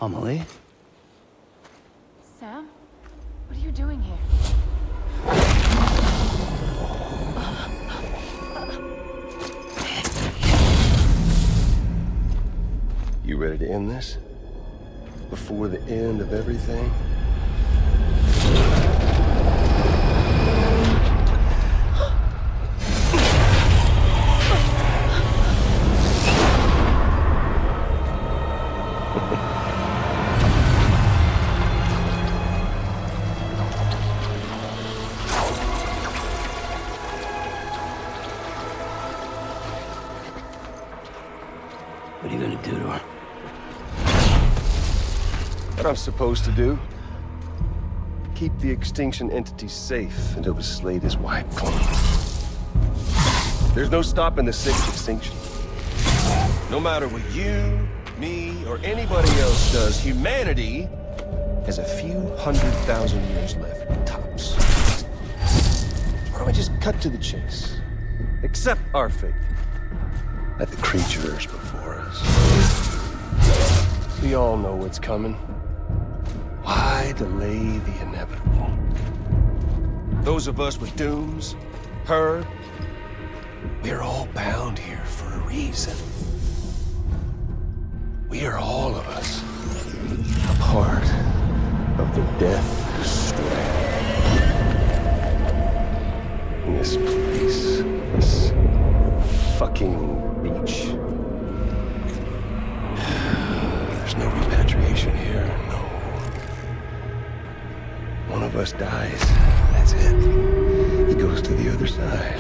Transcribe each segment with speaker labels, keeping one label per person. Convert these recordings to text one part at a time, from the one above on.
Speaker 1: Amelie?
Speaker 2: Sam? What are you doing here?
Speaker 3: You ready to end this? Before the end of everything?
Speaker 1: What are you gonna do to her?
Speaker 3: What I'm supposed to do? Keep the extinction entity safe until the slate is wiped clean. There's no stopping the sixth extinction. No matter what you, me, or anybody else does, humanity has a few 100,000 years left, tops. Why don't we just cut to the chase? Accept our fate. At the creatures before us. We all know what's coming. Why delay the inevitable? Those of us with dooms, her, we're all bound here for a reason. We are all of us a part of the Death Stranding. This place, this fucking beach. There's no repatriation here, no. One of us dies, that's it. He goes to the other side.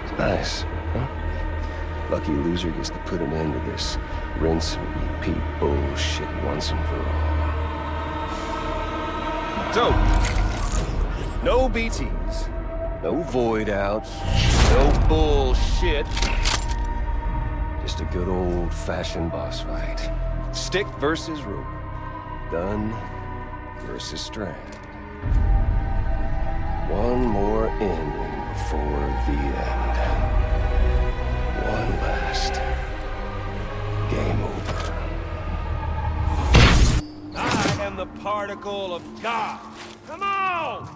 Speaker 3: It's nice, huh? Lucky loser gets to put an end to this rinse and repeat bullshit once and for all. So, no BTs, no void outs, no bullshit. Just a good old-fashioned boss fight. Stick versus rope. Gun versus strand. One more ending before the end. One last game over. I am the particle of God. Come on!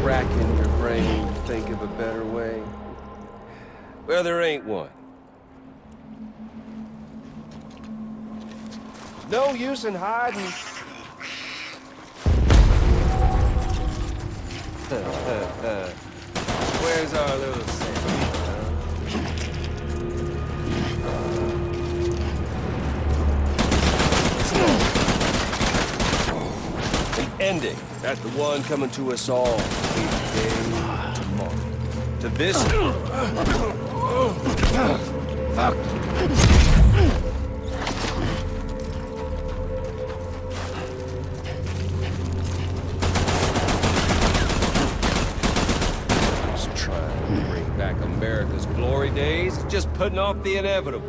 Speaker 3: Racking your brain to think of a better way. Well, there ain't one. No use in hiding. Where's our little Sam? The ending. That's the one coming to us all. Tomorrow. To this. Fuck. Back America's glory days, just putting off the inevitable.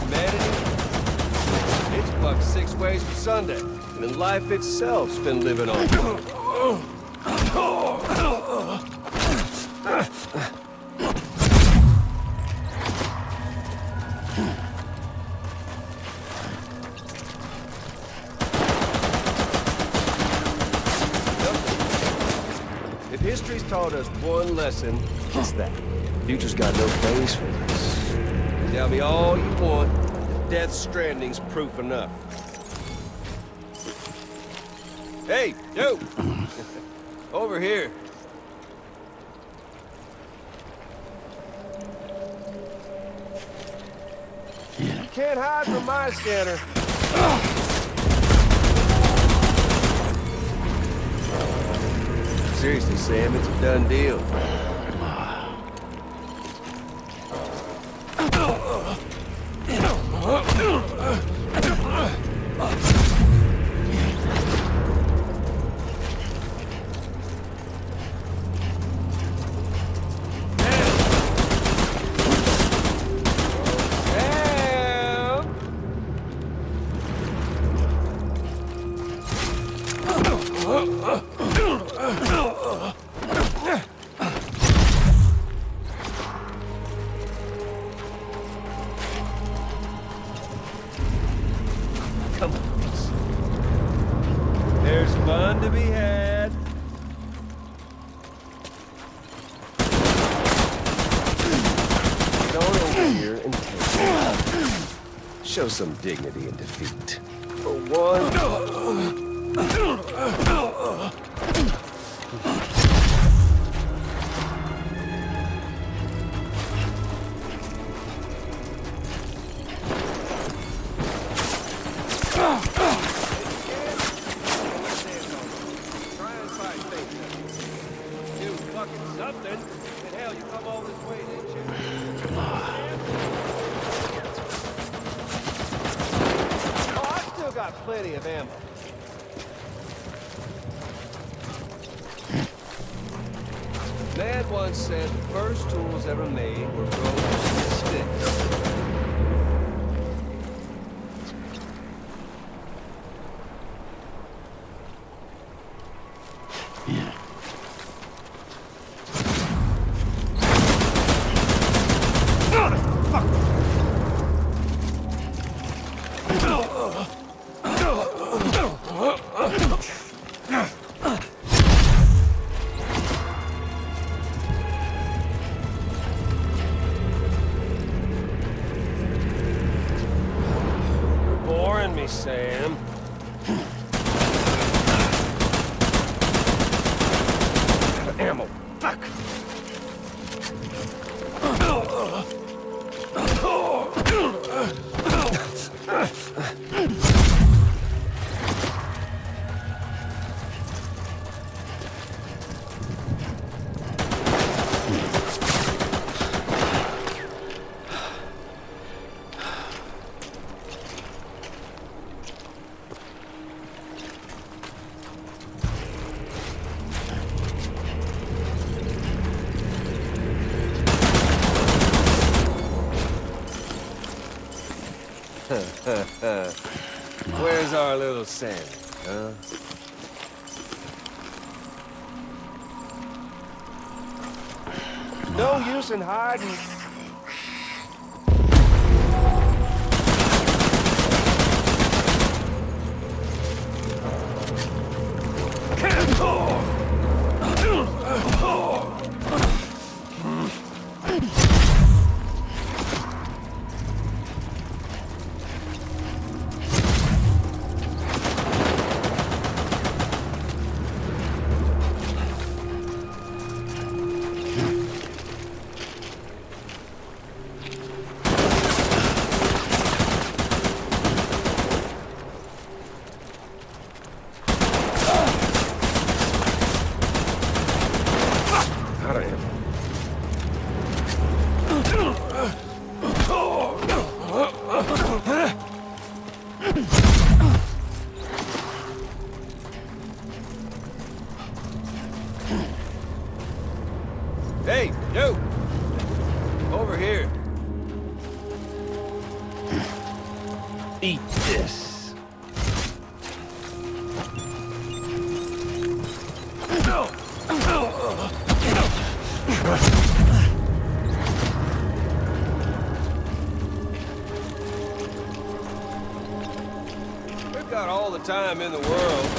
Speaker 3: Humanity, it's bucked 6 ways from Sunday. And life itself's been living on. history's taught us one lesson, it's that. Future's got no place for this. Tell me all you want, Death Stranding's proof enough. Hey, yo! Over here. You can't hide from my scanner. Seriously, Sam, it's a done deal. Come on. There's fun to be had. Go over here and take it. Show some dignity in defeat. For one. Something. And hell, you come all this way, didn't you? Oh, I still got plenty of ammo. Man once said the first tools ever made were ropes and sticks. Sam. Ammo. Fuck. Where's our little Sammy, huh? No use in hiding. Hey, you! Over here. Eat this. We've got all the time in the world,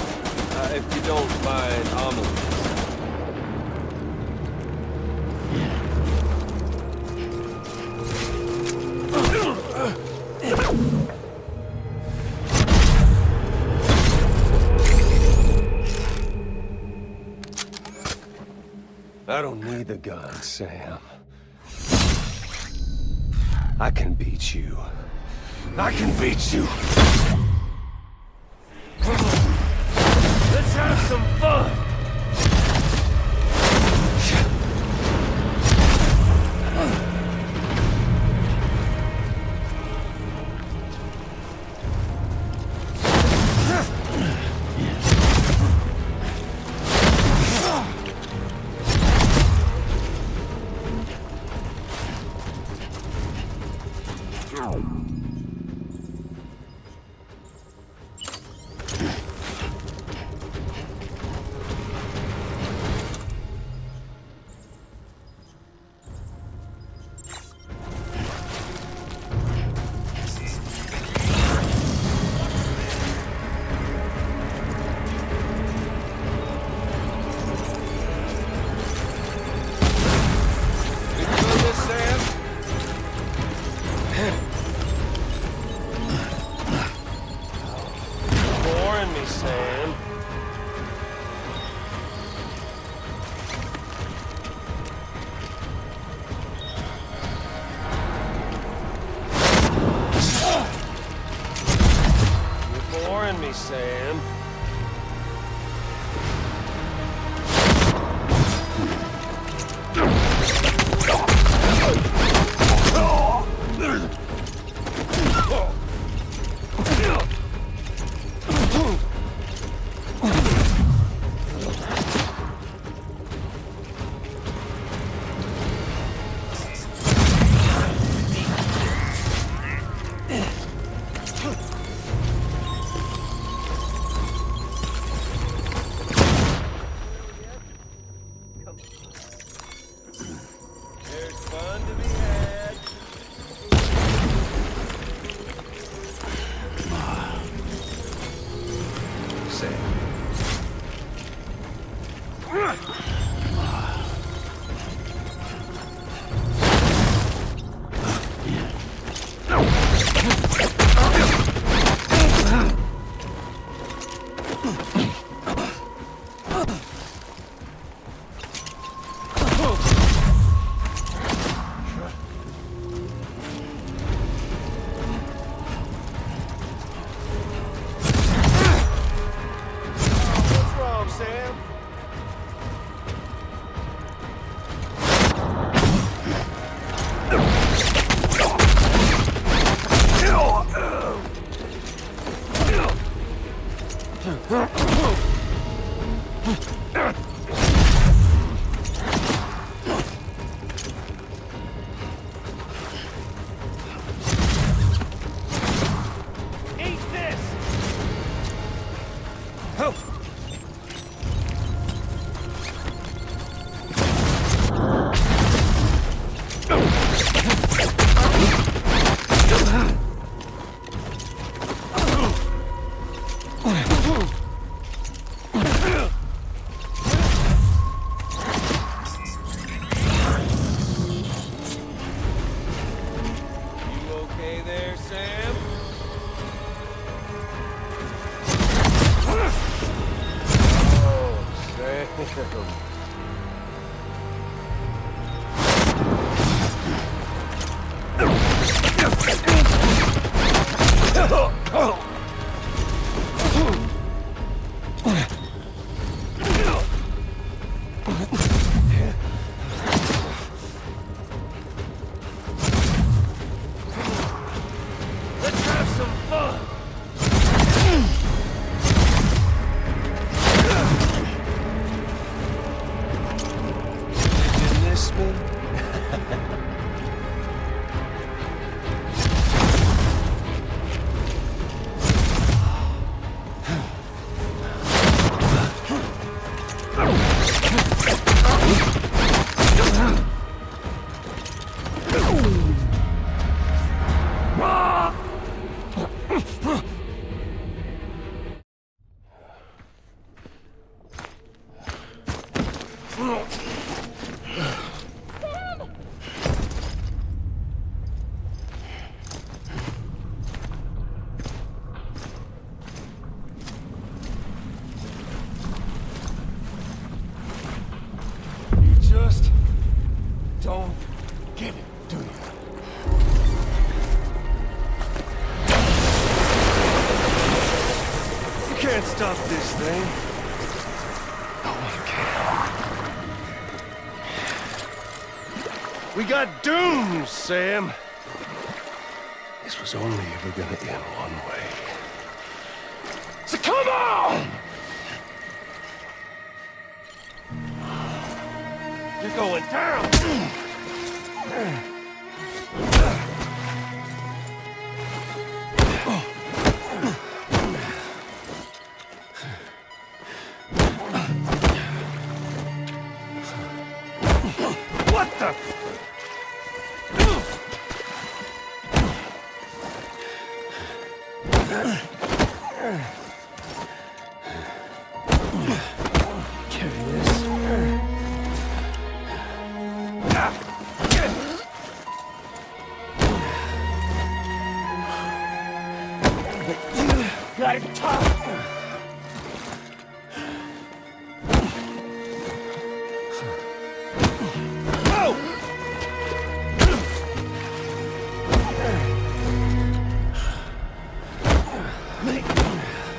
Speaker 3: if you don't mind omelets. I don't need the gun, Sam. I can beat you. I can beat you. Let's have some fun. Sam. stop this thing.
Speaker 1: No one can.
Speaker 3: We got dooms, Sam. This was only ever gonna end one way. So come on! You're going down! What the?
Speaker 1: Carry this.
Speaker 3: Got it tough.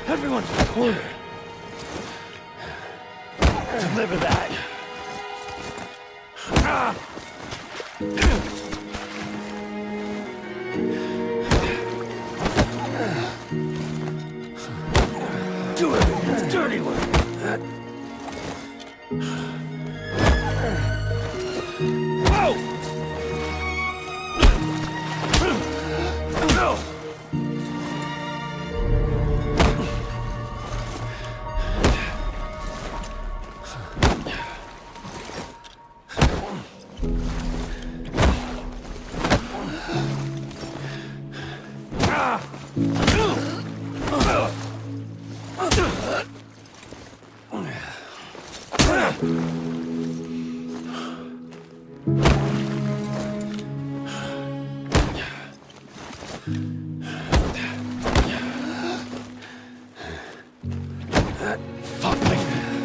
Speaker 1: Everyone's cornered. Deliver that. Do it. It's dirty work.
Speaker 3: Whoa! No!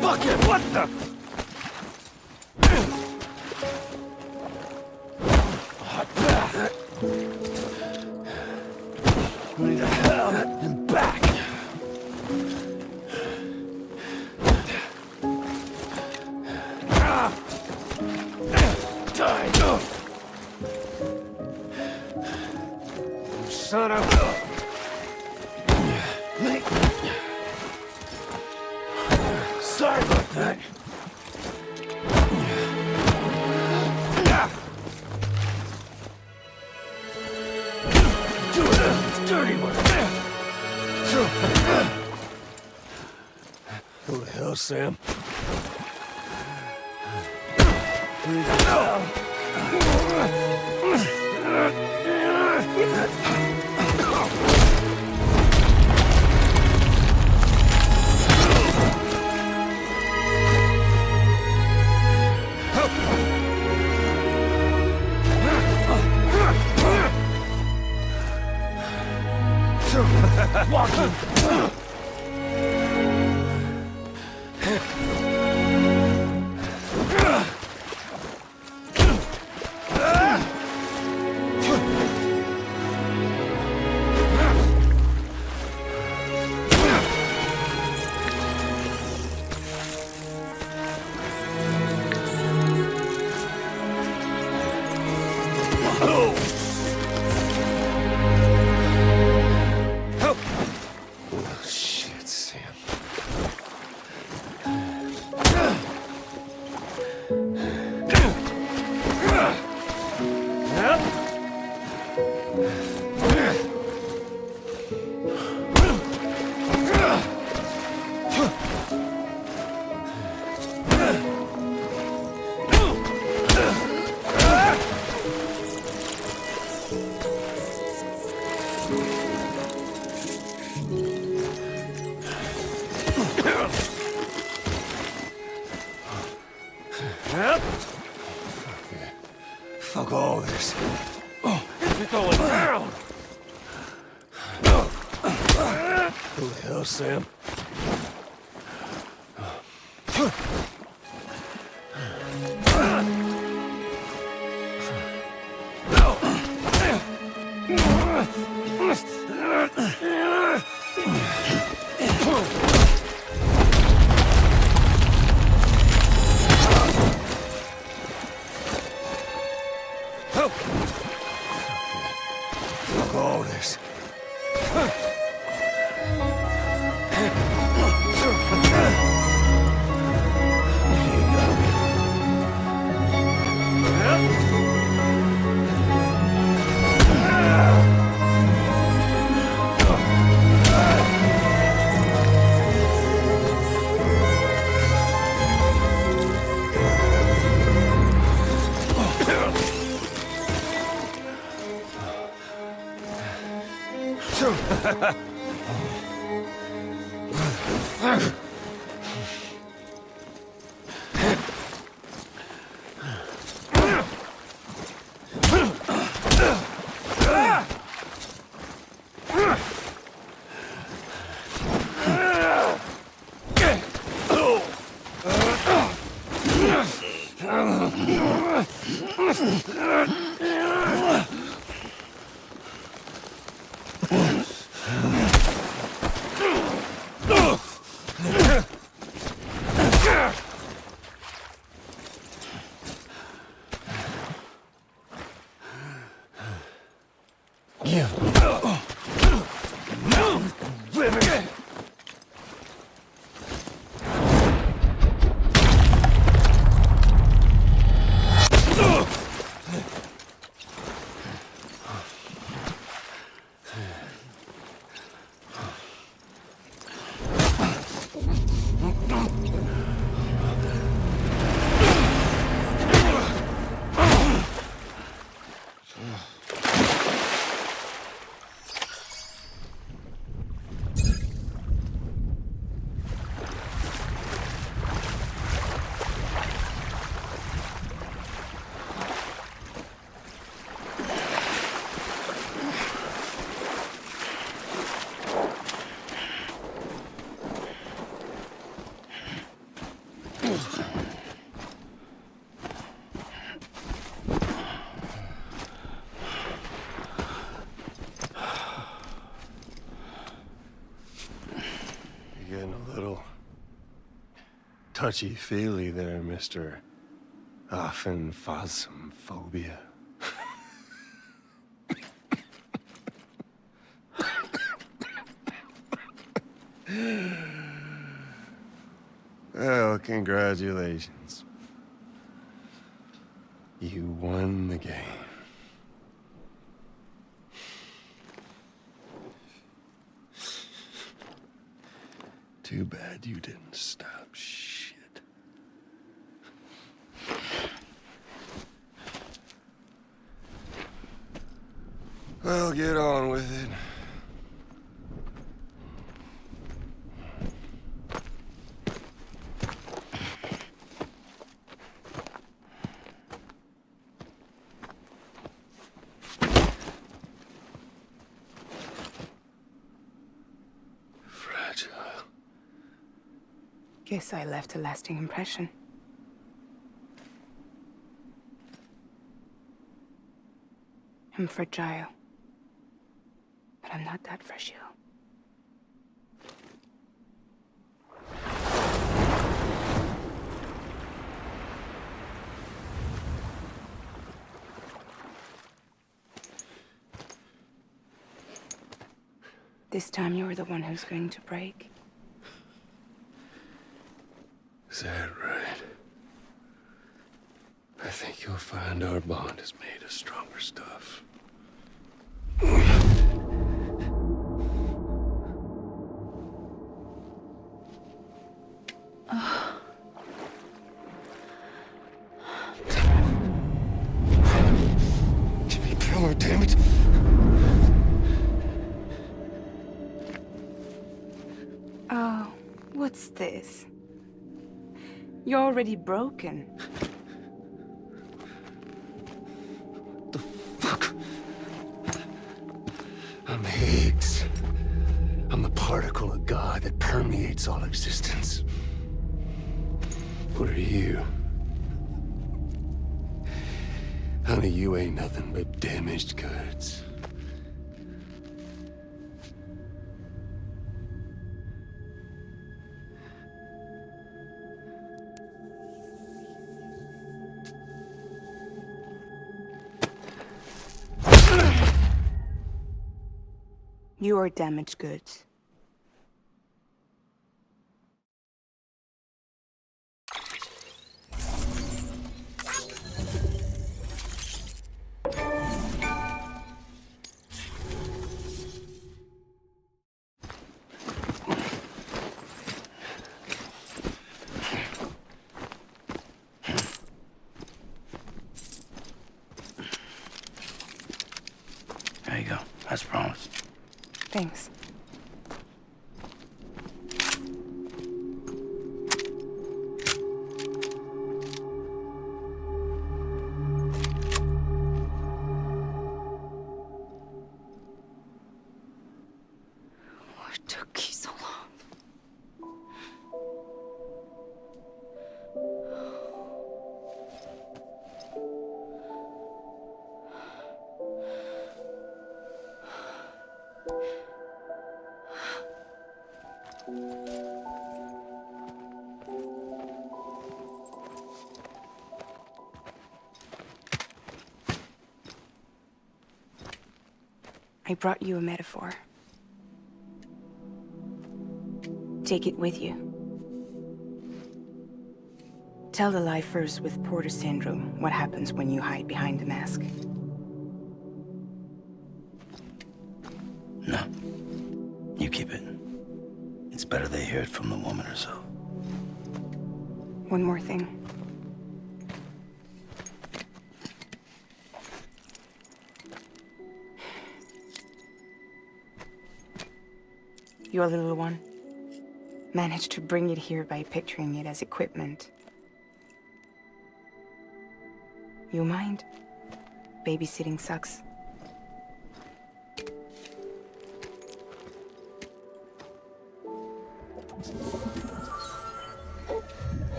Speaker 3: Fuck it! What the?
Speaker 1: Way to hell and back.
Speaker 3: Die! Son of a...
Speaker 1: Sorry about that. Do it. It's dirty work.
Speaker 3: Who the hell, Sam?
Speaker 1: Walking.
Speaker 3: Shit, Sam.
Speaker 1: Fuck all this.
Speaker 3: You're going down!
Speaker 1: Who the hell, Sam?
Speaker 3: Touchy-feely there, Mr. Phasmophobia. Well, congratulations. You won the game. Too bad you didn't stop shit. Well, get on with it. Fragile.
Speaker 2: Guess I left a lasting impression. I'm fragile. But I'm not that fragile. This time you're the one who's going to break.
Speaker 3: Is that right? I think you'll find our bond is made of stronger stuff. Jimmy Pillar, damn it!
Speaker 2: Oh, what's this? You're already broken.
Speaker 3: The fuck? I'm Higgs. I'm the particle of God that permeates all existence. What are you? Honey, you ain't nothing but damaged goods.
Speaker 2: You are damaged goods.
Speaker 1: There you go, as promised.
Speaker 2: Thanks.
Speaker 4: What took you so long?
Speaker 2: I brought you a metaphor. Take it with you. Tell the lifers with Porter syndrome what happens when you hide behind the mask.
Speaker 1: No. You keep it. It's better they hear it from the woman herself.
Speaker 2: One more thing. Your little one managed to bring it here by picturing it as equipment. You mind? Babysitting sucks.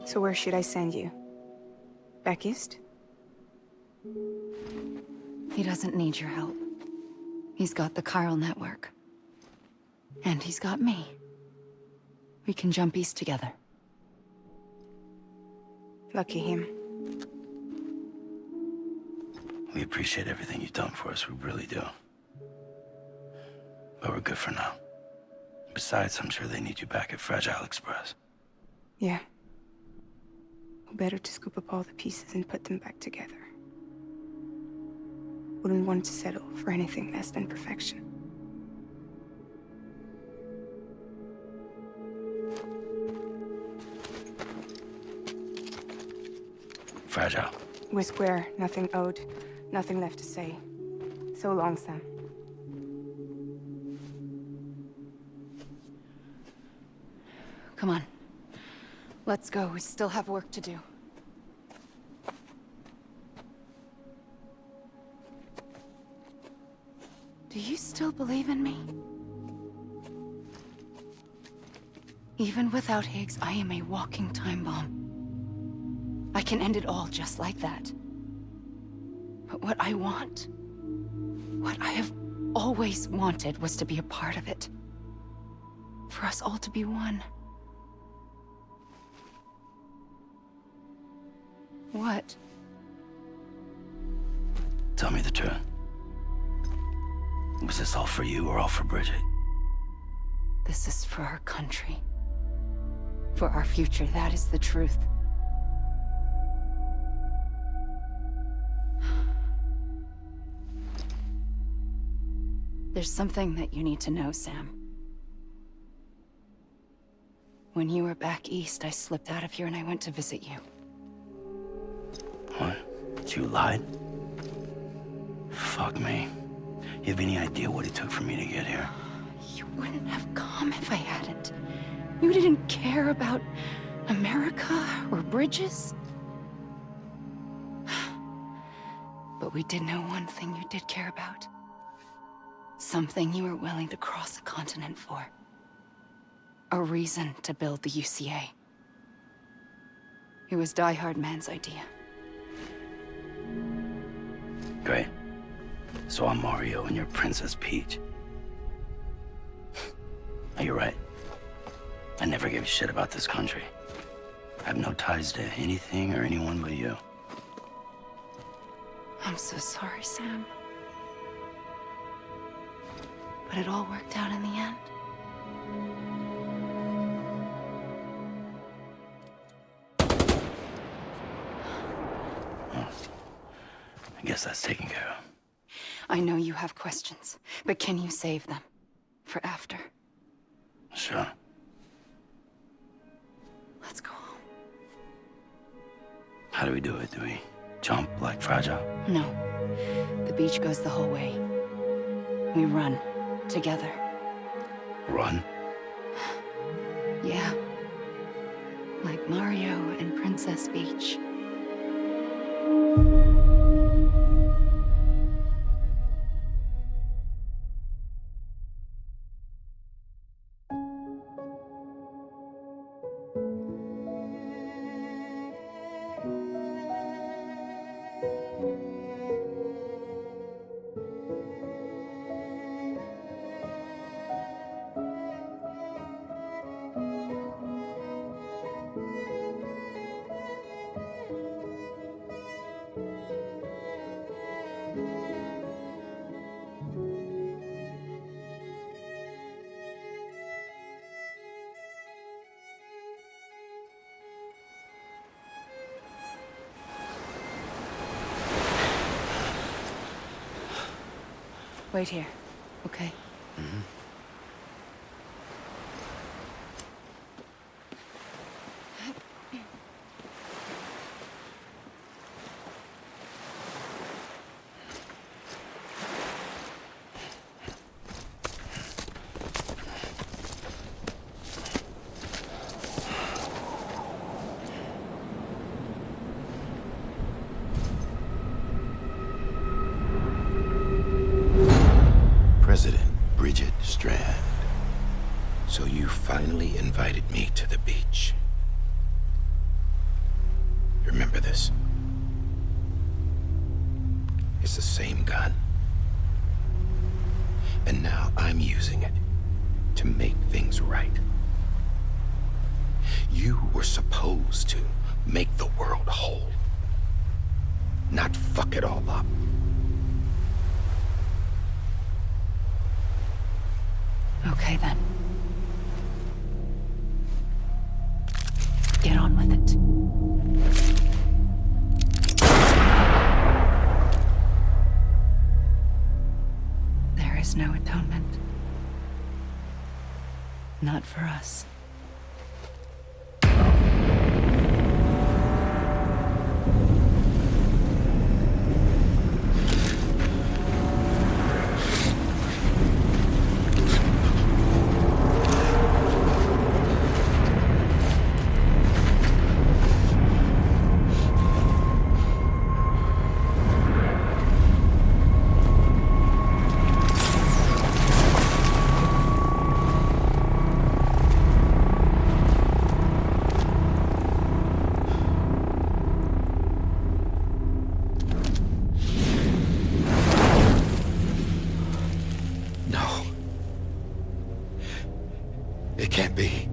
Speaker 2: So where should I send you? Back east?
Speaker 4: He doesn't need your help. He's got the chiral network. And he's got me. We can jump east together.
Speaker 2: Lucky him.
Speaker 1: We appreciate everything you've done for us, we really do. But we're good for now. Besides, I'm sure they need you back at Fragile Express.
Speaker 2: Yeah. Better to scoop up all the pieces and put them back together. Wouldn't want to settle for anything less than perfection.
Speaker 1: Fragile.
Speaker 2: We're square, nothing owed, nothing left to say. So long, Sam.
Speaker 4: Come on. Let's go. We still have work to do. Do you still believe in me? Even without Higgs, I am a walking time bomb. I can end it all just like that. But what I want, what I have always wanted, was to be a part of it. For us all to be one. What?
Speaker 1: Tell me the truth. Was this all for you or all for Bridget?
Speaker 4: This is for our country. For our future, that is the truth. There's something that you need to know, Sam. When you were back east, I slipped out of here and I went to visit you.
Speaker 1: What? You lied? Fuck me. You have any idea what it took for me to get here?
Speaker 4: You wouldn't have come if I hadn't. You didn't care about America or bridges. But we did know one thing you did care about. Something you were willing to cross a continent for. A reason to build the UCA. It was Die Hard Man's idea.
Speaker 1: Great. So I'm Mario and you're Princess Peach. You're right. I never gave a shit about this country. I have no ties to anything or anyone but you.
Speaker 4: I'm so sorry, Sam. But it all worked out in the end.
Speaker 1: Well, I guess that's taken care of.
Speaker 4: I know you have questions, but can you save them for after?
Speaker 1: Sure.
Speaker 4: Let's go home.
Speaker 1: How do we do it? Do we jump like Fragile?
Speaker 4: No. The beach goes the whole way. We run. Together.
Speaker 1: Run?
Speaker 4: Yeah. Like Mario and Princess Peach. Wait here, okay?
Speaker 1: Mm-hmm.
Speaker 5: So you finally invited me to the beach. Remember this? It's the same gun. And now I'm using it to make things right. You were supposed to make the world whole, not fuck it all up.
Speaker 4: Okay, then. Get on with it. There is no atonement. Not for us.
Speaker 5: It can't be.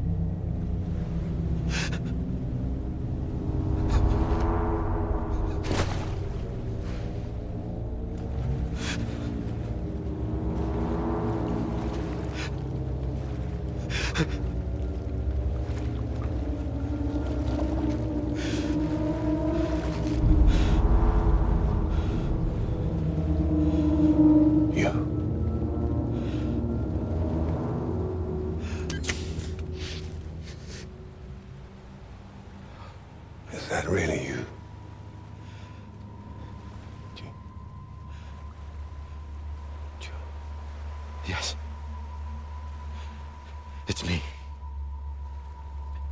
Speaker 3: Is that really you?
Speaker 5: Yes. It's me.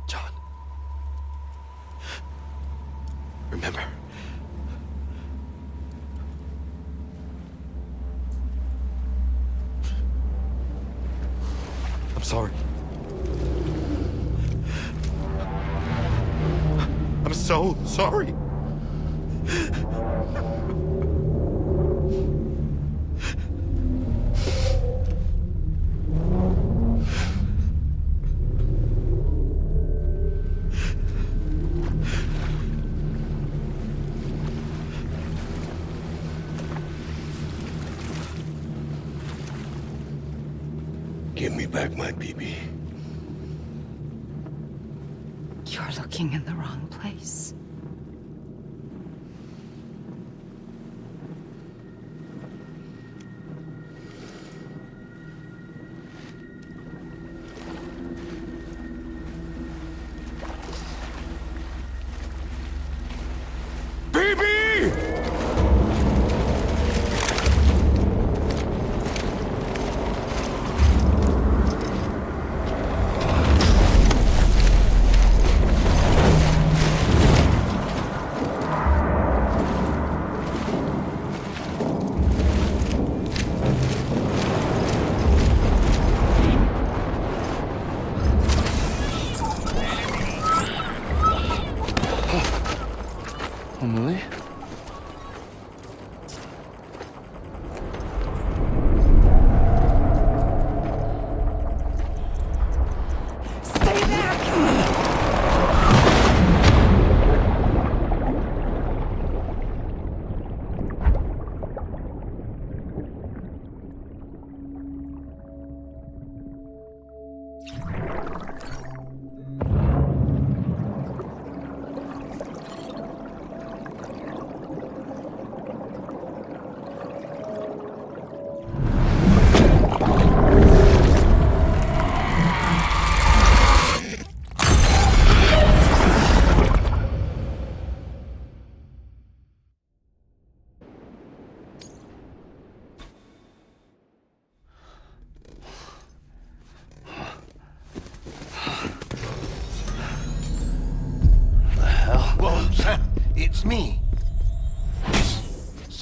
Speaker 5: John. Remember? I'm sorry. I'm so sorry.
Speaker 3: Give me back my BB.
Speaker 4: You're looking in the wrong place.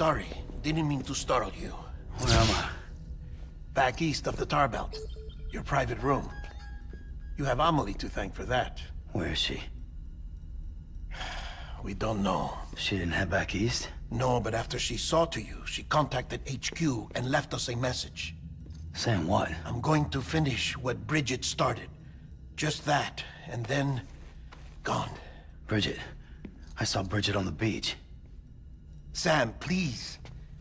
Speaker 6: Sorry, didn't mean to startle you.
Speaker 1: Where am I?
Speaker 6: Back east of the tar belt. Your private room. You have Amelie to thank for that.
Speaker 1: Where is she?
Speaker 6: We don't know.
Speaker 1: She didn't head back east?
Speaker 6: No, but after she saw to you, she contacted HQ and left us a message.
Speaker 1: Saying what?
Speaker 6: I'm going to finish what Bridget started. Just that, and then... gone.
Speaker 1: Bridget. I saw Bridget on the beach.
Speaker 6: Sam, please.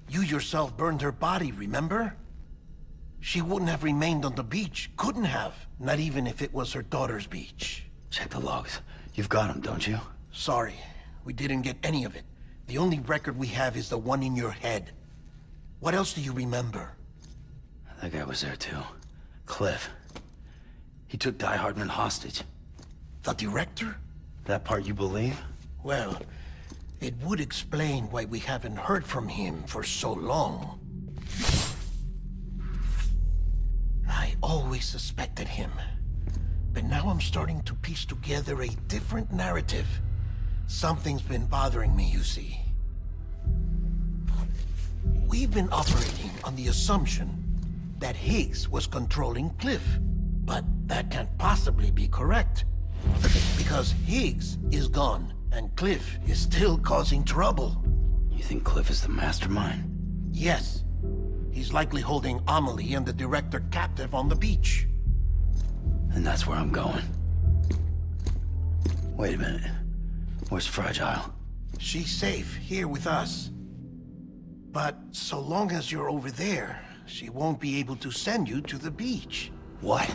Speaker 6: You yourself burned her body, remember? She wouldn't have remained on the beach. Couldn't have. Not even if it was her daughter's beach.
Speaker 1: Check the logs. You've got them, don't you?
Speaker 6: Sorry. We didn't get any of it. The only record we have is the one in your head. What else do you remember?
Speaker 1: That guy was there too. Cliff. He took Die Hardman hostage.
Speaker 6: The director?
Speaker 1: That part you believe?
Speaker 6: Well, it would explain why we haven't heard from him for so long. I always suspected him. But now I'm starting to piece together a different narrative. Something's been bothering me, you see. We've been operating on the assumption that Higgs was controlling Cliff. But that can't possibly be correct. Because Higgs is gone, and Cliff is still causing trouble.
Speaker 1: You think Cliff is the mastermind?
Speaker 6: Yes. He's likely holding Amelie and the director captive on the beach.
Speaker 1: And that's where I'm going. Wait a minute. Where's Fragile?
Speaker 6: She's safe here with us. But so long as you're over there, she won't be able to send you to the beach.
Speaker 1: What?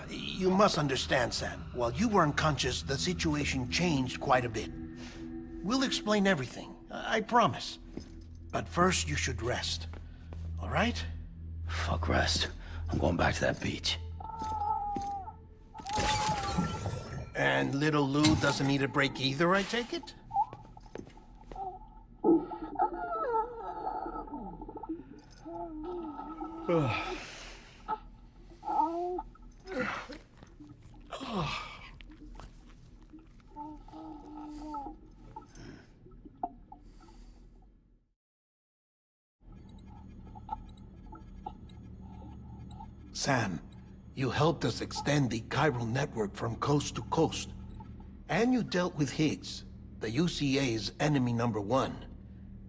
Speaker 6: You must understand, Sam. While you were unconscious, the situation changed quite a bit. We'll explain everything, I promise. But first, you should rest. All right?
Speaker 1: Fuck rest. I'm going back to that beach.
Speaker 6: And little Lou doesn't need a break either, I take it? Sam, you helped us extend the chiral network from coast to coast. And you dealt with Higgs, the UCA's enemy #1.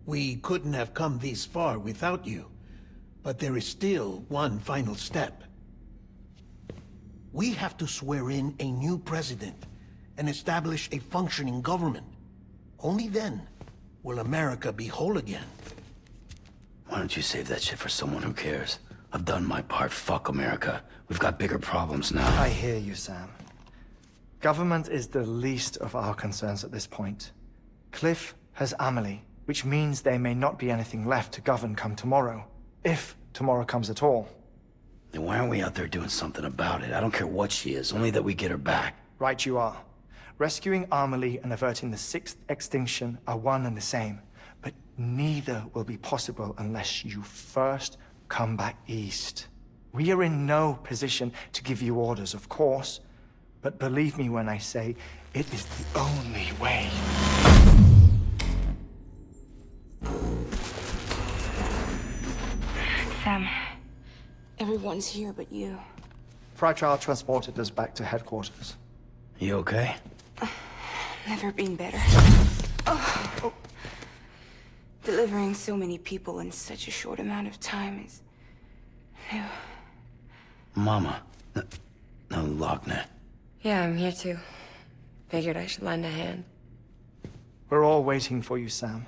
Speaker 6: We couldn't have come this far without you. But there is still one final step. We have to swear in a new president and establish a functioning government. Only then will America be whole again.
Speaker 1: Why don't you save that shit for someone who cares? I've done my part. Fuck America. We've got bigger problems now.
Speaker 7: I hear you, Sam. Government is the least of our concerns at this point. Cliff has Amelie, which means there may not be anything left to govern come tomorrow. If tomorrow comes at all.
Speaker 1: Then why aren't we out there doing something about it? I don't care what she is, only that we get her back.
Speaker 7: Right you are. Rescuing Amelie and averting the 6th extinction are one and the same. But neither will be possible unless you first come back east. We are in no position to give you orders, of course. But believe me when I say, it is the only way.
Speaker 2: Sam, everyone's here but you.
Speaker 7: Fragile transported us back to headquarters.
Speaker 1: You okay?
Speaker 2: Never been better. Oh. Delivering so many people in such a short amount of time is new.
Speaker 1: Mama. No, Lochner.
Speaker 8: Yeah, I'm here too. Figured I should lend a hand.
Speaker 7: We're all waiting for you, Sam.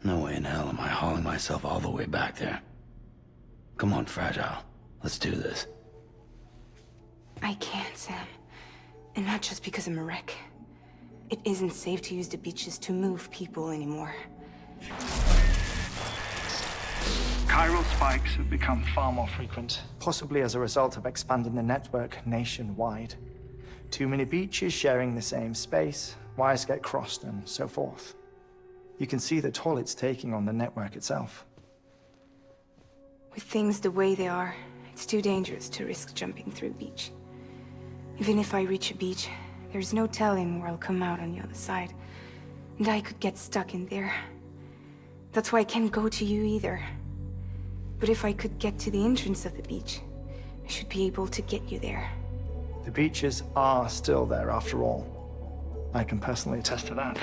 Speaker 1: No way in hell am I hauling myself all the way back there. Come on, Fragile. Let's do this.
Speaker 2: I can't, Sam. And not just because I'm a wreck. It isn't safe to use the beaches to move people anymore.
Speaker 9: Chiral spikes have become far more frequent.
Speaker 7: Possibly as a result of expanding the network nationwide. Too many beaches sharing the same space, wires get crossed, and so forth. You can see the toll it's taking on the network itself.
Speaker 2: With things the way they are, it's too dangerous to risk jumping through a beach. Even if I reach a beach, there's no telling where I'll come out on the other side. And I could get stuck in there. That's why I can't go to you either. But if I could get to the entrance of the beach, I should be able to get you there.
Speaker 7: The beaches are still there after all. I can personally attest to that.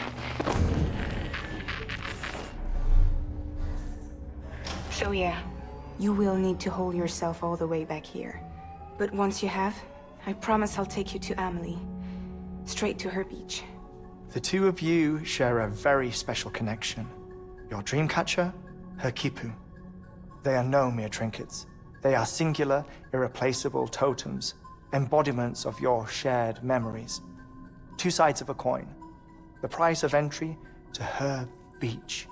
Speaker 2: So yeah, you will need to hold yourself all the way back here. But once you have, I promise I'll take you to Amelie. Straight to her beach.
Speaker 7: The two of you share a very special connection. Your dreamcatcher, her quipu. They are no mere trinkets. They are singular, irreplaceable totems, embodiments of your shared memories. Two sides of a coin. The price of entry to her beach.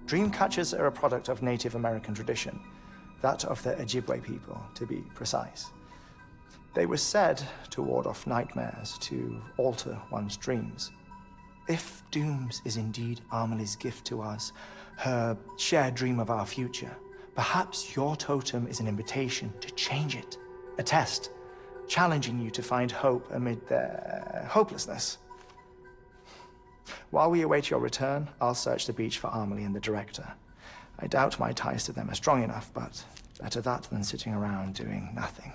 Speaker 7: Dreamcatchers are a product of Native American tradition, that of the Ojibwe people, to be precise. They were said to ward off nightmares, to alter one's dreams. If Dooms is indeed Amelie's gift to us, her shared dream of our future, perhaps your totem is an invitation to change it. A test, challenging you to find hope amid their hopelessness. While we await your return, I'll search the beach for Amelie and the director. I doubt my ties to them are strong enough, but better that than sitting around doing nothing.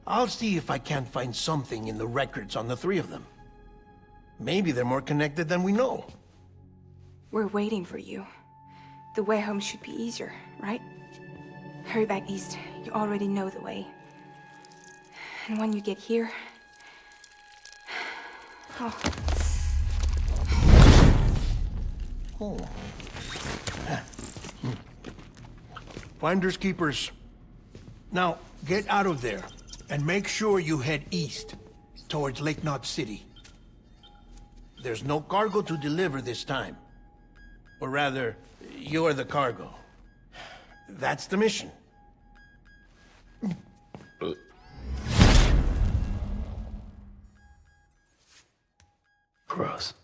Speaker 6: I'll see if I can't find something in the records on the three of them. Maybe they're more connected than we know.
Speaker 2: We're waiting for you. The way home should be easier, right? Hurry back east. You already know the way. And when you get here... Oh.
Speaker 6: Oh. Finders keepers. Now, get out of there, and make sure you head east, towards Lake Knot City. There's no cargo to deliver this time. Or rather, you're the cargo. That's the mission.
Speaker 1: Gross.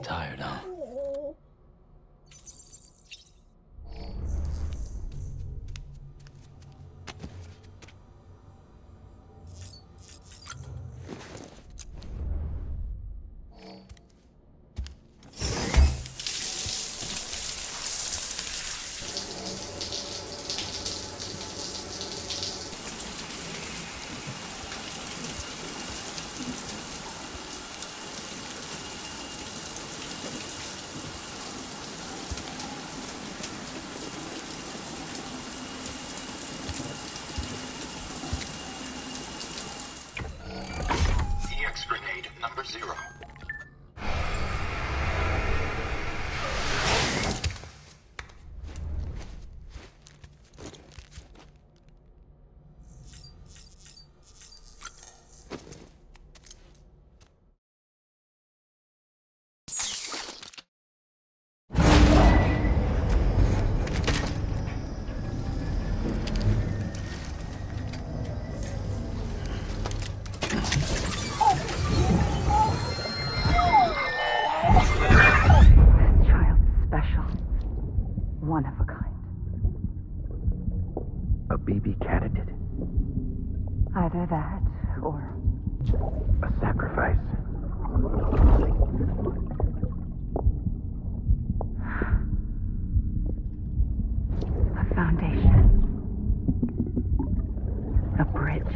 Speaker 1: Tired, huh?
Speaker 5: Grenade number 0.
Speaker 4: One of a kind.
Speaker 5: A BB candidate?
Speaker 4: Either that, or...
Speaker 5: a sacrifice.
Speaker 4: A foundation. A bridge.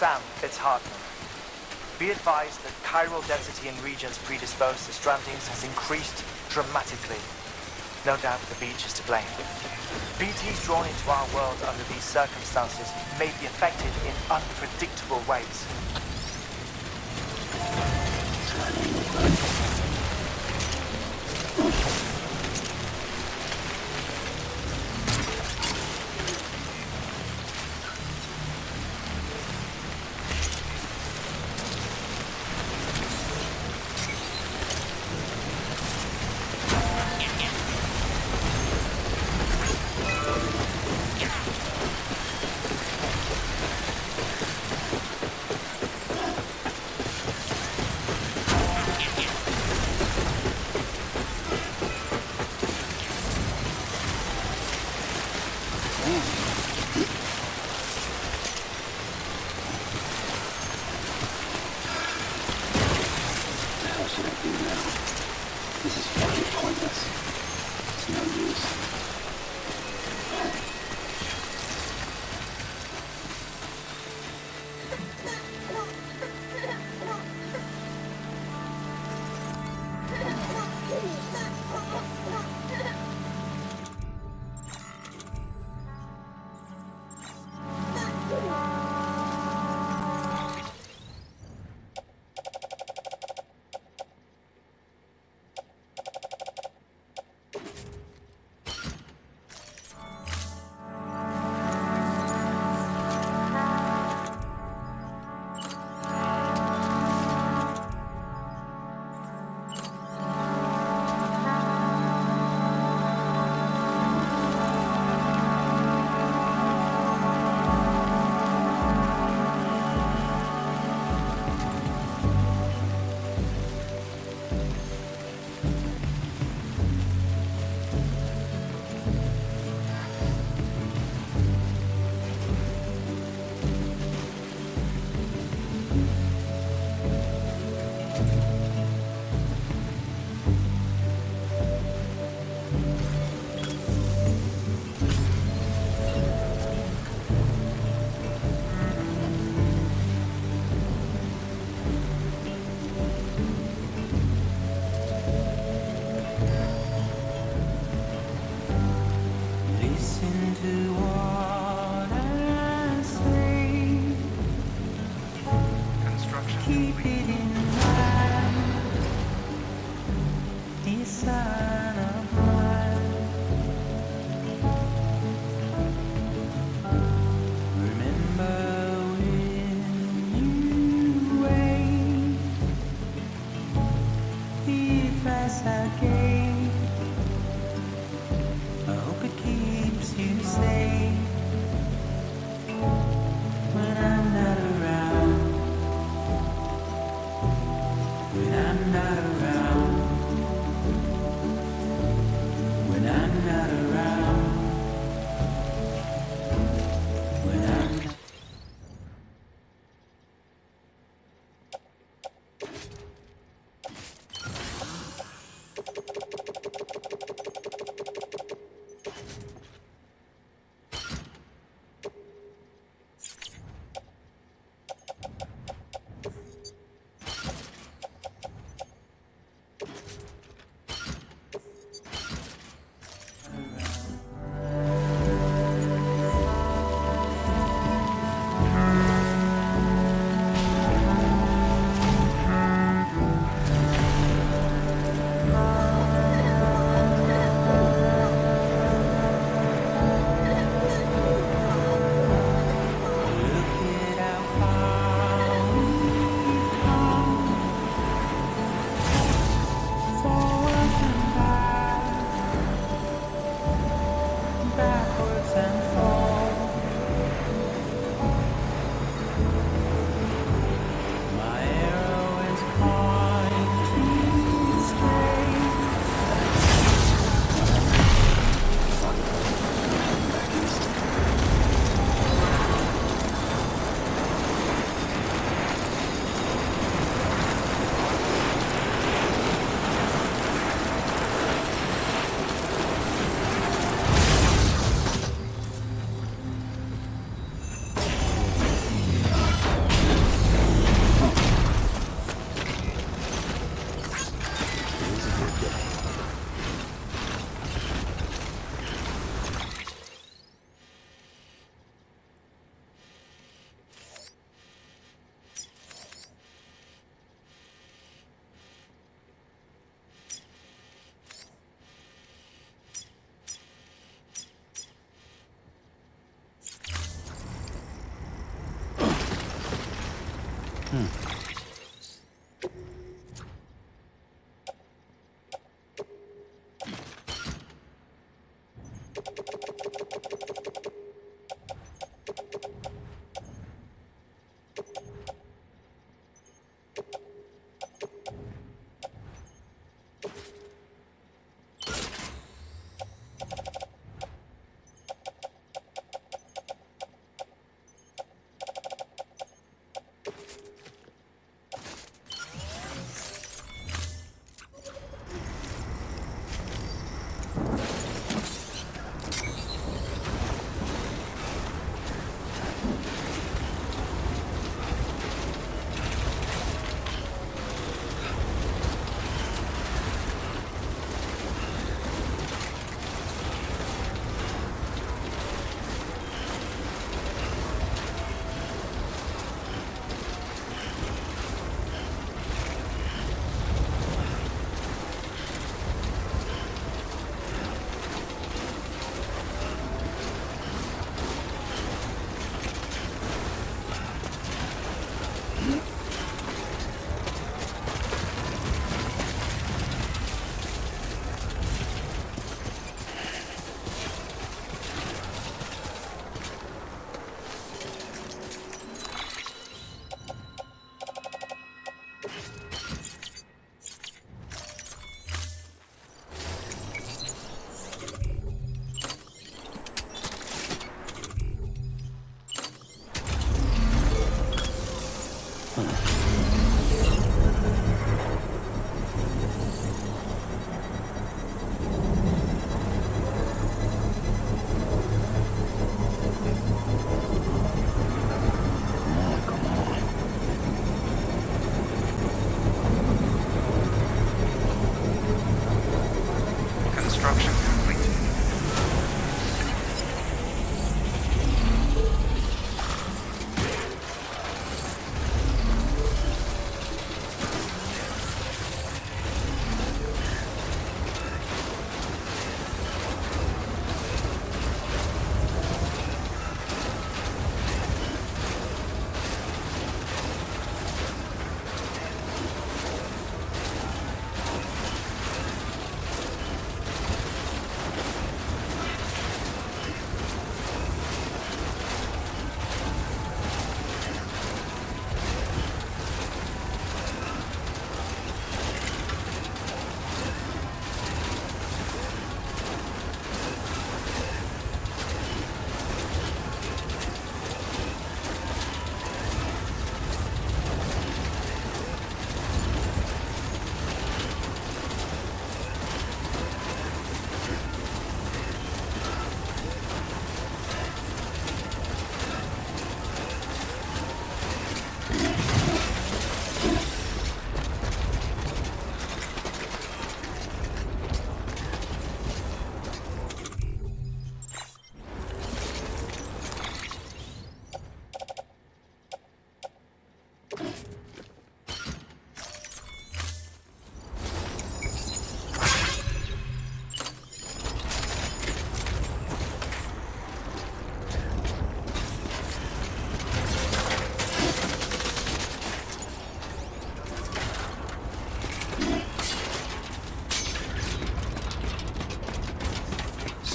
Speaker 7: Sam, it's Hartman. Be advised that chiral density in regions predisposed to strandings has increased dramatically. No doubt the beach is to blame. BTs drawn into our world under these circumstances may be affected in unpredictable ways.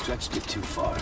Speaker 1: stretched it too far.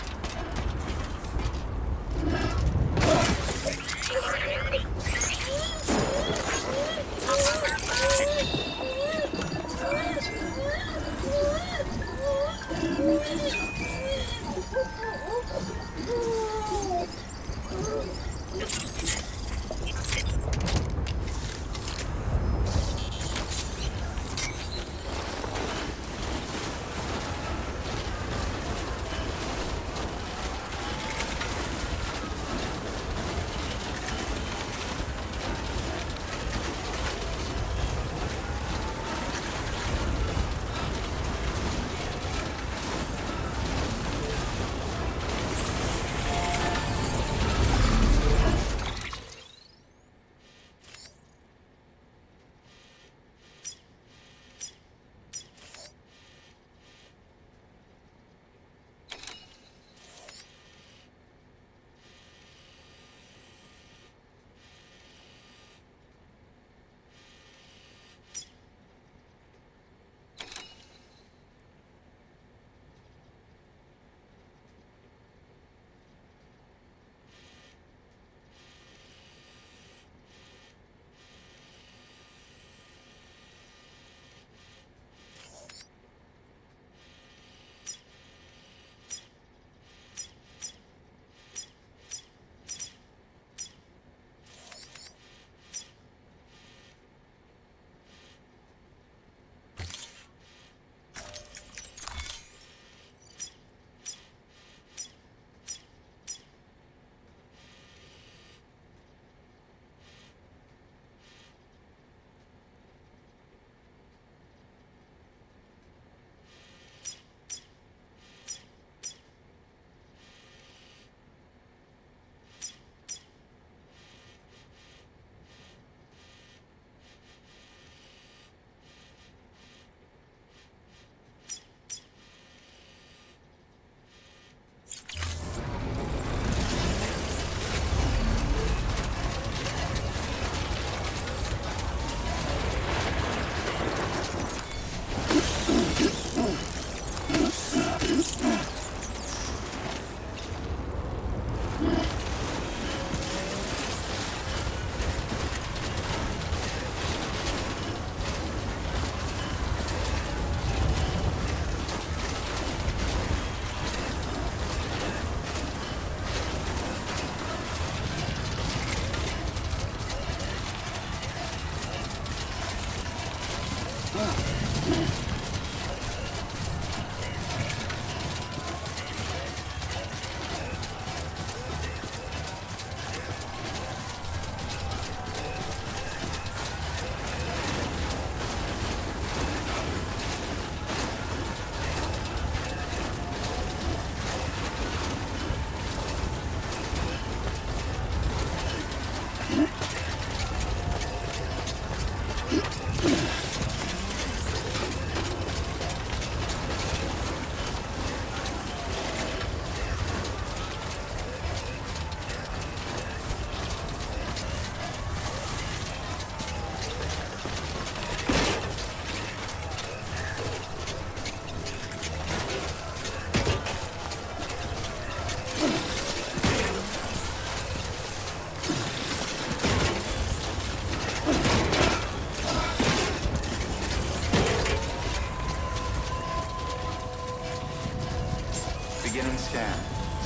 Speaker 10: Beginning scan.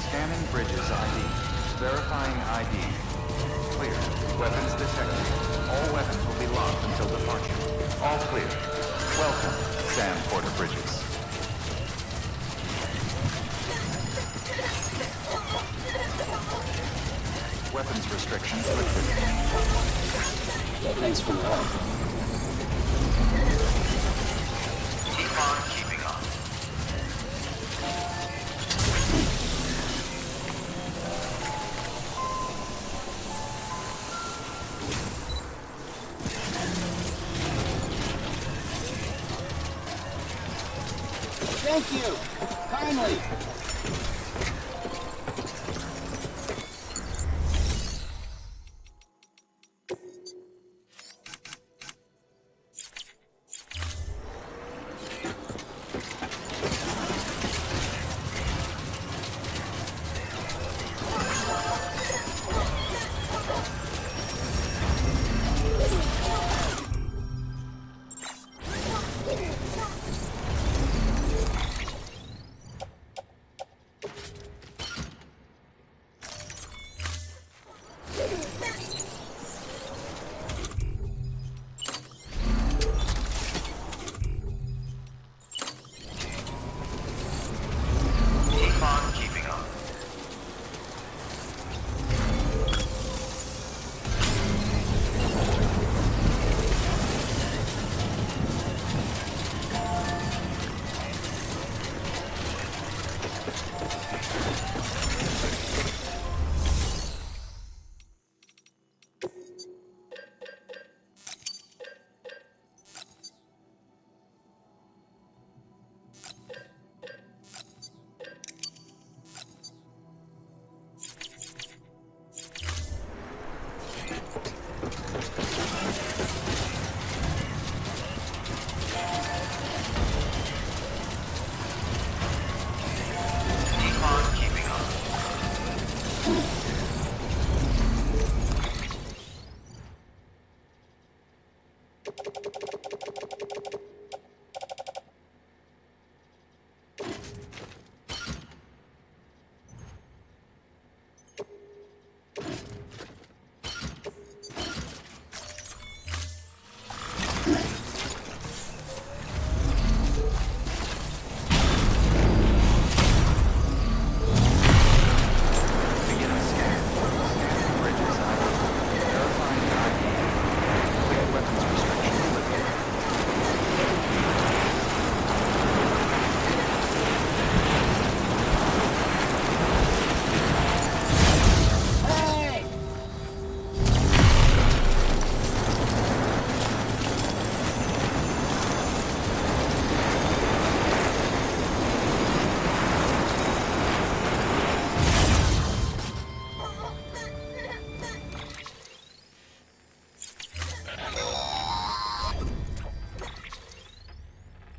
Speaker 10: Scanning bridges ID. Verifying ID. Clear. Weapons detected. All weapons will be locked until departure. All clear. Welcome, Sam Porter Bridges. Weapons restrictions lifted.
Speaker 1: Thanks for the help.
Speaker 10: Keep on keeping on.
Speaker 1: Thank you! Kindly!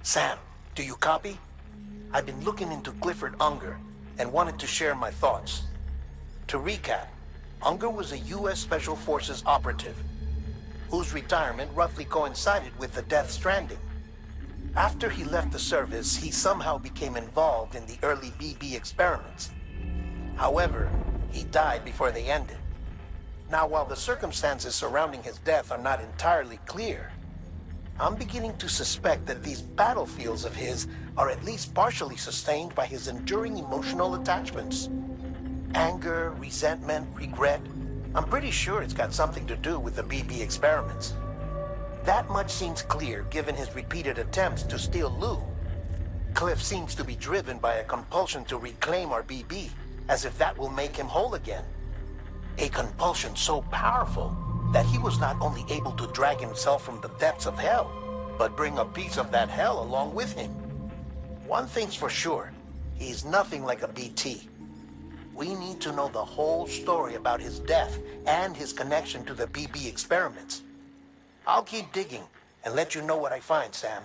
Speaker 6: Sam, do you copy? I've been looking into Clifford Unger and wanted to share my thoughts. To recap, Unger was a U.S. Special Forces operative whose retirement roughly coincided with the Death Stranding. After he left the service, he somehow became involved in the early BB experiments. However, he died before they ended. Now, while the circumstances surrounding his death are not entirely clear, I'm beginning to suspect that these battlefields of his are at least partially sustained by his enduring emotional attachments. Anger, resentment, regret. I'm pretty sure it's got something to do with the BB experiments. That much seems clear given his repeated attempts to steal Lou. Cliff seems to be driven by a compulsion to reclaim our BB, as if that will make him whole again. A compulsion so powerful that he was not only able to drag himself from the depths of hell, but bring a piece of that hell along with him. One thing's for sure, he's nothing like a BT. We need to know the whole story about his death and his connection to the BB experiments. I'll keep digging and let you know what I find, Sam.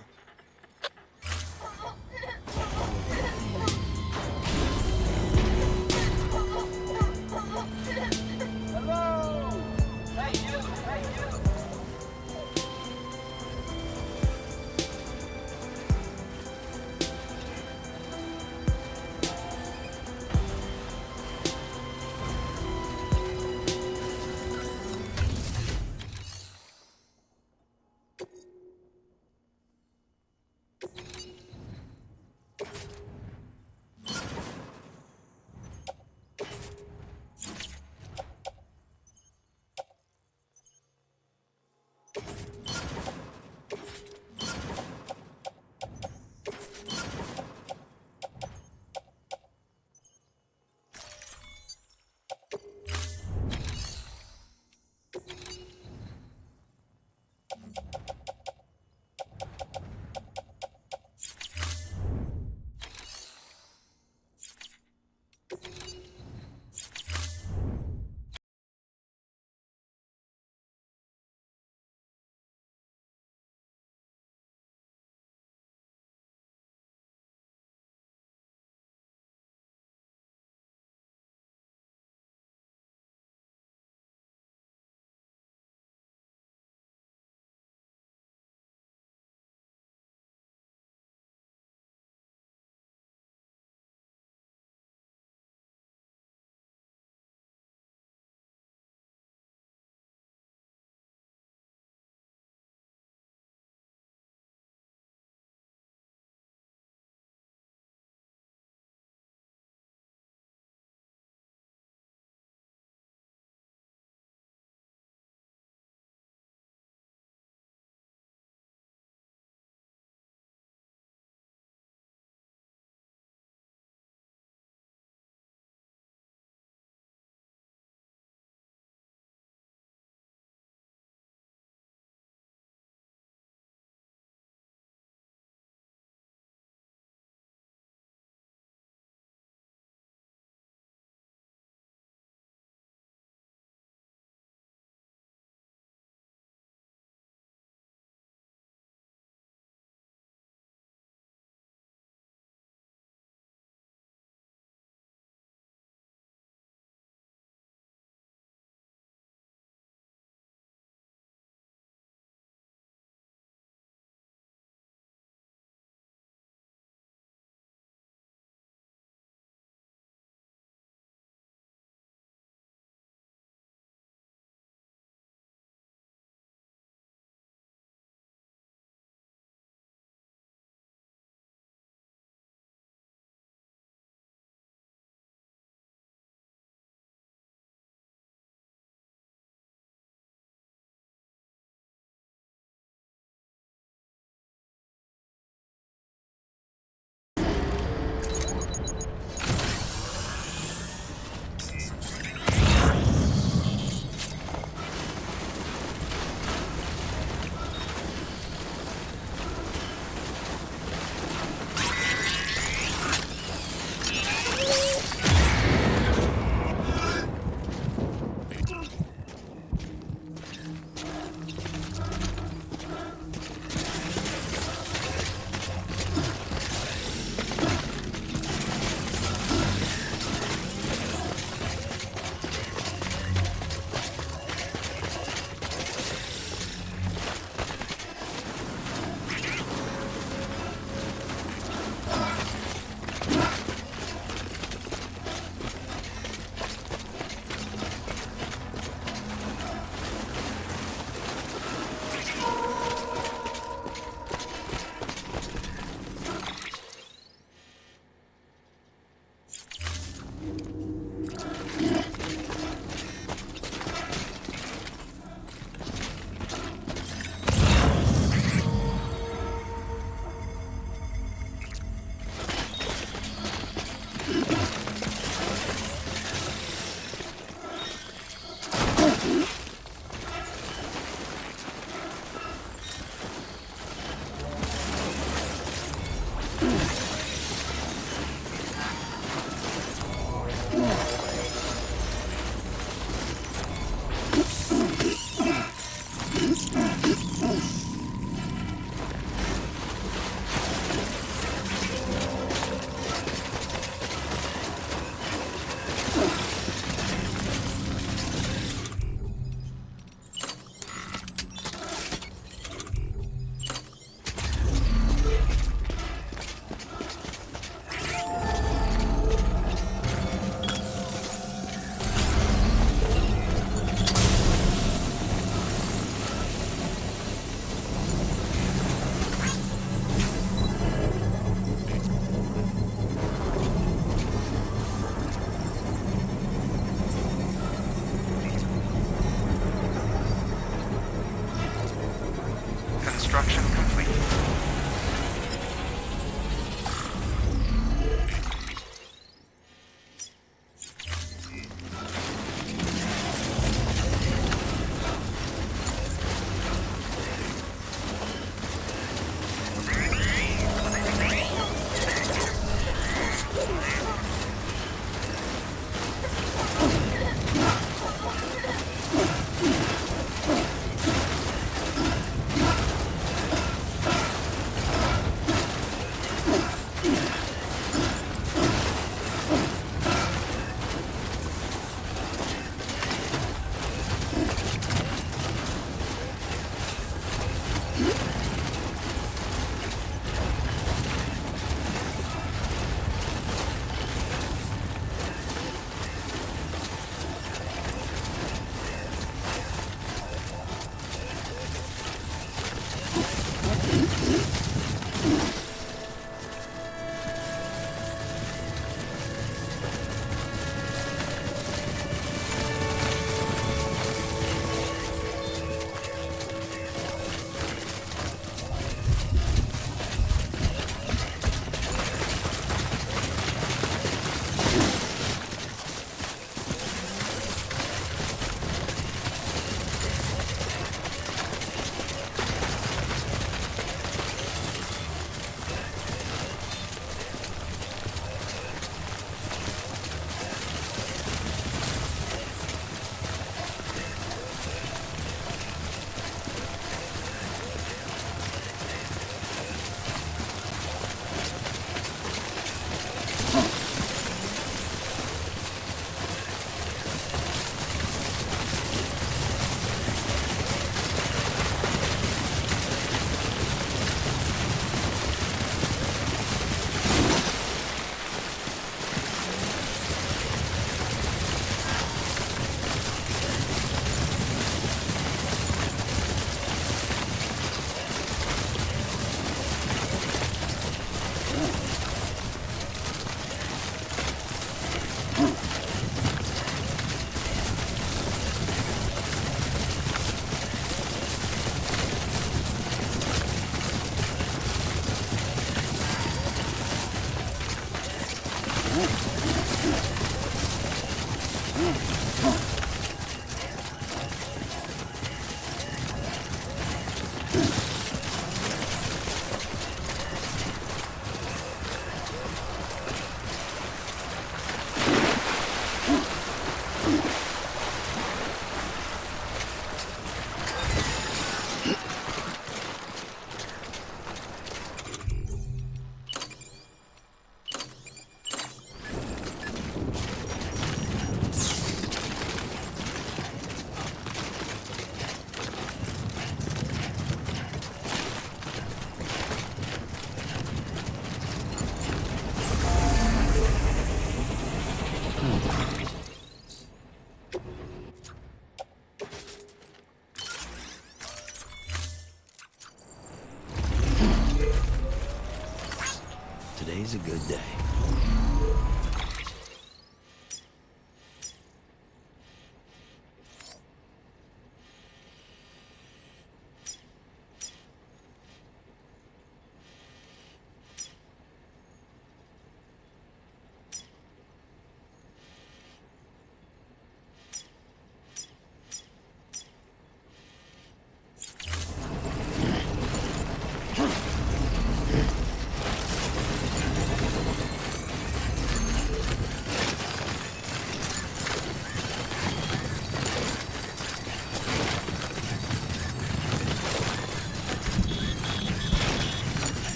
Speaker 1: Today's a good day.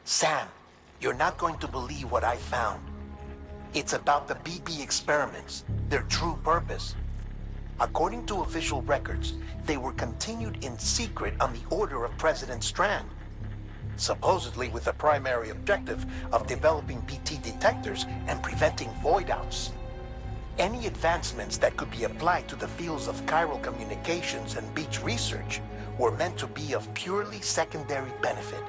Speaker 6: Sam, you're not going to believe what I found. It's about the BB experiments, their true purpose. According to official records, they were continued in secret on the order of President Strand, supposedly with the primary objective of developing BT detectors and preventing void-outs. Any advancements that could be applied to the fields of chiral communications and beach research were meant to be of purely secondary benefit.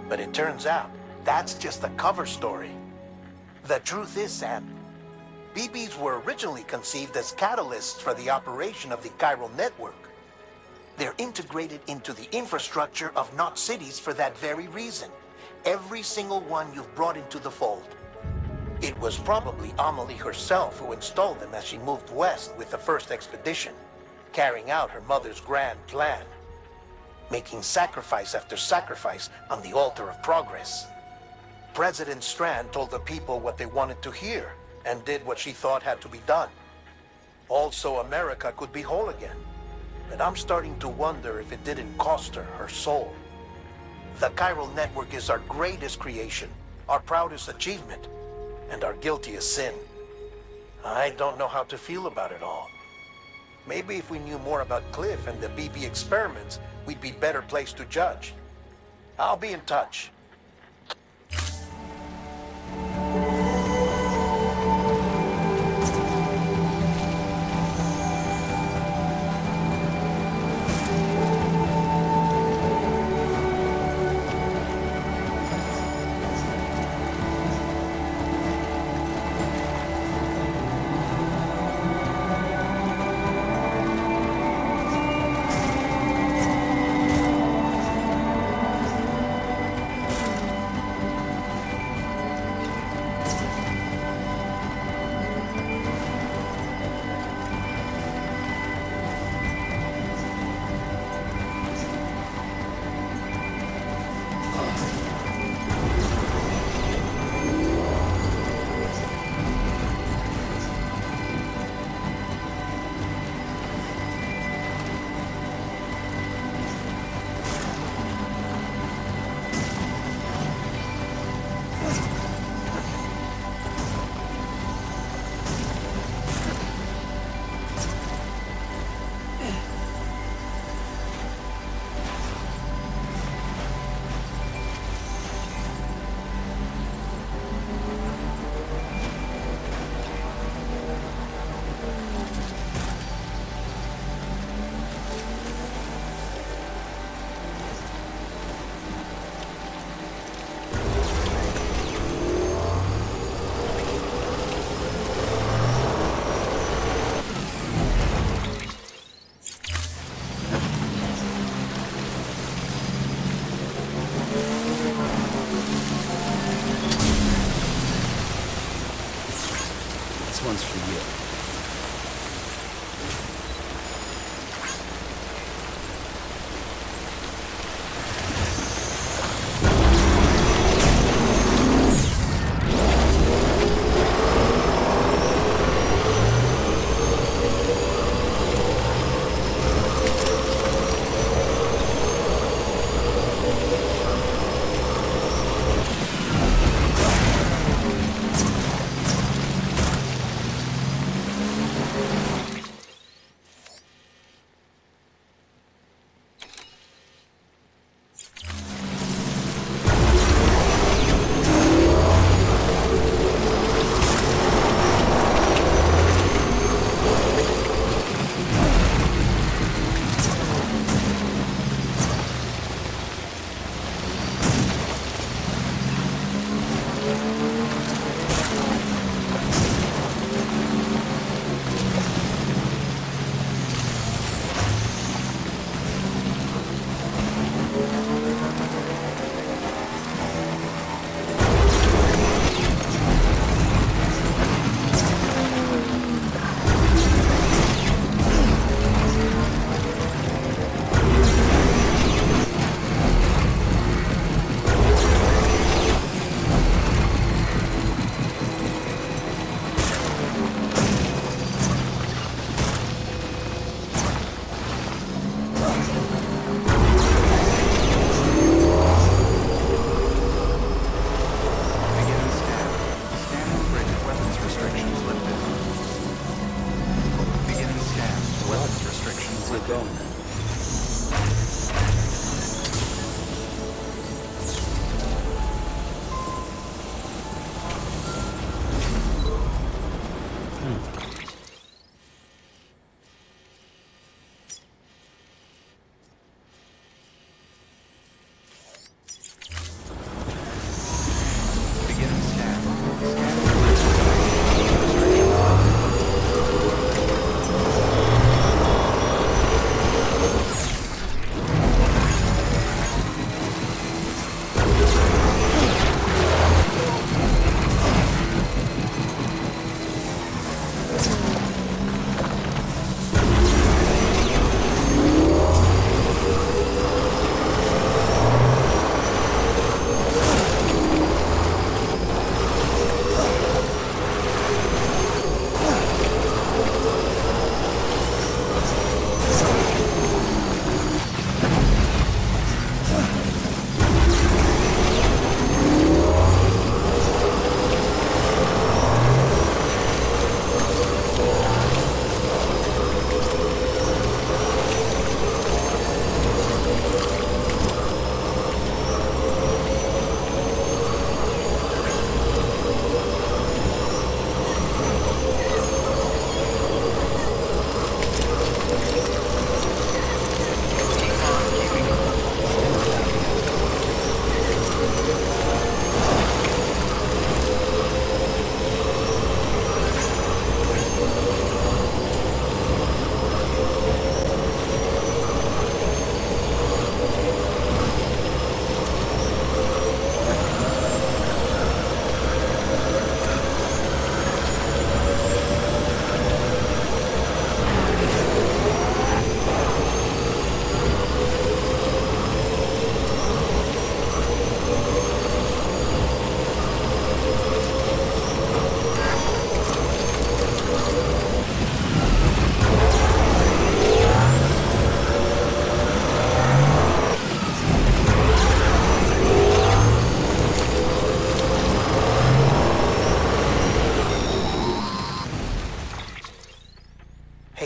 Speaker 6: But it turns out, that's just a cover story. The truth is, Sam, BBs were originally conceived as catalysts for the operation of the chiral network. They're integrated into the infrastructure of not cities for that very reason. Every single one you've brought into the fold. It was probably Amelie herself who installed them as she moved west with the first expedition, carrying out her mother's grand plan, making sacrifice after sacrifice on the altar of progress. President Strand told the people what they wanted to hear, and did what she thought had to be done. Also, America could be whole again. But I'm starting to wonder if it didn't cost her her soul. The chiral network is our greatest creation, our proudest achievement, and our guiltiest sin. I don't know how to feel about it all. Maybe if we knew more about Cliff and the BB experiments, we'd be better placed to judge. I'll be in touch.
Speaker 1: This one's for you.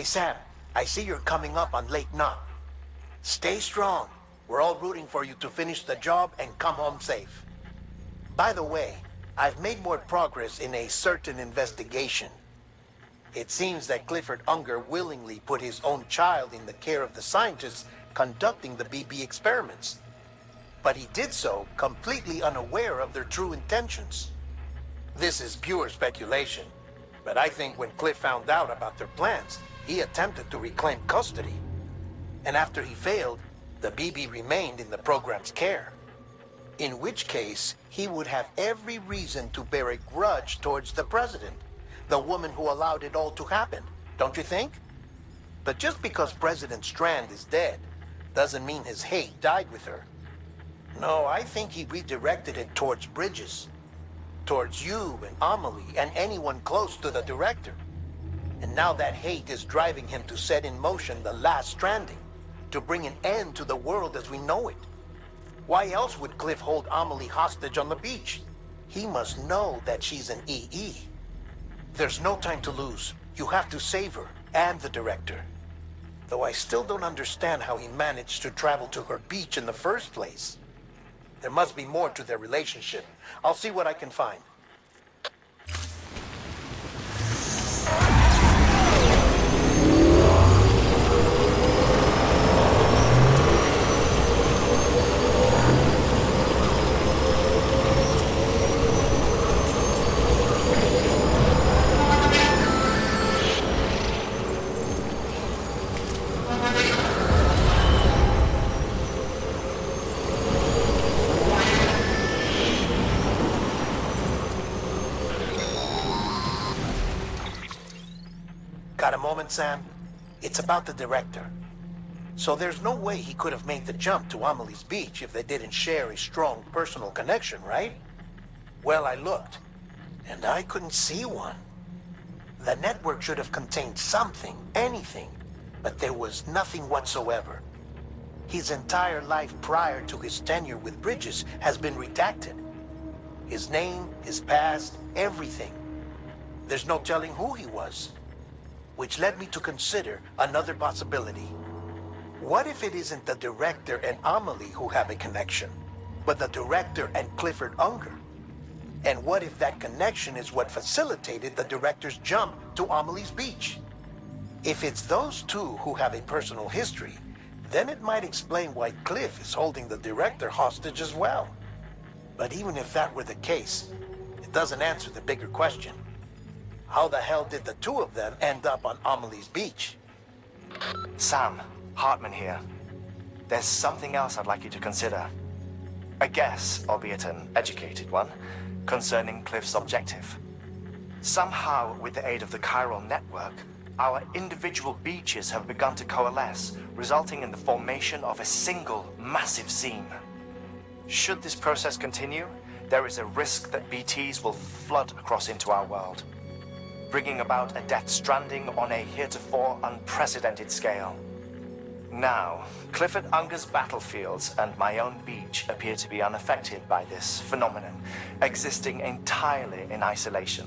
Speaker 6: Sam, I see you're coming up on Lake Knot. Stay strong. We're all rooting for you to finish the job and come home safe. By the way, I've made more progress in a certain investigation. It seems that Clifford Unger willingly put his own child in the care of the scientists conducting the BB experiments. But he did so completely unaware of their true intentions. This is pure speculation, but I think when Cliff found out about their plans, he attempted to reclaim custody. And after he failed, the BB remained in the program's care. In which case, he would have every reason to bear a grudge towards the president, the woman who allowed it all to happen, don't you think? But just because President Strand is dead, doesn't mean his hate died with her. No, I think he redirected it towards Bridges. Towards you and Amelie and anyone close to the director. And now that hate is driving him to set in motion the last stranding, to bring an end to the world as we know it. Why else would Cliff hold Amelie hostage on the beach? He must know that she's an EE. There's no time to lose. You have to save her and the director. Though I still don't understand how he managed to travel to her beach in the first place. There must be more to their relationship. I'll see what I can find. Got a moment, Sam? It's about the director. So there's no way he could have made the jump to Amelie's beach if they didn't share a strong personal connection, right? Well, I looked, and I couldn't see one. The network should have contained something, anything, but there was nothing whatsoever. His entire life prior to his tenure with Bridges has been redacted. His name, his past, everything. There's no telling who he was. Which led me to consider another possibility. What if it isn't the director and Amelie who have a connection, but the director and Clifford Unger? And what if that connection is what facilitated the director's jump to Amelie's beach? If it's those two who have a personal history, then it might explain why Cliff is holding the director hostage as well. But even if that were the case, it doesn't answer the bigger question. How the hell did the two of them end up on Amelie's beach?
Speaker 7: Sam, Hartman here. There's something else I'd like you to consider. A guess, albeit an educated one, concerning Cliff's objective. Somehow, with the aid of the chiral network, our individual beaches have begun to coalesce, resulting in the formation of a single massive seam. Should this process continue, there is a risk that BTs will flood across into our world, bringing about a Death Stranding on a heretofore unprecedented scale. Now, Clifford Unger's battlefields and my own beach appear to be unaffected by this phenomenon, existing entirely in isolation.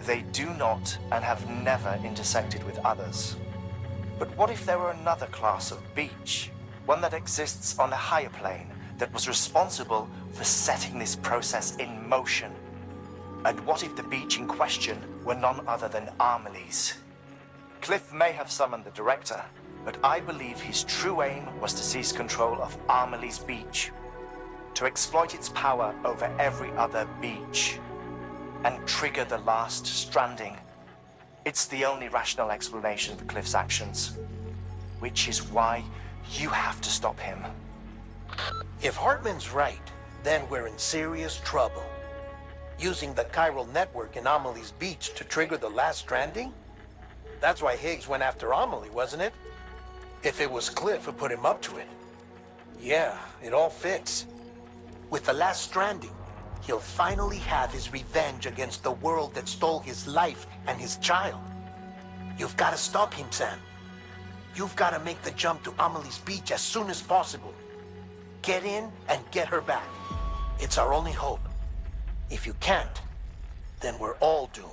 Speaker 7: They do not and have never intersected with others. But what if there were another class of beach, one that exists on a higher plane, that was responsible for setting this process in motion? And what if the beach in question were none other than Amelie's? Cliff may have summoned the director, but I believe his true aim was to seize control of Amelie's beach, to exploit its power over every other beach, and trigger the last stranding. It's the only rational explanation for Cliff's actions, which is why you have to stop him.
Speaker 6: If Hartman's right, then we're in serious trouble. Using the chiral network in Amelie's beach to trigger the last stranding? That's why Higgs went after Amelie, wasn't it? If it was Cliff who put him up to it. Yeah, it all fits. With the last stranding, he'll finally have his revenge against the world that stole his life and his child. You've got to stop him, Sam. You've got to make the jump to Amelie's beach as soon as possible. Get in and get her back. It's our only hope. If you can't, then we're all doomed.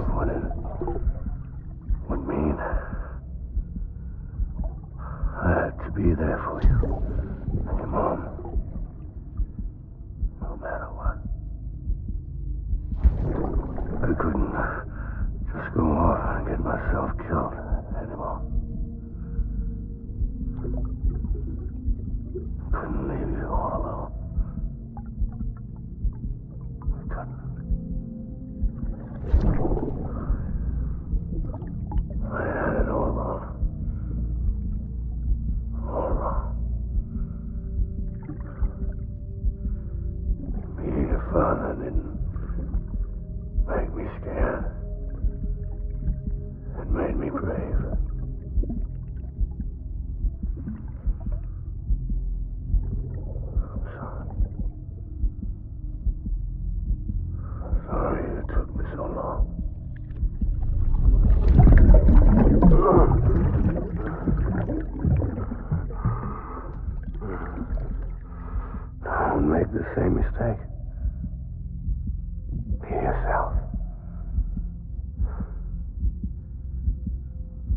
Speaker 11: of what it would mean. I had to be there for you and your mom. No matter what. I couldn't just go off and get myself killed anymore. Couldn't leave you all alone. I couldn't. I had it all wrong. All wrong. Being a father didn't make me scared. It made me brave. I'm sorry. Sorry it took me so long. Don't make the same mistake. Be yourself.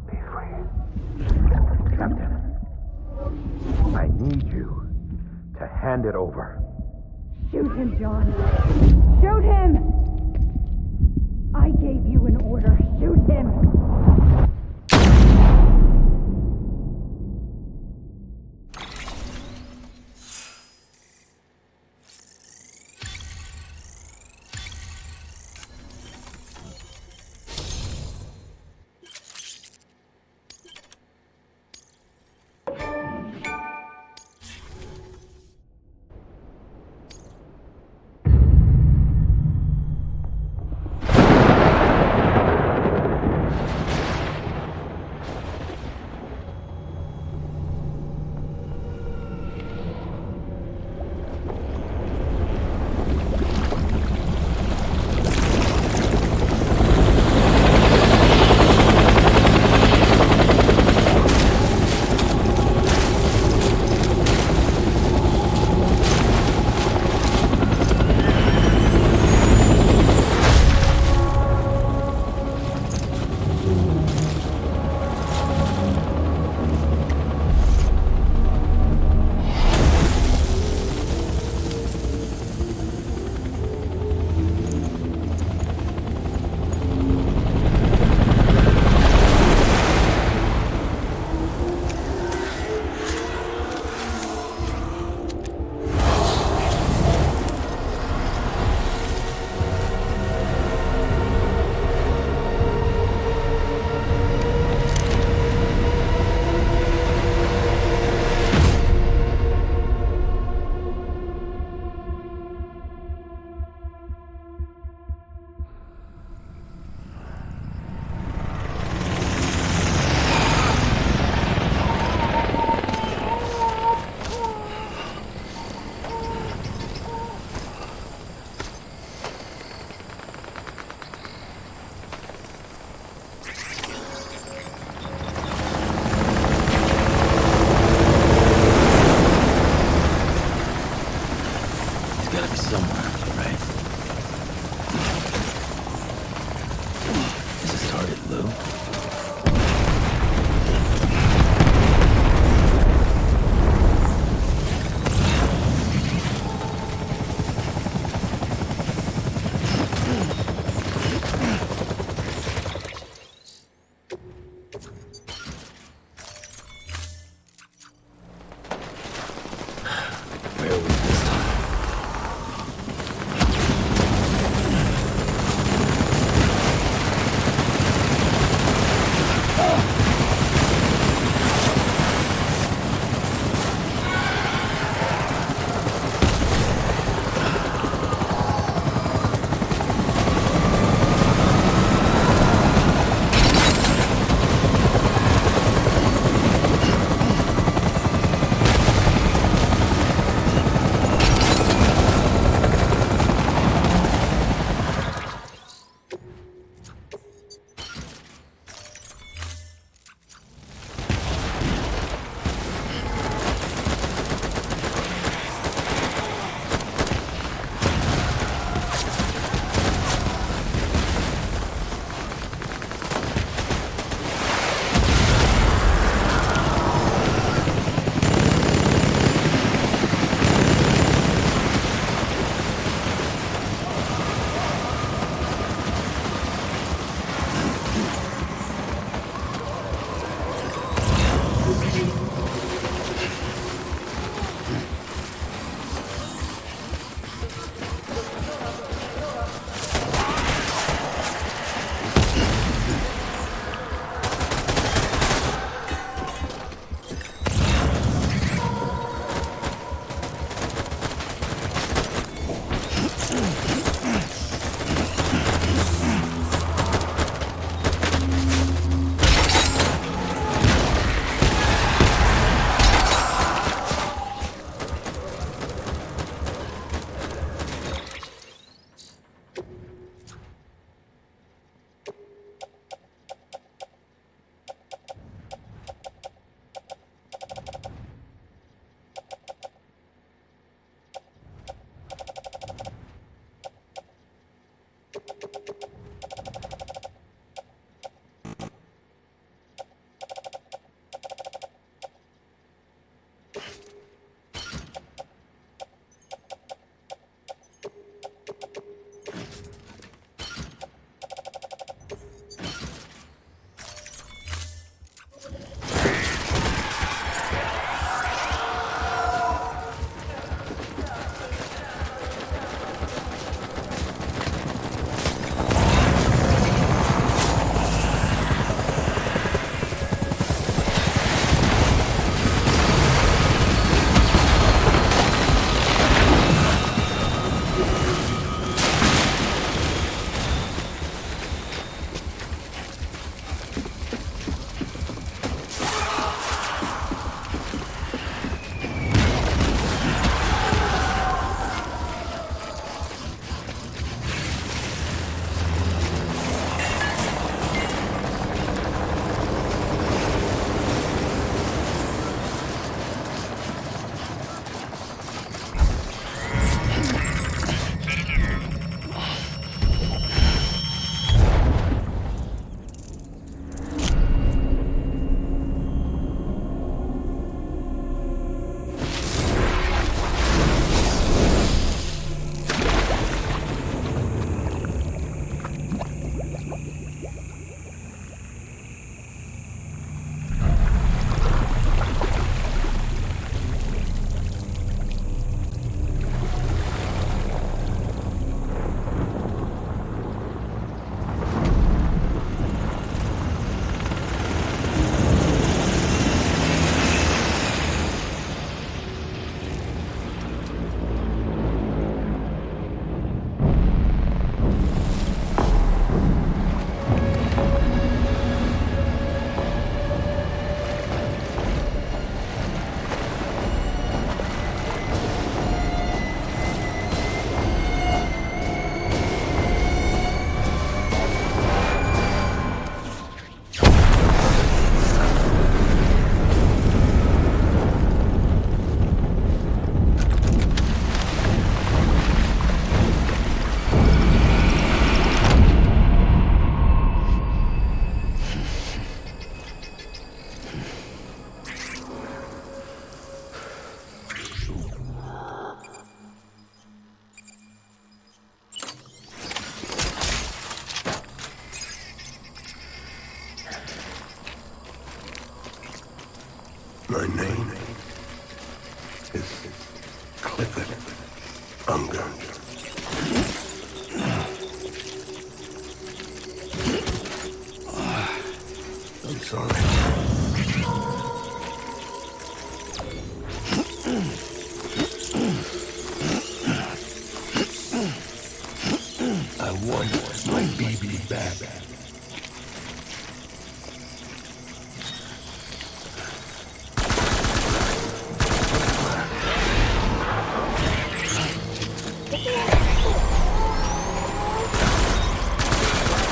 Speaker 11: Be free.
Speaker 5: Captain, I need you to hand it over.
Speaker 12: Shoot him, John. Shoot him! I gave you an order. Shoot him!
Speaker 11: My name is Clifford Unger. I'm sorry. I want my baby back.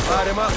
Speaker 3: Light him up.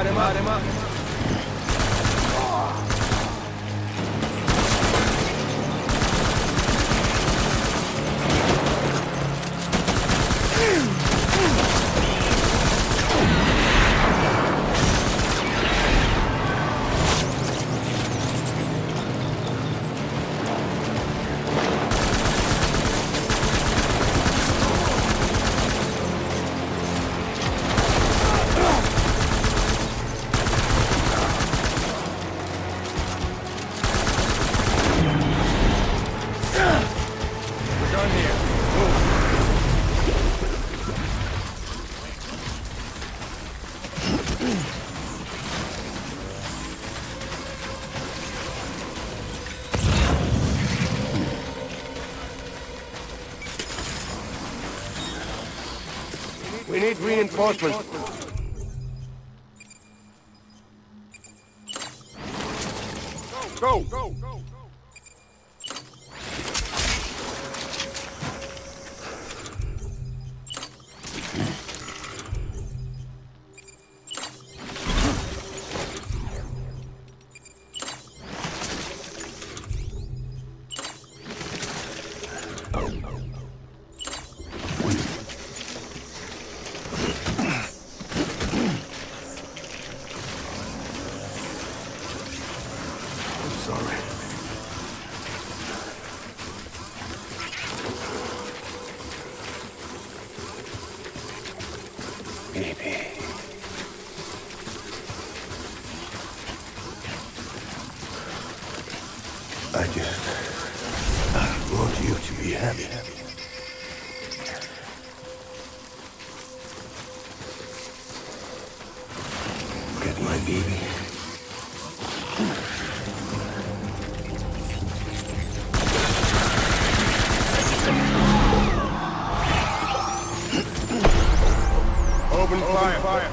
Speaker 3: Light him up. We need reinforcements. Go!
Speaker 11: I just want you to be happy. Get my baby.
Speaker 3: Open fire.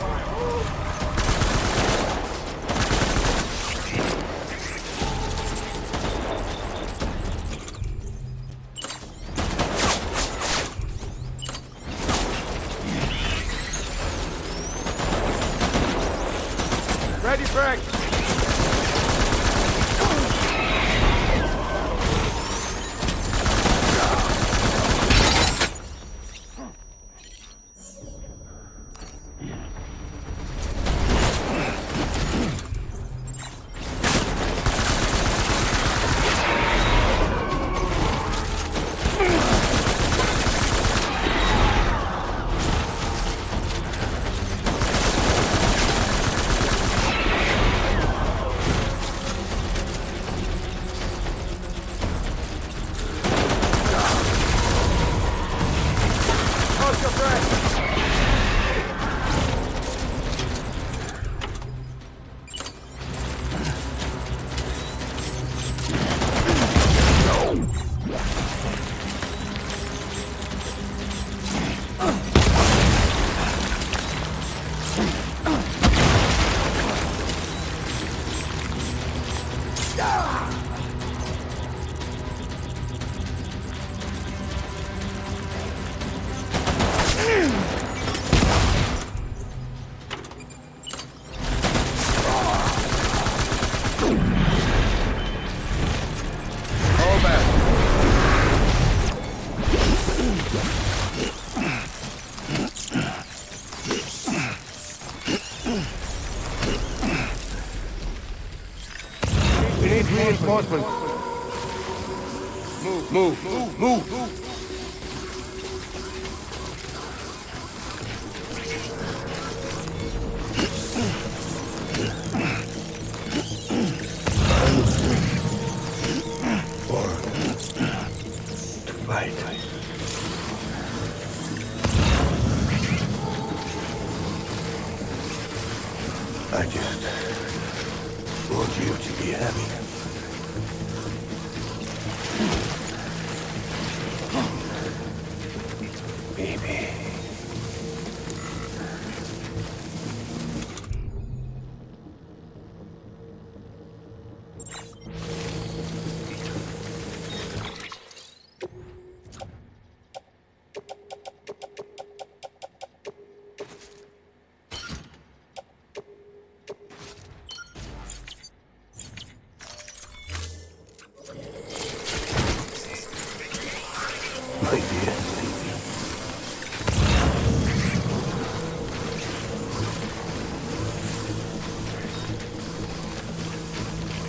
Speaker 3: Ready, Frank. reinforcements. Move.
Speaker 11: To fight. I just want you to be happy. Baby. My dear.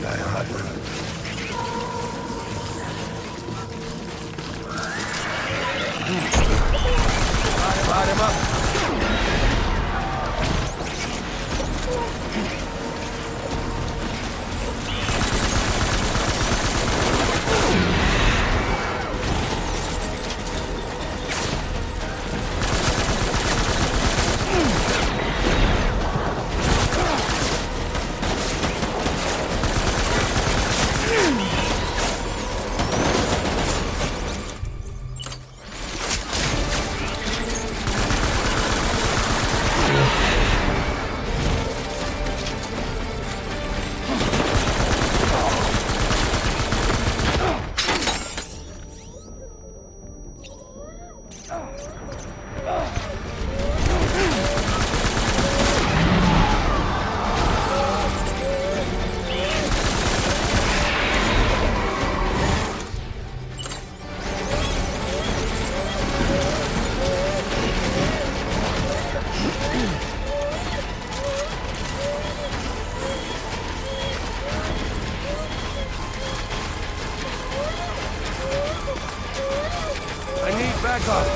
Speaker 11: Die hard.
Speaker 3: Light him up. Back up.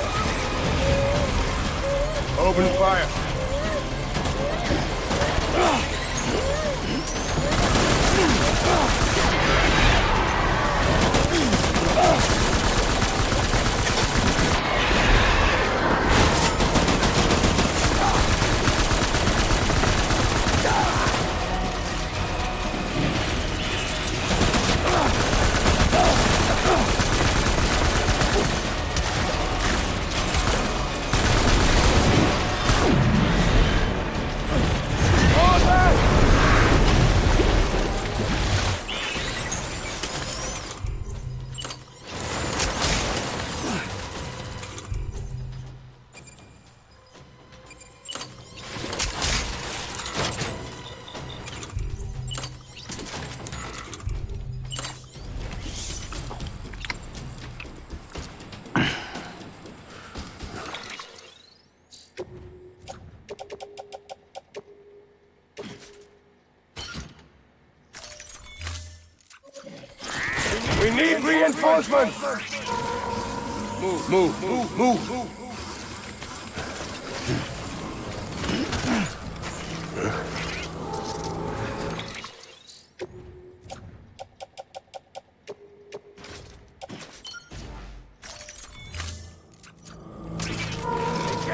Speaker 3: Open fire. We need reinforcements! Move.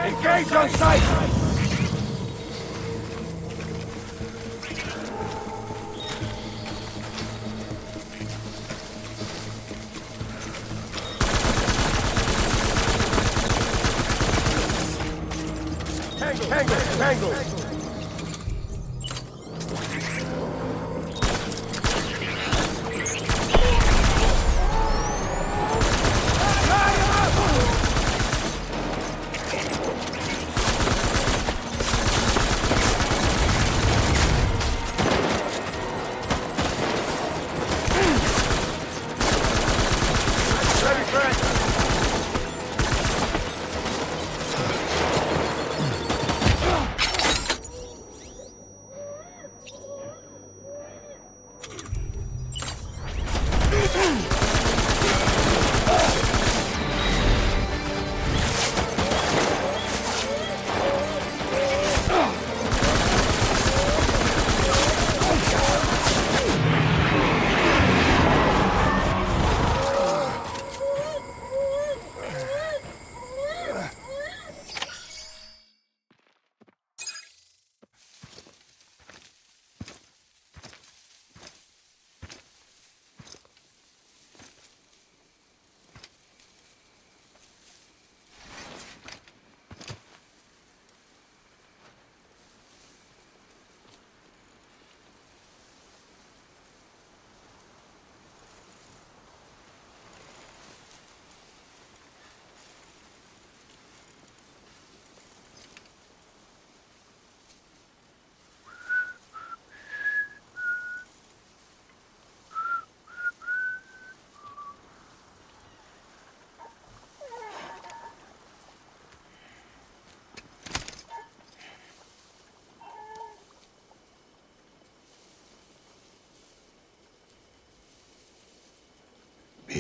Speaker 3: Engage on sight! Tango!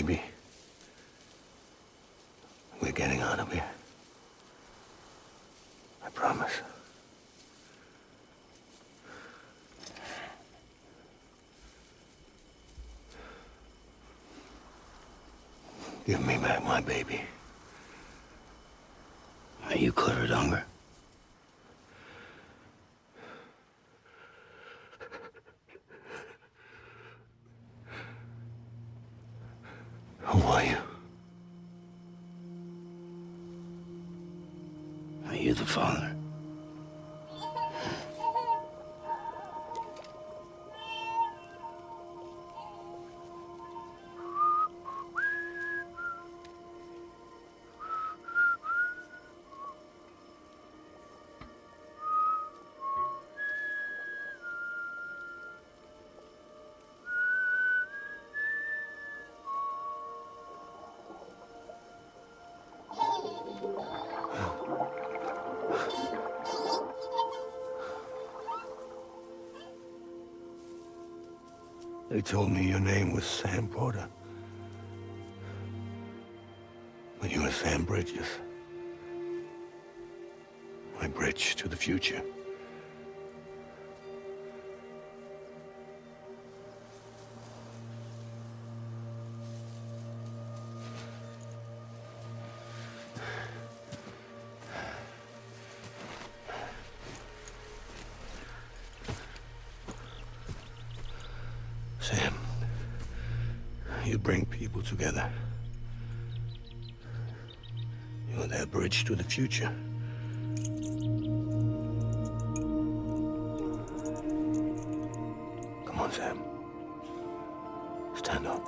Speaker 11: baby. We're getting out of here. I promise. Give me back my baby.
Speaker 1: Are you clear, Donger?
Speaker 11: Who are you?
Speaker 1: Are you the father?
Speaker 11: They told me your name was Sam Porter. But you were Sam Bridges. My bridge to the future. Sam, you bring people together. You're their bridge to the future. Come on, Sam. Stand up.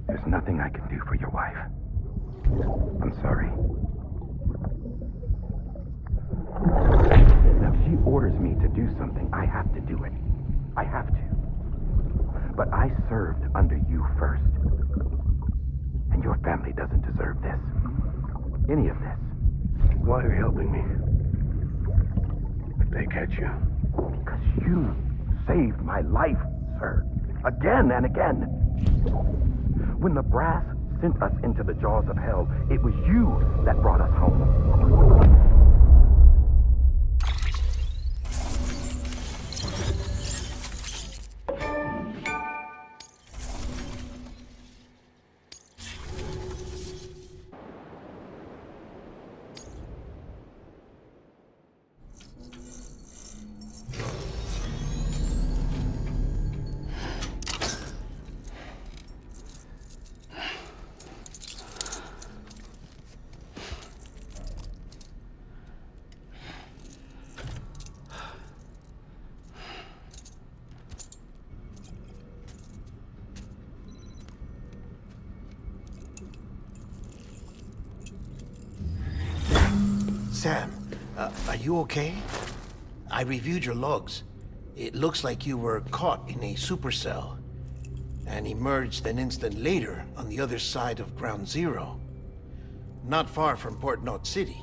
Speaker 5: There's nothing I can do for your wife. I'm sorry. Now, if she orders me to do something, I have to do it. I have to. But I served under you first. And your family doesn't deserve this. Any of this.
Speaker 11: Why are you helping me? If they catch you.
Speaker 5: Because you saved my life, sir. Again and again. When the brass sent us into the jaws of hell, it was you that brought us home.
Speaker 6: Sam, are you okay? I reviewed your logs. It looks like you were caught in a supercell and emerged an instant later on the other side of Ground Zero, not far from Port Knot City.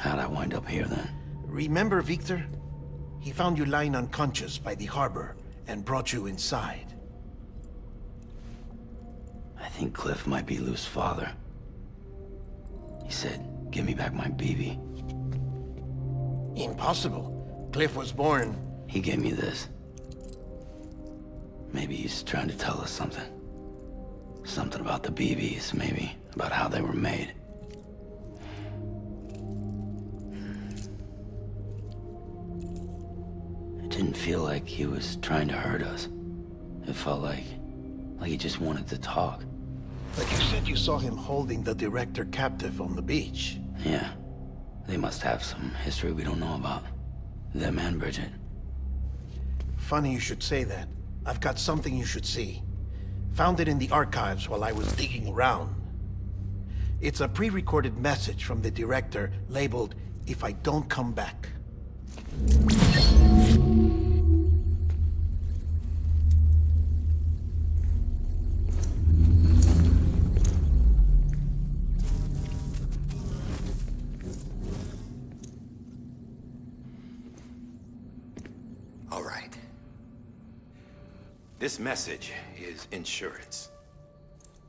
Speaker 1: How'd I wind up here then?
Speaker 6: Remember Victor? He found you lying unconscious by the harbor and brought you inside.
Speaker 1: I think Cliff might be Lou's father. He said, give me back my BB.
Speaker 6: Impossible. Cliff was born...
Speaker 1: He gave me this. Maybe he's trying to tell us something. Something about the BBs, maybe. About how they were made. It didn't feel like he was trying to hurt us. It felt like he just wanted to talk.
Speaker 6: But you said you saw him holding the director captive on the beach.
Speaker 1: Yeah. They must have some history we don't know about. Them and Bridget.
Speaker 6: Funny you should say that. I've got something you should see. Found it in the archives while I was digging around. It's a pre-recorded message from the director labeled, "If I don't come back."
Speaker 13: All right. This message is insurance,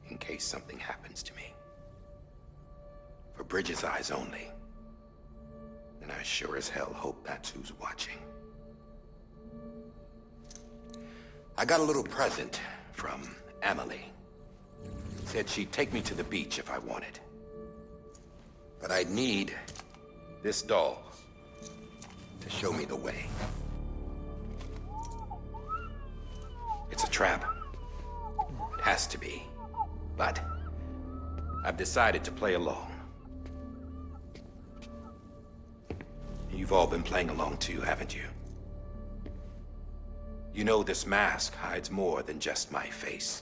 Speaker 13: in case something happens to me. For Bridget's eyes only. And I sure as hell hope that's who's watching. I got a little present from Emily. Said she'd take me to the beach if I wanted. But I'd need this doll to show me the way. It's a trap. It has to be. But I've decided to play along. You've all been playing along too, haven't you? You know this mask hides more than just my face.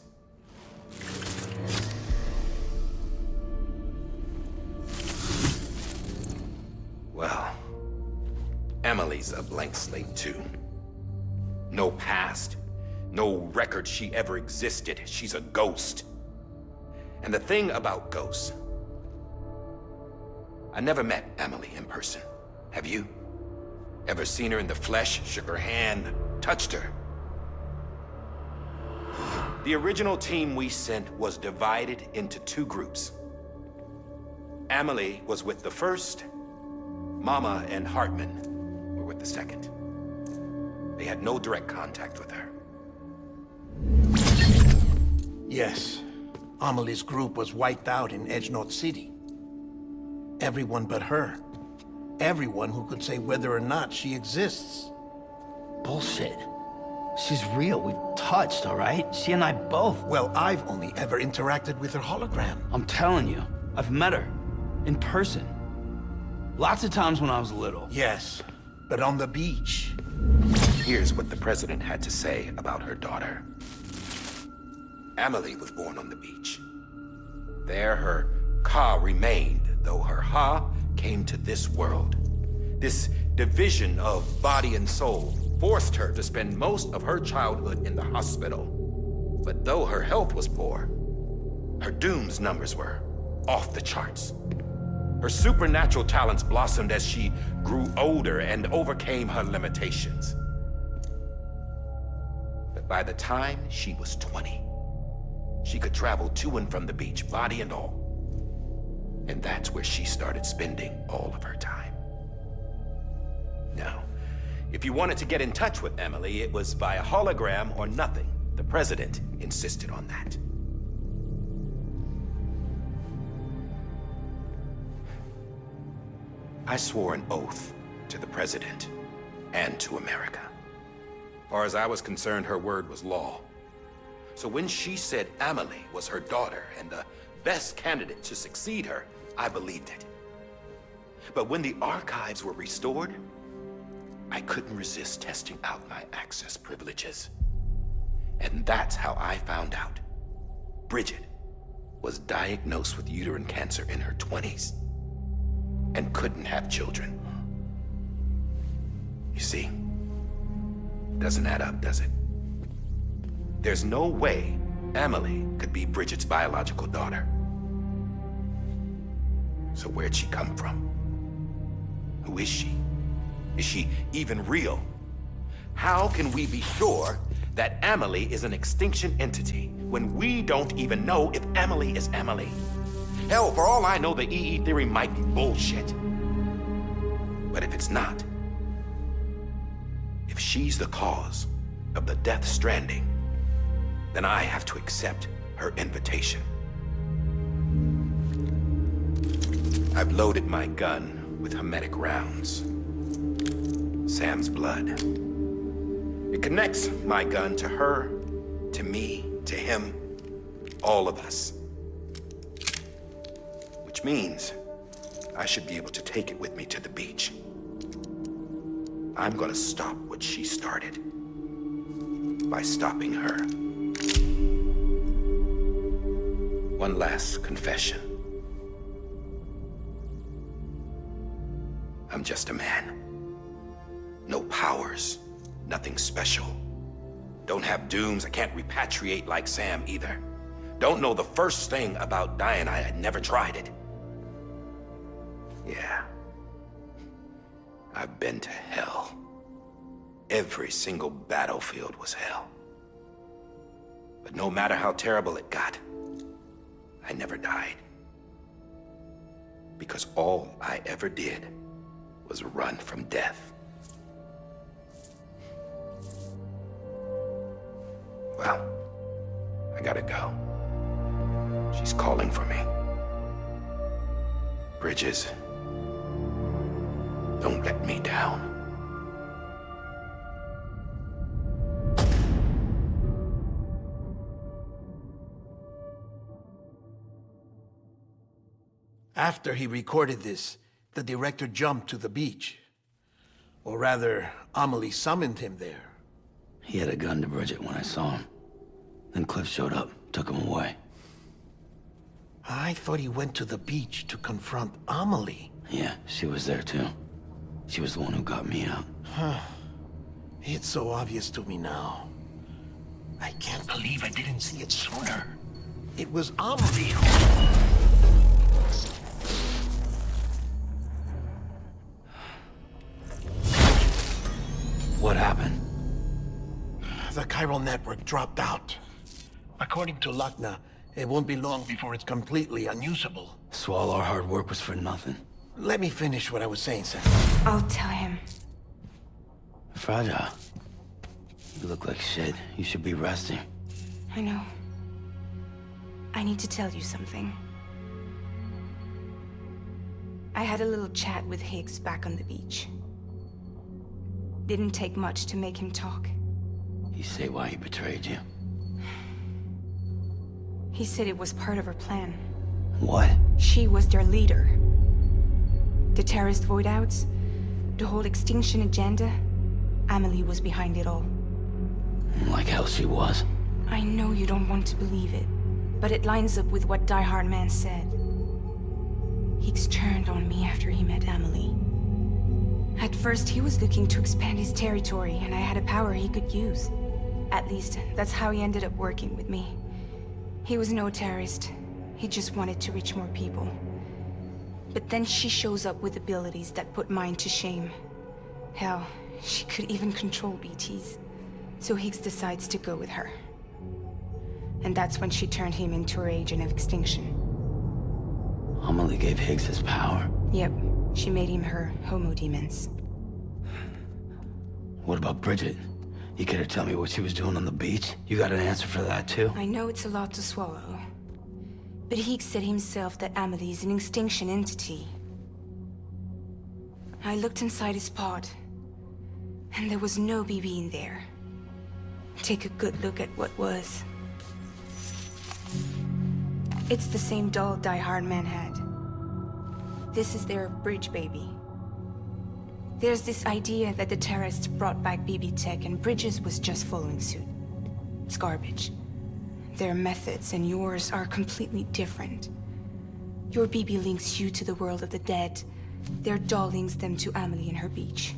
Speaker 13: Well, Emily's a blank slate too. No past. No record she ever existed. She's a ghost. And the thing about ghosts... I never met Emily in person. Have you? Ever seen her in the flesh, shook her hand, touched her? The original team we sent was divided into two groups. Emily was with the first. Mama and Hartman were with the second. They had no direct contact with her.
Speaker 6: Yes. Amelie's group was wiped out in Edgenorth City. Everyone but her. Everyone who could say whether or not she exists.
Speaker 1: Bullshit. She's real. We've touched, all right? She and I both.
Speaker 6: Well, I've only ever interacted with her hologram.
Speaker 1: I'm telling you, I've met her. In person. Lots of times when I was little.
Speaker 6: Yes, but on the beach.
Speaker 13: Here's what the president had to say about her daughter. Emily was born on the beach. There her Ka remained, though her Ha came to this world. This division of body and soul forced her to spend most of her childhood in the hospital. But though her health was poor, her Doom's numbers were off the charts. Her supernatural talents blossomed as she grew older and overcame her limitations. But by the time she was 20, she could travel to and from the beach, body and all. And that's where she started spending all of her time. Now, if you wanted to get in touch with Emily, it was via hologram or nothing. The president insisted on that. I swore an oath to the president and to America. As far as I was concerned, her word was law. So when she said Emily was her daughter and the best candidate to succeed her, I believed it. But when the archives were restored, I couldn't resist testing out my access privileges. And that's how I found out Bridget was diagnosed with uterine cancer in her 20s and couldn't have children. You see, doesn't add up, does it? There's no way Emily could be Bridget's biological daughter. So where'd she come from? Who is she? Is she even real? How can we be sure that Amelie is an extinction entity when we don't even know if Amelie is Amelie? Hell, for all I know, the EE theory might be bullshit. But if it's not, if she's the cause of the Death Stranding, then I have to accept her invitation. I've loaded my gun with hermetic rounds. Sam's blood. It connects my gun to her, to me, to him, all of us. Which means I should be able to take it with me to the beach. I'm gonna stop what she started by stopping her. One last confession. I'm just a man. No powers, nothing special. Don't have dooms, I can't repatriate like Sam either. Don't know the first thing about dying, I had never tried it. Yeah. I've been to hell. Every single battlefield was hell. But no matter how terrible it got, I never died. Because all I ever did was run from death. Well, I gotta go. She's calling for me. Bridges, don't let me down.
Speaker 6: After he recorded this, the director jumped to the beach. Or rather, Amelie summoned him there.
Speaker 1: He had a gun to Bridget when I saw him. Then Cliff showed up, took him away.
Speaker 6: I thought he went to the beach to confront Amelie.
Speaker 1: Yeah, she was there too. She was the one who got me out.
Speaker 6: Huh. It's so obvious to me now. I can't believe I didn't see it sooner. It was Amelie who...
Speaker 1: What happened?
Speaker 6: The chiral network dropped out. According to Lachna, it won't be long before it's completely unusable.
Speaker 1: So all our hard work was for nothing.
Speaker 6: Let me finish what I was saying, Sam.
Speaker 2: I'll tell him.
Speaker 1: Fragile. You look like shit. You should be resting.
Speaker 2: I know. I need to tell you something. I had a little chat with Higgs back on the beach. Didn't take much to make him talk.
Speaker 1: You say why he betrayed you?
Speaker 2: He said it was part of her plan.
Speaker 1: What?
Speaker 2: She was their leader. The terrorist void-outs, the whole extinction agenda, Amelie was behind it all.
Speaker 1: Like hell she was.
Speaker 2: I know you don't want to believe it, but it lines up with what Die Hard Man said. Higgs turned on me after he met Amelie. At first, he was looking to expand his territory, and I had a power he could use. At least, that's how he ended up working with me. He was no terrorist. He just wanted to reach more people. But then she shows up with abilities that put mine to shame. Hell, she could even control BTs. So Higgs decides to go with her. And that's when she turned him into her agent of extinction.
Speaker 1: Amelie gave Higgs his power?
Speaker 2: Yep. She made him her homo demons.
Speaker 1: What about Bridget? You care to tell me what she was doing on the beach? You got an answer for that too?
Speaker 2: I know it's a lot to swallow. But Higgs said himself that Amelie is an extinction entity. I looked inside his pod, and there was no BB in there. Take a good look at what was. It's the same doll Die Hard Man had. This is their bridge baby. There's this idea that the terrorists brought back BB tech and Bridges was just following suit. It's garbage. Their methods and yours are completely different. Your BB links you to the world of the dead. Their doll links them to Amelie and her beach.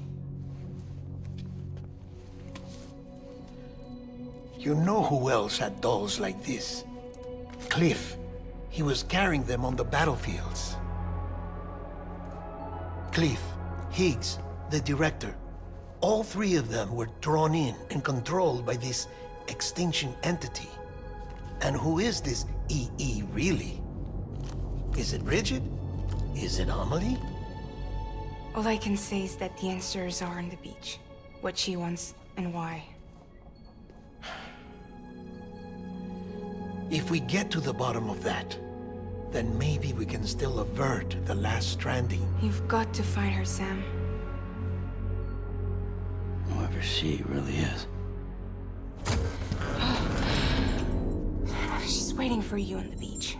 Speaker 6: You know who else had dolls like this? Cliff. He was carrying them on the battlefields. Cliff, Higgs, the director. All three of them were drawn in and controlled by this extinction entity. And who is this EE really? Is it Bridget? Is it Amelie?
Speaker 2: All I can say is that the answers are on the beach. What she wants and why.
Speaker 6: If we get to the bottom of that, then maybe we can still avert the last stranding.
Speaker 2: You've got to find her, Sam.
Speaker 1: Whoever she really is.
Speaker 2: She's waiting for you on the beach.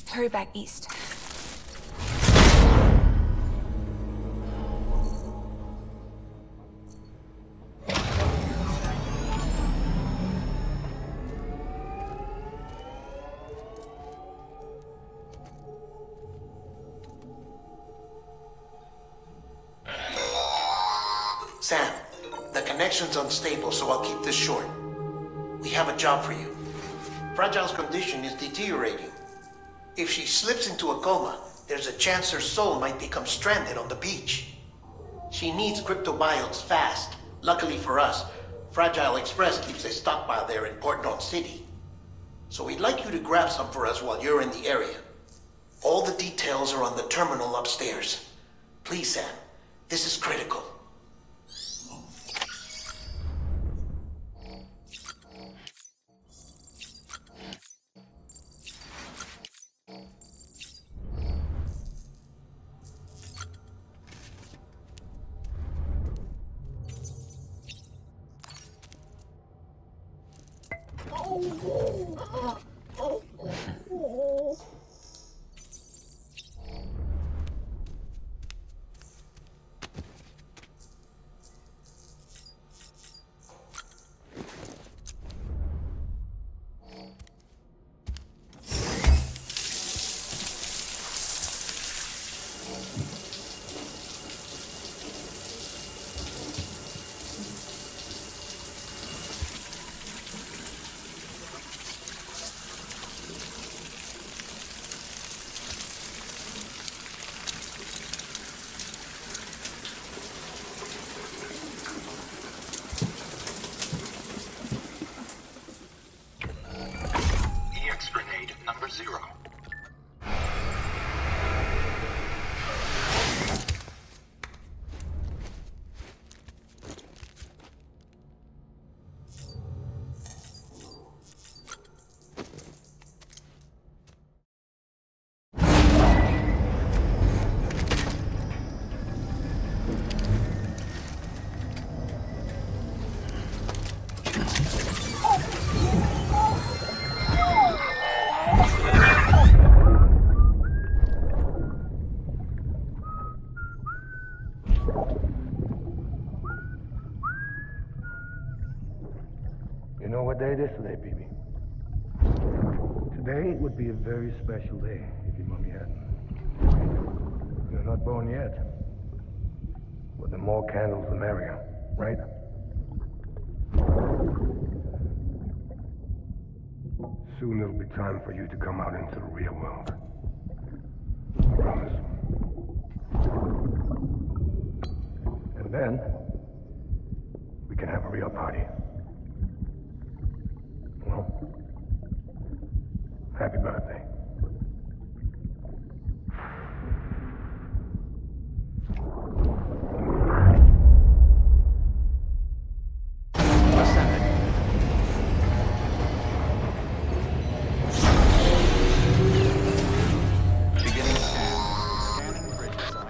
Speaker 2: Hurry back east.
Speaker 6: Sam, the connection's unstable, so I'll keep this short. We have a job for you. Fragile's condition is deteriorating. If she slips into a coma, there's a chance her soul might become stranded on the beach. She needs cryptobiotes fast. Luckily for us, Fragile Express keeps a stockpile there in Port North City. So we'd like you to grab some for us while you're in the area. All the details are on the terminal upstairs. Please, Sam, this is critical.
Speaker 11: You know what day it is today, BB? Today would be a very special day if your mommy hadn't. You're not born yet. But the more candles, the merrier, right? Soon it'll be time for you to come out into the real world. I promise. And then, we can have a real party. Well, happy birthday.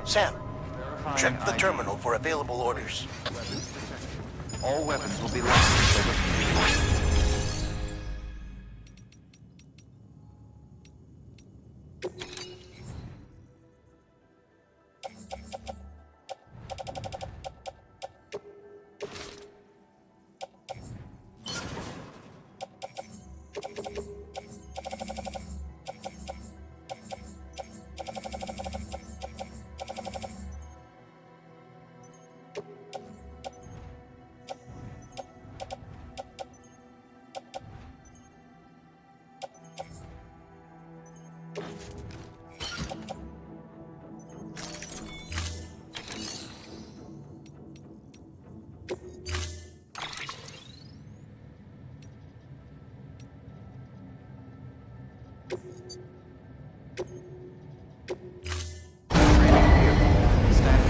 Speaker 6: Sam, check the terminal for available orders.
Speaker 10: All weapons will be locked until the Stand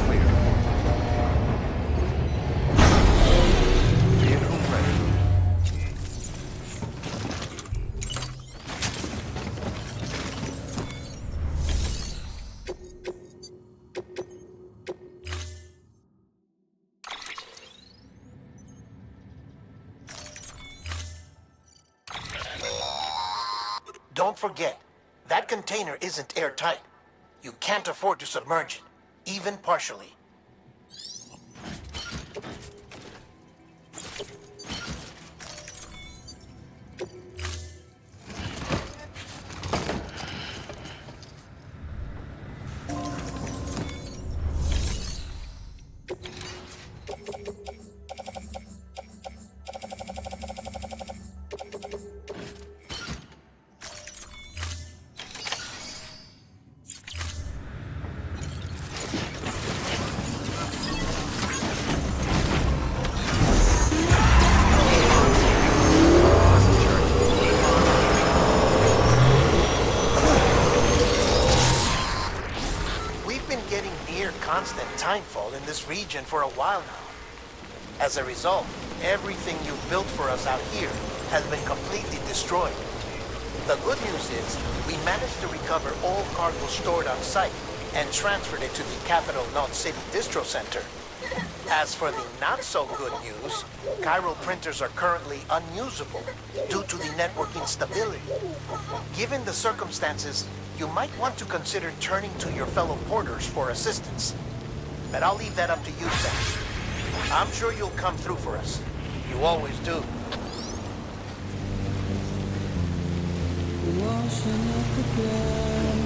Speaker 10: clear. Vehicle ready.
Speaker 6: Don't forget, that container isn't airtight. You can't afford to submerge it, even partially. Constant timefall in this region for a while now. As a result, everything you've built for us out here has been completely destroyed. The good news is, we managed to recover all cargo stored on site and transferred it to the Capital Knot City Distro Center. As for the not-so-good news, chiral printers are currently unusable due to the network instability. Given the circumstances, you might want to consider turning to your fellow porters for assistance. But I'll leave that up to you, Sam. I'm sure you'll come through for us. You always do.
Speaker 14: Washing up the ground.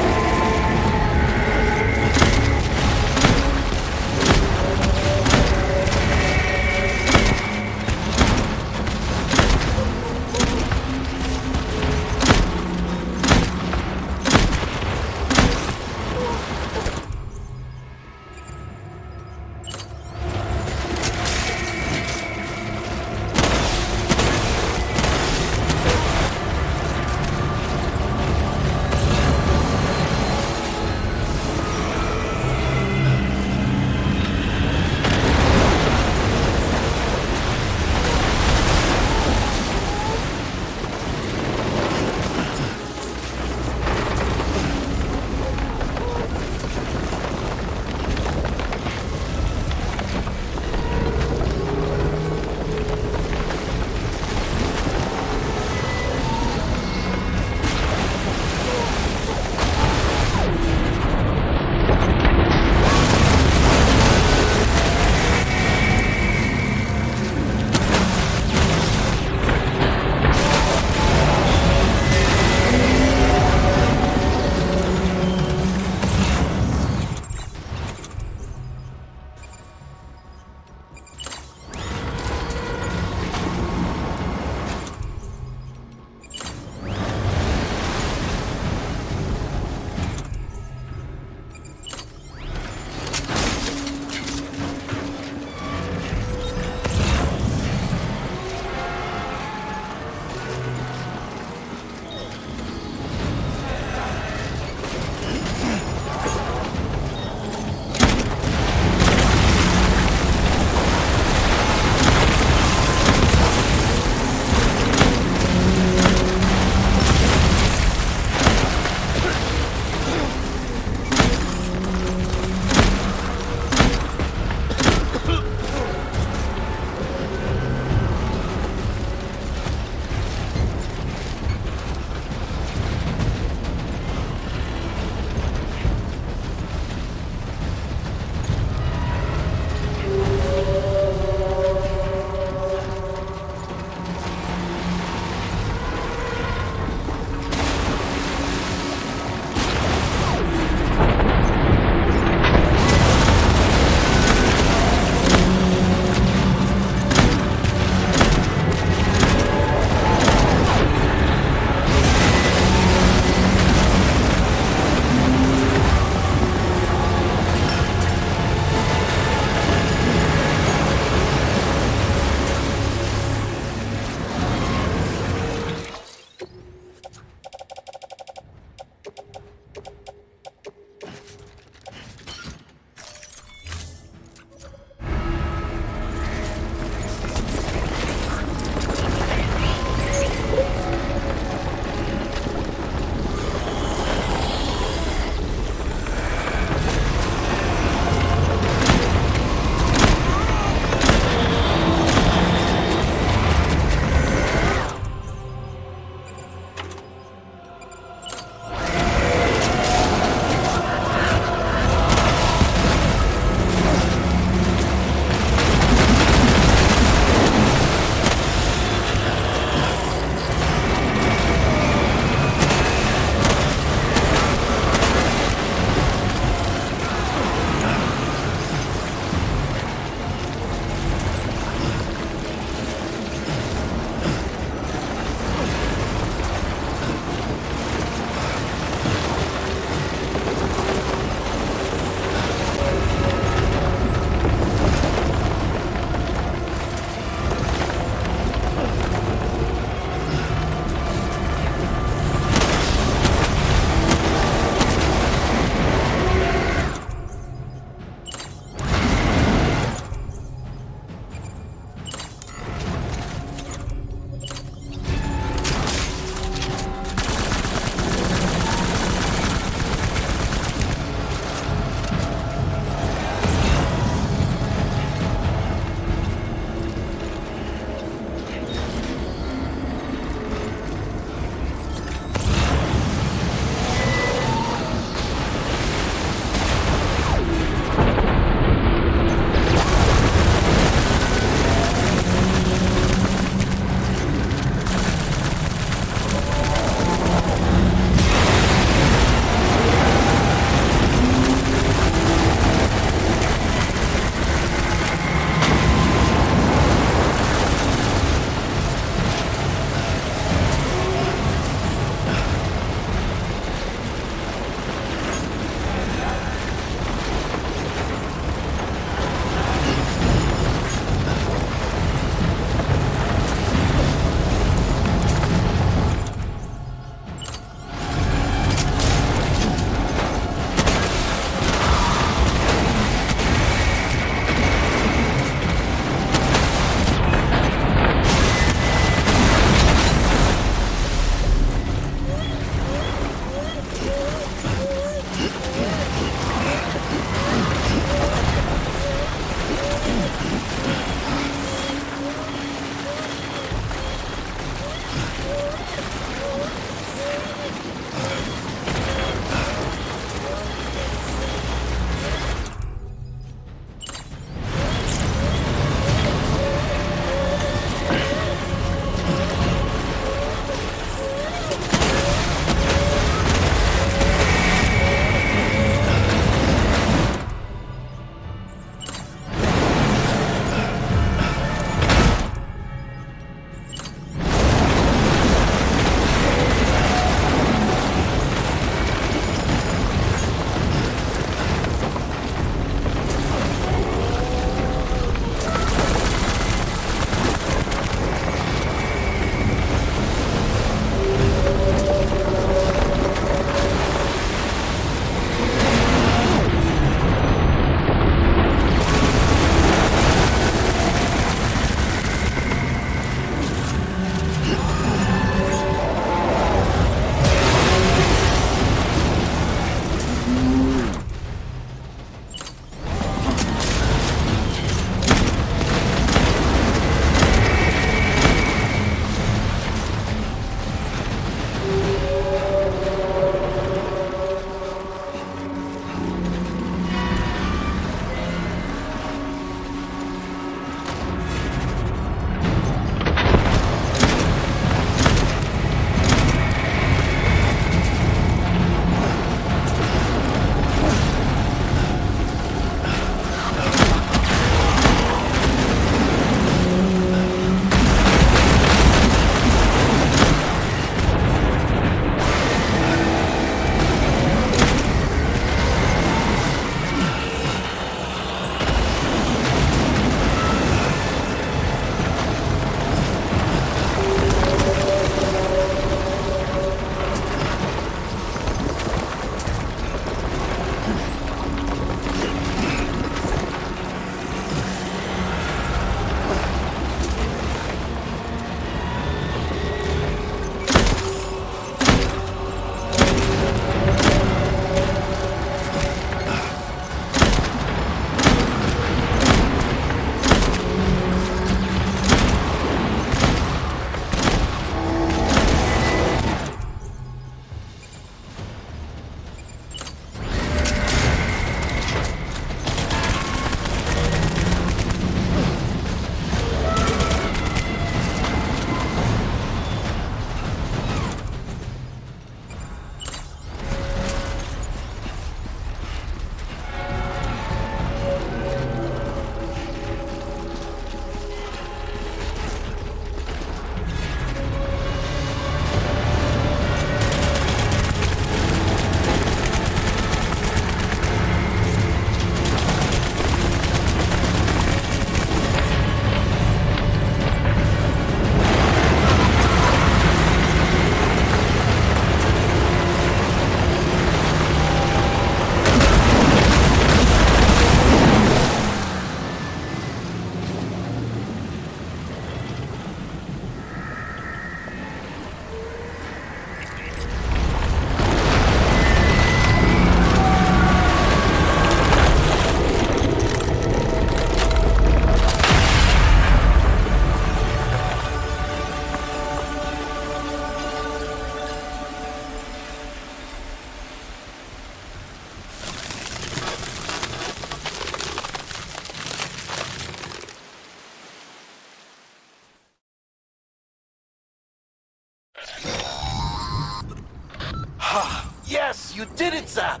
Speaker 6: Ah, yes, you did it, Zap!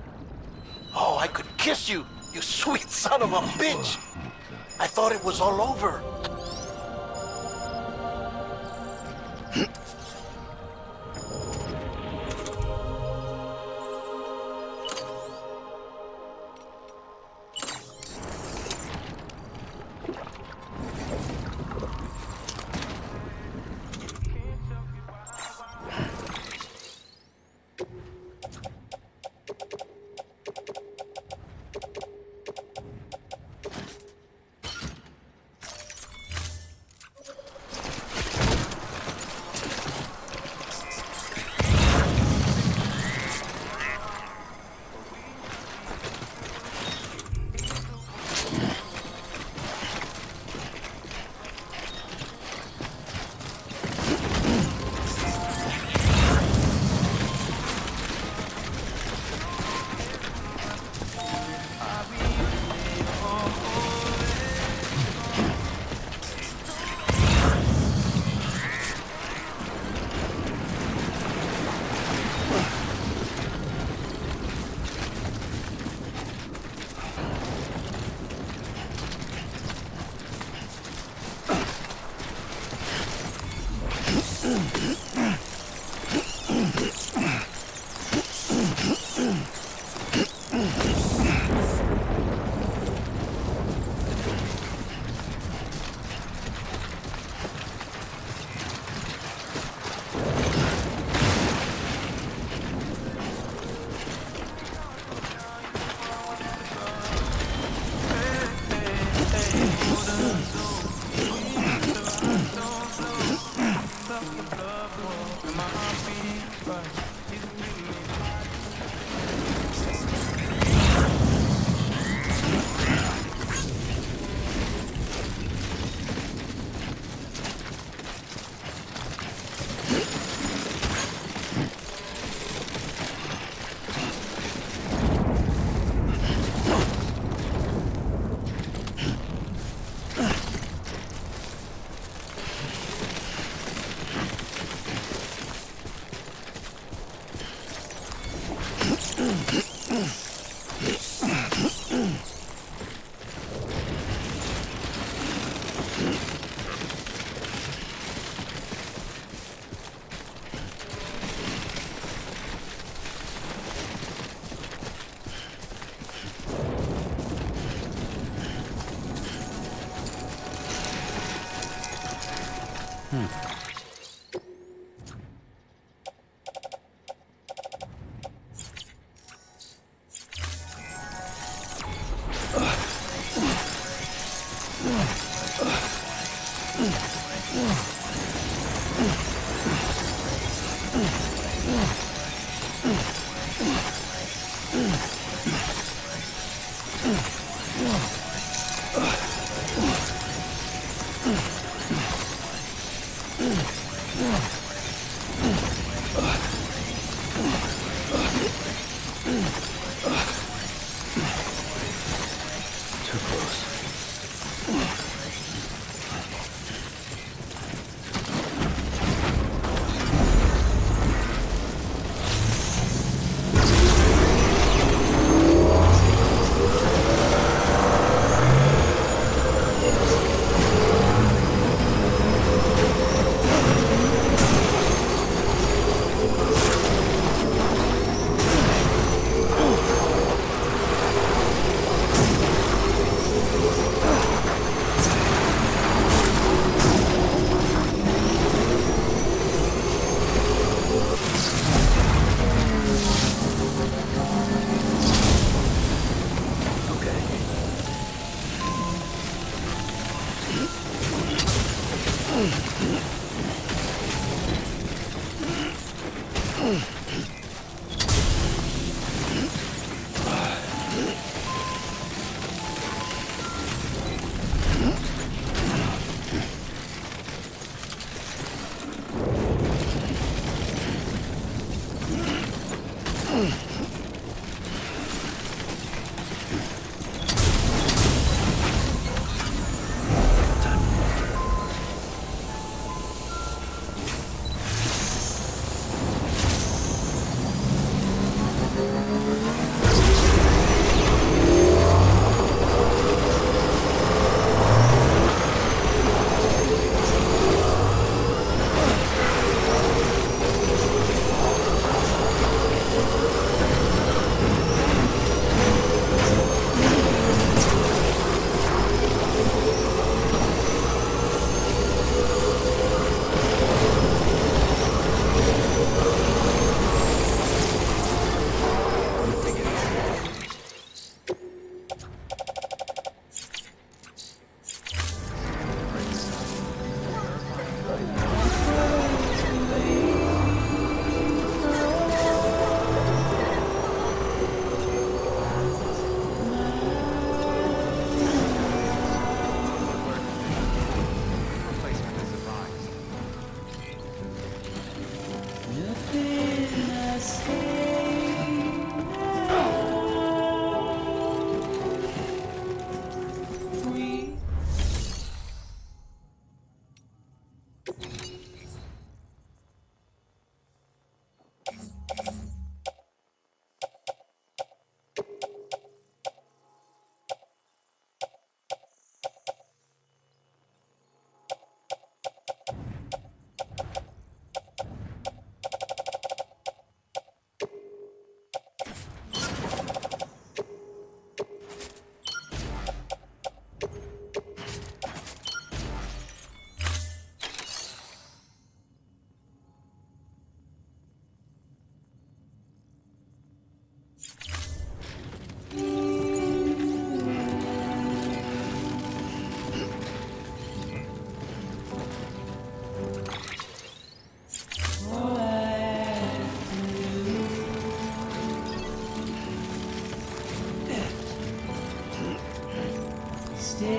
Speaker 6: Oh, I could kiss you, you sweet son of a bitch! I thought it was all over.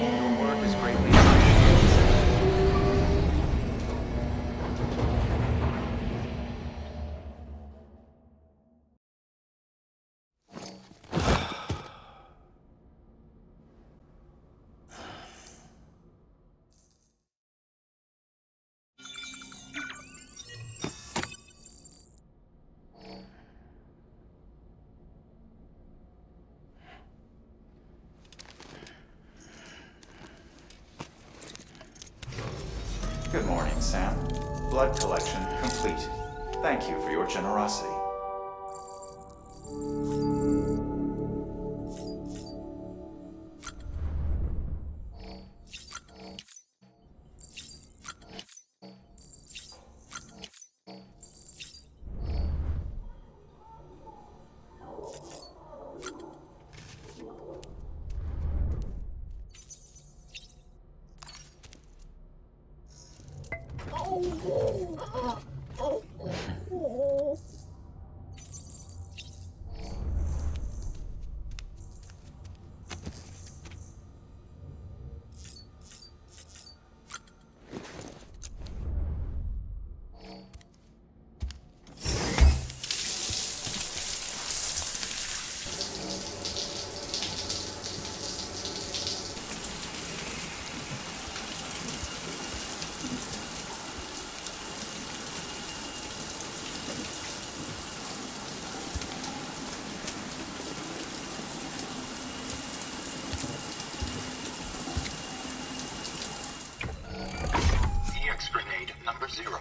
Speaker 10: Your work is greatly appreciated, Sam. Good morning, Sam. Blood collection complete. Thank you for your generosity.
Speaker 13: Grenade number 0.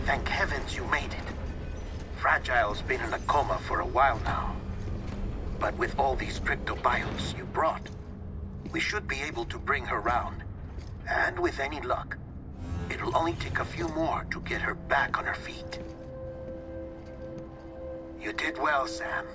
Speaker 6: Thank heavens you made it. Fragile's been in a coma for a while now. But with all these cryptobiotes you brought, we should be able to bring her round. And with any luck, it'll only take a few more to get her back on her feet. You did well, Sam.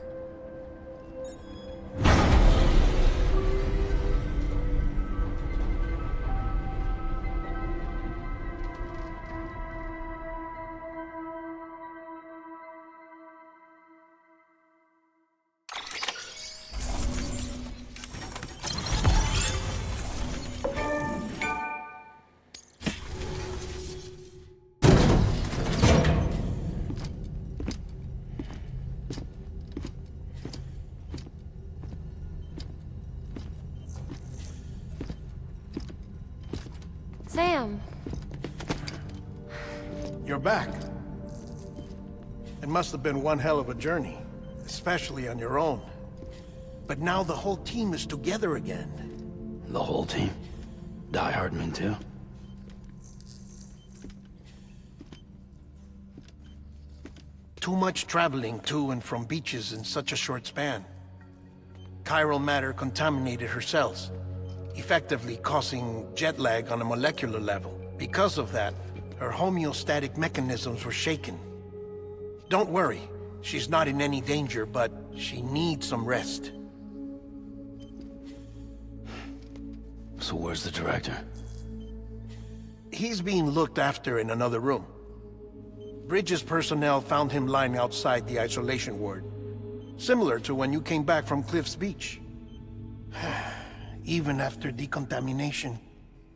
Speaker 8: Sam.
Speaker 6: You're back. It must have been one hell of a journey, especially on your own. But now the whole team is together again.
Speaker 1: The whole team? Die Hardman too?
Speaker 6: Too much traveling to and from beaches in such a short span. Chiral matter contaminated her cells, effectively causing jet lag on a molecular level. Because of that, her homeostatic mechanisms were shaken. Don't worry, she's not in any danger, but she needs some rest.
Speaker 1: So where's the director?
Speaker 6: He's being looked after in another room. Bridges personnel found him lying outside the isolation ward, similar to when you came back from Cliff's Beach. Even after decontamination,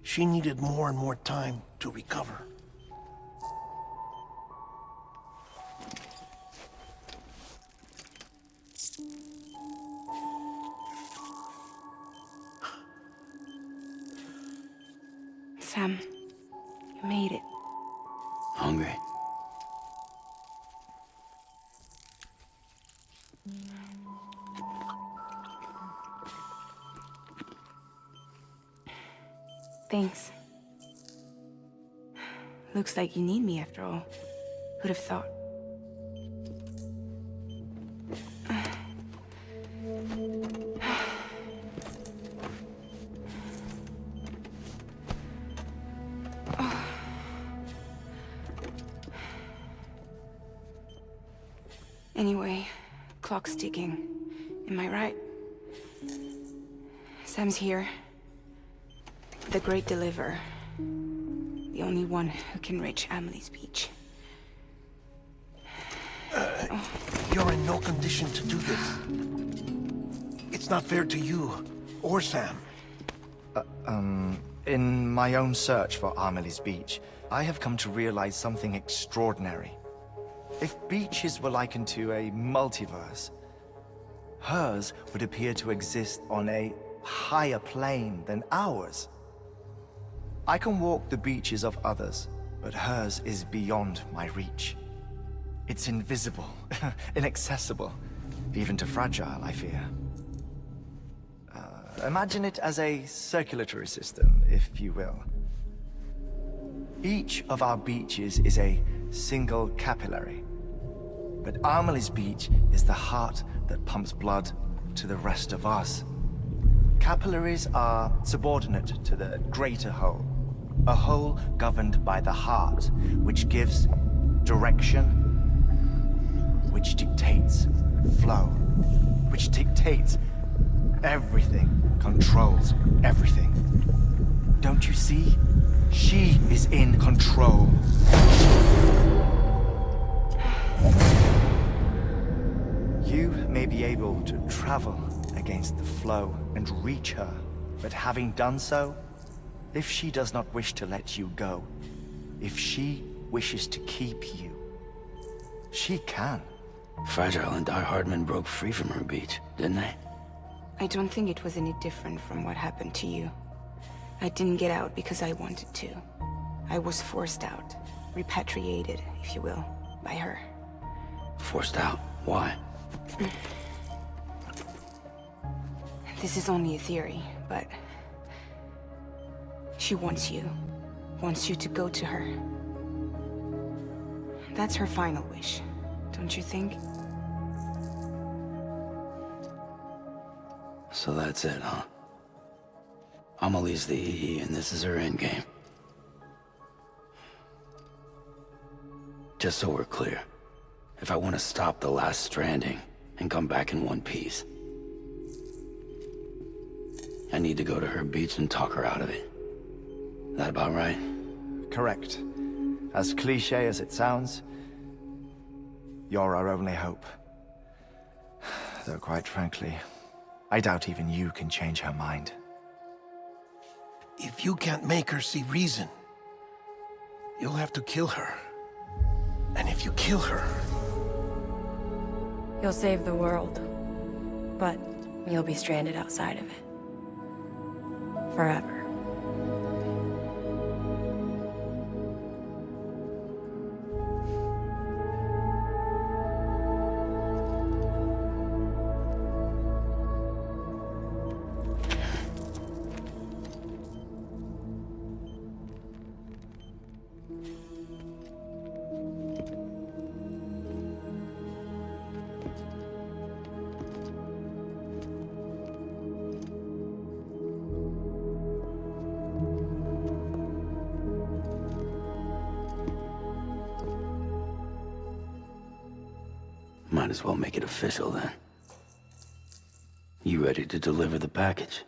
Speaker 6: she needed more and more time to recover.
Speaker 2: Sam, you made it.
Speaker 1: Hungry?
Speaker 2: Thanks. Looks like you need me after all. Who'd have thought? Anyway, clock's ticking. Am I right? Sam's here. The Great Deliverer. The only one who can reach Amelie's beach.
Speaker 6: You're in no condition to do this. It's not fair to you, or Sam.
Speaker 7: In my own search for Amelie's beach, I have come to realize something extraordinary. If beaches were likened to a multiverse, hers would appear to exist on a higher plane than ours. I can walk the beaches of others, but hers is beyond my reach. It's invisible, inaccessible, even to Fragile, I fear. Imagine it as a circulatory system, if you will. Each of our beaches is a single capillary, but Amelie's beach is the heart that pumps blood to the rest of us. Capillaries are subordinate to the greater whole, a whole governed by the heart, which gives direction, which dictates flow, which dictates everything, controls everything. Don't you see? She is in control. You may be able to travel against the flow and reach her, but having done so, if she does not wish to let you go, if she wishes to keep you, she can.
Speaker 1: Fragile and Die Hardman broke free from her beach, didn't they?
Speaker 2: I don't think it was any different from what happened to you. I didn't get out because I wanted to. I was forced out, repatriated, if you will, by her.
Speaker 1: Forced out? Why?
Speaker 2: This is only a theory, but she wants you to go to her. That's her final wish, don't you think?
Speaker 1: So that's it, huh? Amelie's the EE, and this is her endgame. Just so we're clear, if I want to stop the last stranding and come back in one piece, I need to go to her beach and talk her out of it. That about right?
Speaker 7: Correct. As cliché as it sounds, you're our only hope. Though quite frankly, I doubt even you can change her mind.
Speaker 6: If you can't make her see reason, you'll have to kill her. And if you kill her...
Speaker 8: You'll save the world, but you'll be stranded outside of it. Forever.
Speaker 1: Might as well make it official then. You ready to deliver the package?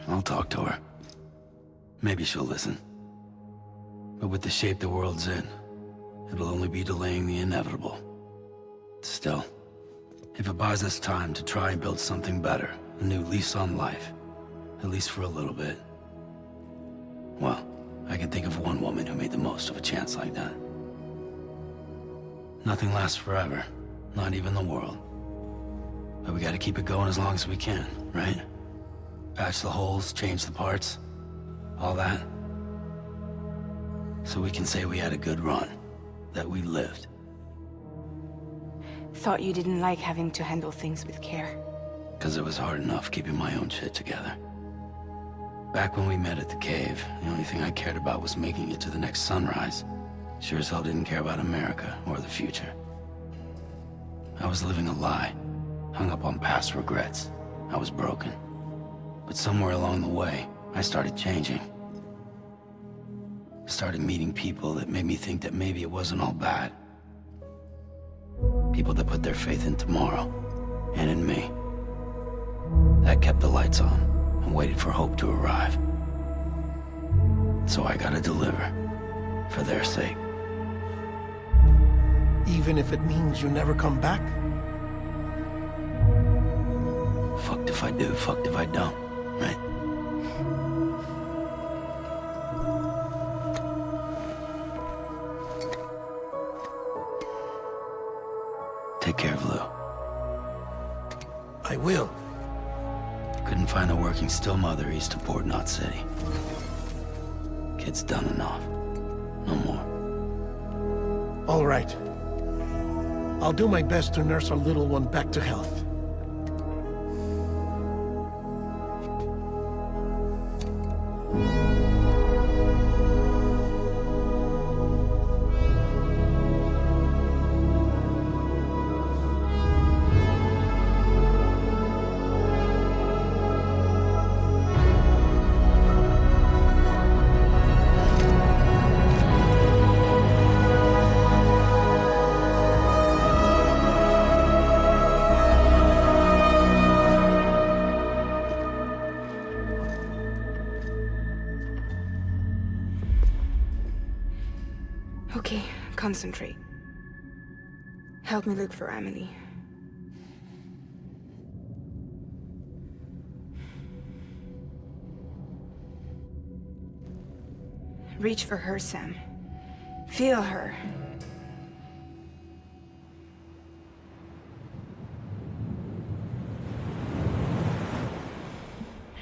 Speaker 1: I'll talk to her. Maybe she'll listen. But with the shape the world's in, it'll only be delaying the inevitable. Still, if it buys us time to try and build something better, a new lease on life, at least for a little bit, well, I can think of one woman who made the most of a chance like that. Nothing lasts forever, not even the world. But we gotta keep it going as long as we can, right? Patch the holes, change the parts, all that. So we can say we had a good run, that we lived.
Speaker 2: Thought you didn't like having to handle things with care.
Speaker 1: 'Cause it was hard enough keeping my own shit together. Back when we met at the cave, the only thing I cared about was making it to the next sunrise. Sure as hell didn't care about America or the future. I was living a lie, hung up on past regrets. I was broken. But somewhere along the way, I started changing. Started meeting people that made me think that maybe it wasn't all bad. People that put their faith in tomorrow, and in me. That kept the lights on, and waited for hope to arrive. So I gotta deliver, for their sake.
Speaker 6: Even if it means you never come back?
Speaker 1: Fucked if I do, fucked if I don't, right? Take care of Lou.
Speaker 6: I will.
Speaker 1: Couldn't find a working still mother east of Port Knot City. Kid's done enough. No more.
Speaker 6: All right. I'll do my best to nurse our little one back to health.
Speaker 2: Okay, concentrate. Help me look for Emily. Reach for her, Sam. Feel her.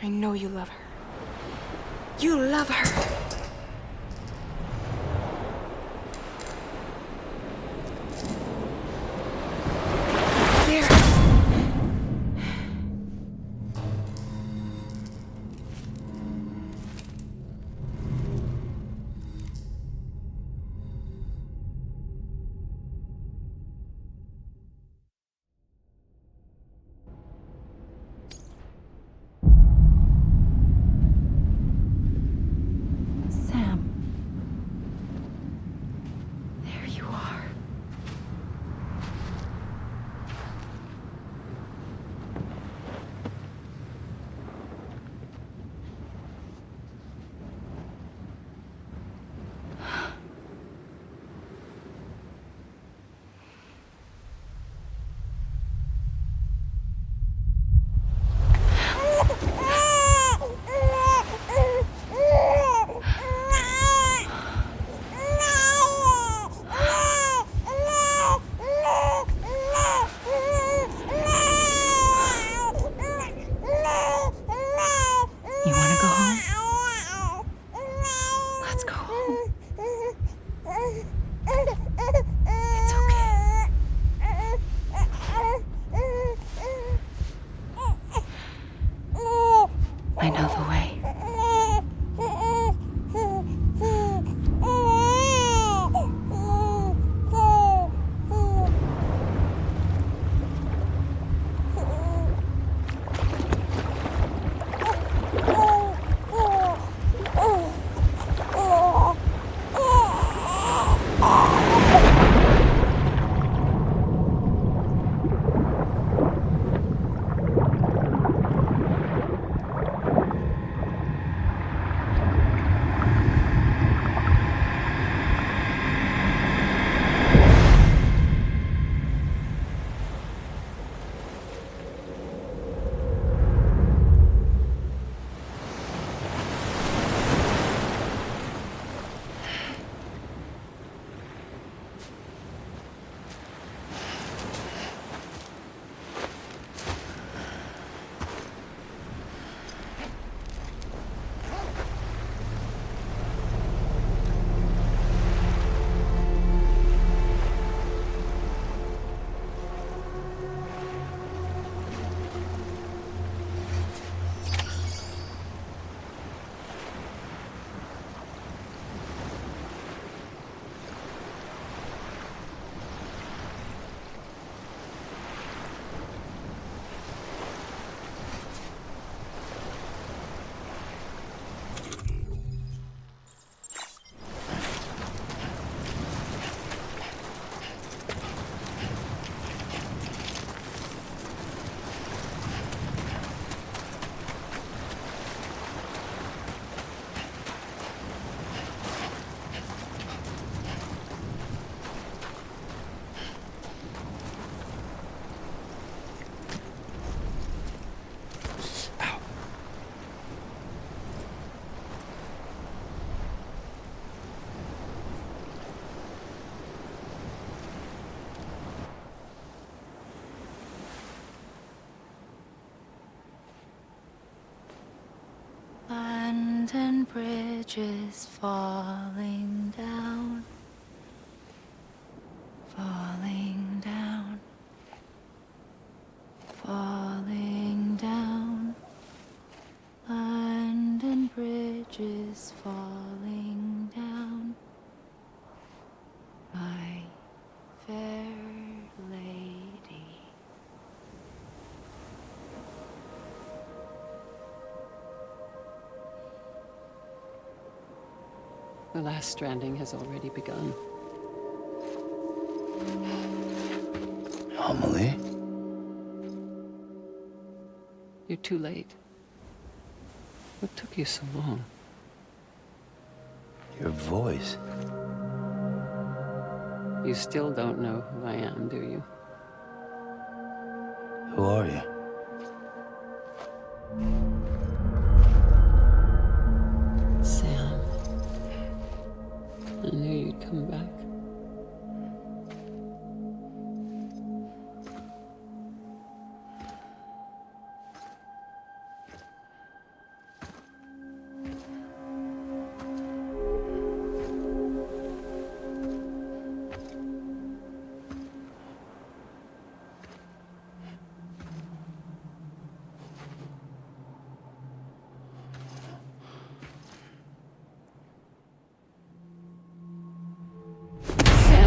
Speaker 2: I know you love her. You love her!
Speaker 4: Abandoned bridges falling down. Falling down. Falling down. London Bridge is falling down. My fair lady.
Speaker 15: The last stranding has already begun.
Speaker 1: Amelie?
Speaker 15: You're too late. What took you so long?
Speaker 1: Your voice.
Speaker 15: You still don't know who I am, do you?
Speaker 1: Who are you?
Speaker 15: Sam. I knew you'd come back.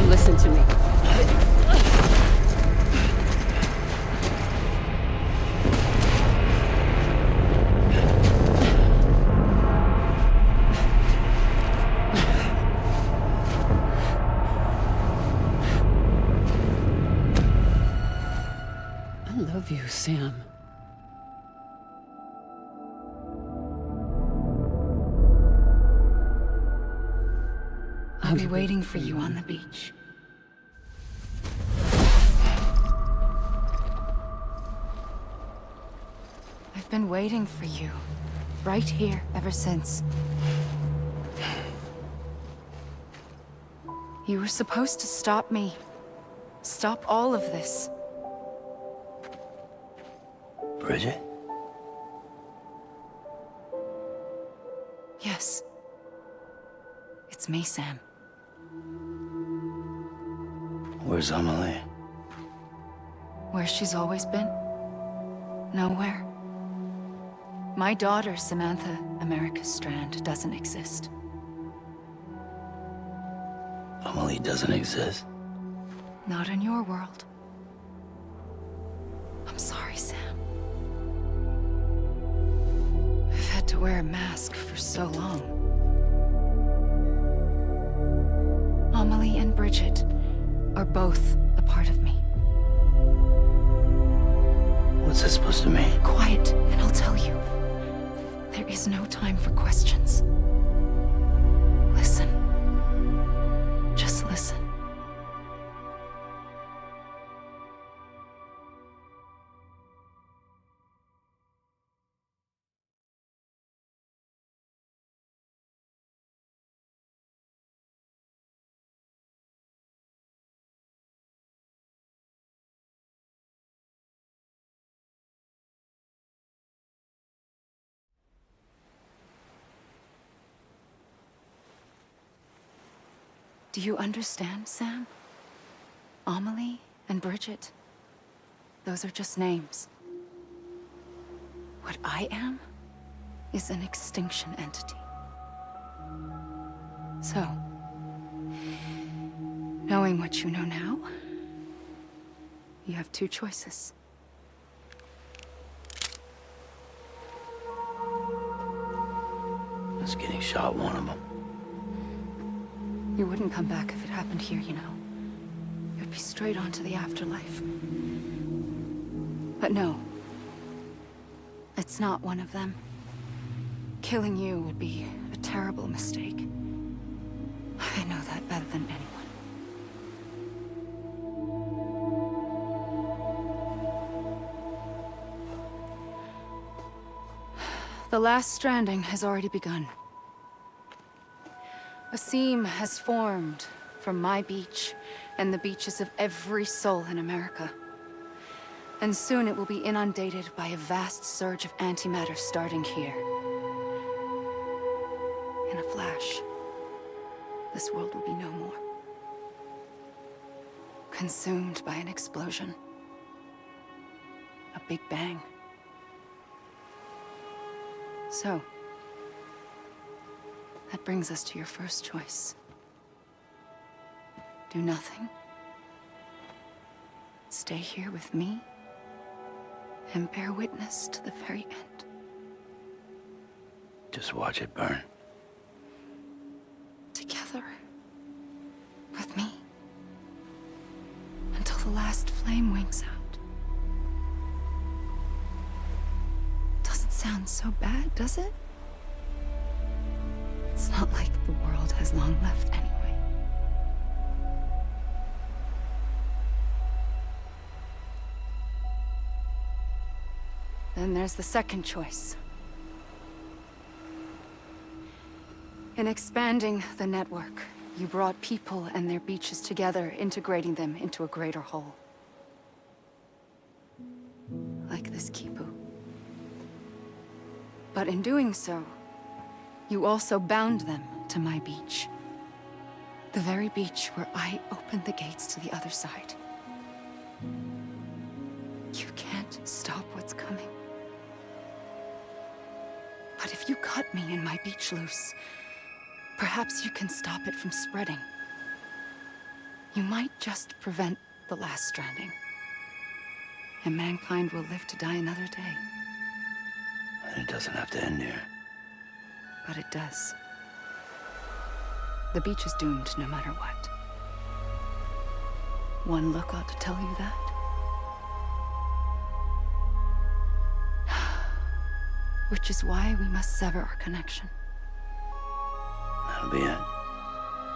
Speaker 15: Listen to me. I love you, Sam.
Speaker 4: I'll be waiting for you on the beach. I've been waiting for you, right here, ever since. You were supposed to stop me. Stop all of this.
Speaker 1: Bridget?
Speaker 4: Yes. It's me, Sam.
Speaker 1: Where's Amelie?
Speaker 4: Where she's always been. Nowhere. My daughter, Samantha America Strand, doesn't exist.
Speaker 1: Amelie doesn't exist?
Speaker 4: Not in your world. I'm sorry, Sam. I've had to wear a mask for so long. Amelie and Bridget are both a part of me.
Speaker 1: What's that supposed to mean?
Speaker 4: Quiet, and I'll tell you. There is no time for questions. Listen. Just listen. Do you understand, Sam? Amelie and Bridget, those are just names. What I am is an extinction entity. So, knowing what you know now, you have two choices.
Speaker 1: Is getting shot one of them?
Speaker 4: You wouldn't come back if it happened here, you know. You'd be straight on to the afterlife. But no. It's not one of them. Killing you would be a terrible mistake. I know that better than anyone. The last stranding has already begun. A seam has formed from my beach and the beaches of every soul in America. And soon it will be inundated by a vast surge of antimatter starting here. crash, this world will be no more. Consumed by an explosion. A big bang. So, that brings us to your first choice. Do nothing. Stay here with me and bear witness to the very end.
Speaker 1: Just watch it burn.
Speaker 4: Together. With me. Until the last flame winks out. Doesn't sound so bad, does it? It's not like the world has long left anyway. Then there's the second choice. In expanding the network, you brought people and their beaches together, integrating them into a greater whole. Like this Kipu. But in doing so, you also bound them to my beach. The very beach where I opened the gates to the other side. You can't stop what's coming. But if you cut me and my beach loose, perhaps you can stop it from spreading. You might just prevent the last stranding. And mankind will live to die another day.
Speaker 1: And it doesn't have to end here.
Speaker 4: But it does. The beach is doomed no matter what. One look ought to tell you that. Which is why we must sever our connection.
Speaker 1: That'll be it.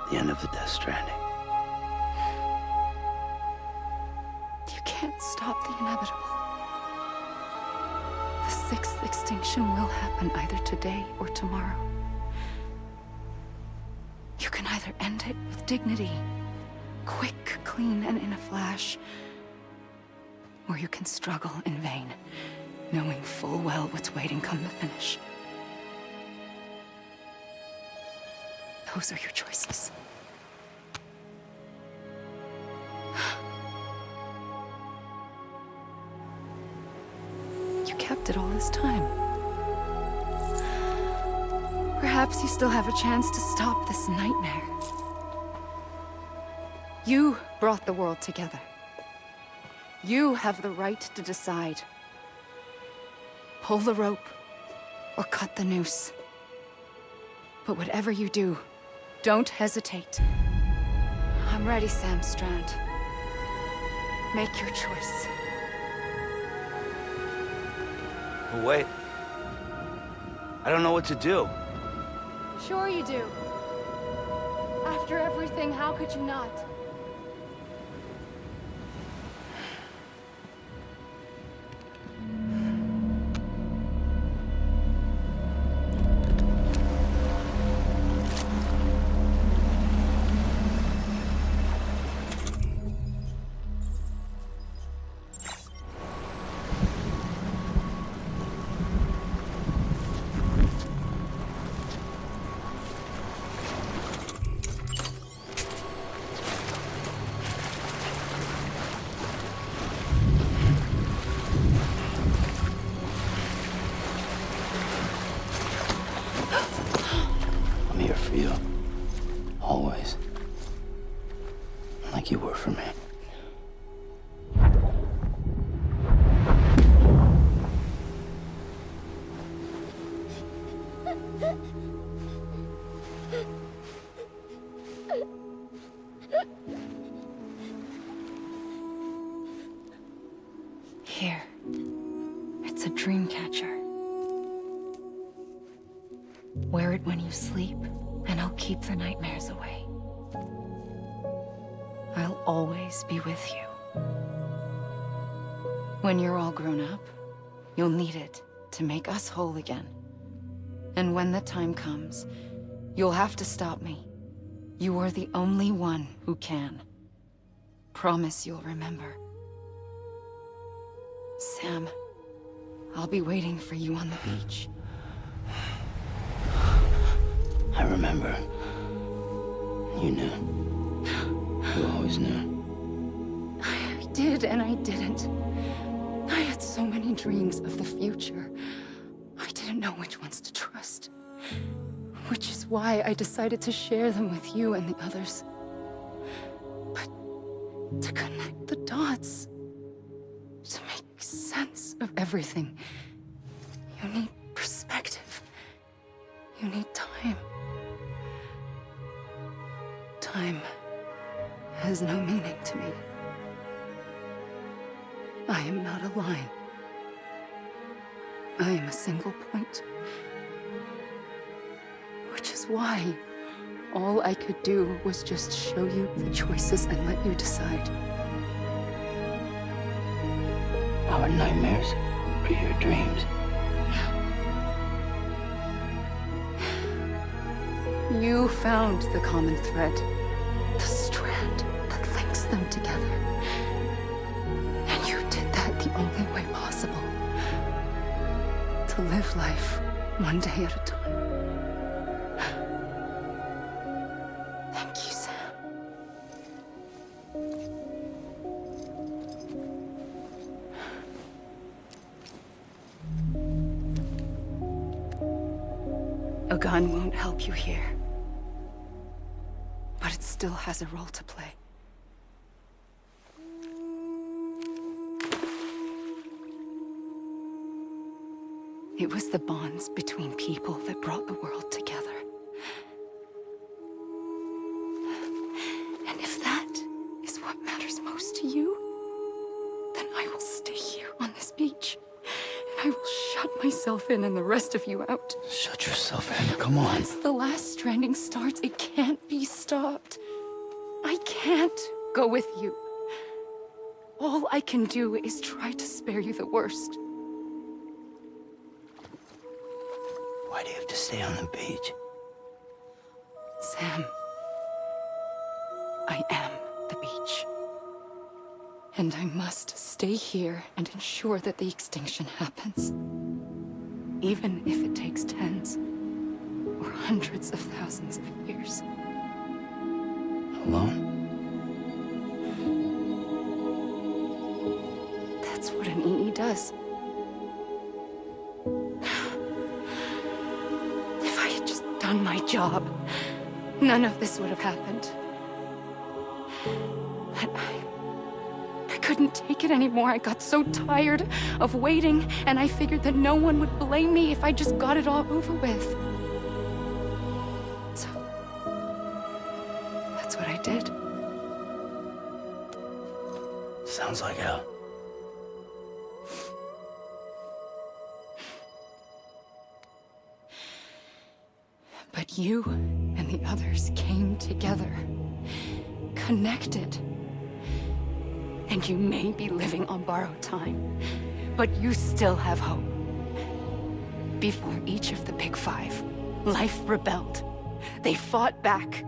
Speaker 1: The end of the Death Stranding.
Speaker 4: You can't stop the inevitable. The sixth extinction will happen either today or tomorrow. You can either end it with dignity, quick, clean, and in a flash, or you can struggle in vain, knowing full well what's waiting come the finish. Those are your choices. You kept it all this time. Perhaps you still have a chance to stop this nightmare. You brought the world together. You have the right to decide. Pull the rope, or cut the noose. But whatever you do, don't hesitate. I'm ready, Sam Strand. Make your choice.
Speaker 1: But wait. I don't know what to do.
Speaker 12: Sure you do. After everything, how could you not?
Speaker 1: I'm here for you. Always. Like you were for me.
Speaker 4: Here. It's a dream catcher. Wear it when you sleep, and I'll keep the nightmares away. I'll always be with you. When you're all grown up, you'll need it to make us whole again. And when the time comes, you'll have to stop me. You are the only one who can. Promise you'll remember. Sam, I'll be waiting for you on the beach.
Speaker 1: I remember. You knew. You always knew.
Speaker 4: I did and I didn't. I had so many dreams of the future. I didn't know which ones to trust. Which is why I decided to share them with you and the others. But to connect the dots, to make sense of everything, you need perspective. You need time. Time has no meaning to me. I am not a line. I am a single point. Which is why all I could do was just show you the choices and let you decide.
Speaker 1: Our nightmares are your dreams.
Speaker 4: You found the common thread, the strand that links them together. And you did that the only way possible. To live life one day at a time. Thank you, Sam. A gun won't help you here. But it still has a role to play. It was the bonds between people that brought the world together. And if that is what matters most to you, then I will stay here on this beach. And I will shut myself in and the rest of you out.
Speaker 1: Shut yourself in, come on.
Speaker 4: Once the last stranding starts, it can't be stopped. I can't go with you. All I can do is try to spare you the worst.
Speaker 1: Why do you have to stay on the beach?
Speaker 4: Sam, I am the beach. And I must stay here and ensure that the extinction happens. Even if it takes tens or hundreds of thousands of years.
Speaker 1: Alone?
Speaker 4: That's what an EE does. If I had just done my job, none of this would have happened. But I couldn't take it anymore. I got so tired of waiting, and I figured that no one would blame me if I just got it all over with. So, that's what I did.
Speaker 1: Sounds like hell.
Speaker 4: But you and the others came together, connected. And you may be living on borrowed time, but you still have hope. Before each of the Big Five, life rebelled. They fought back,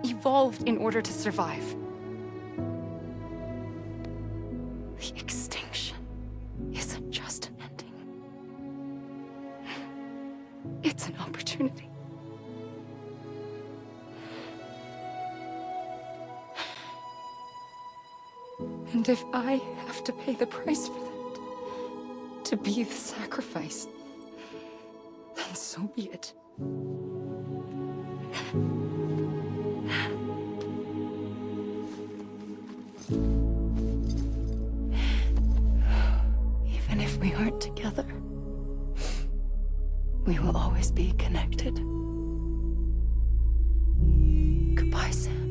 Speaker 4: evolved in order to survive. The extinction isn't just an ending. It's an opportunity. And if I have to pay the price for that, to be the sacrifice, then so be it. Even if we aren't together, we will always be connected. Goodbye, Sam.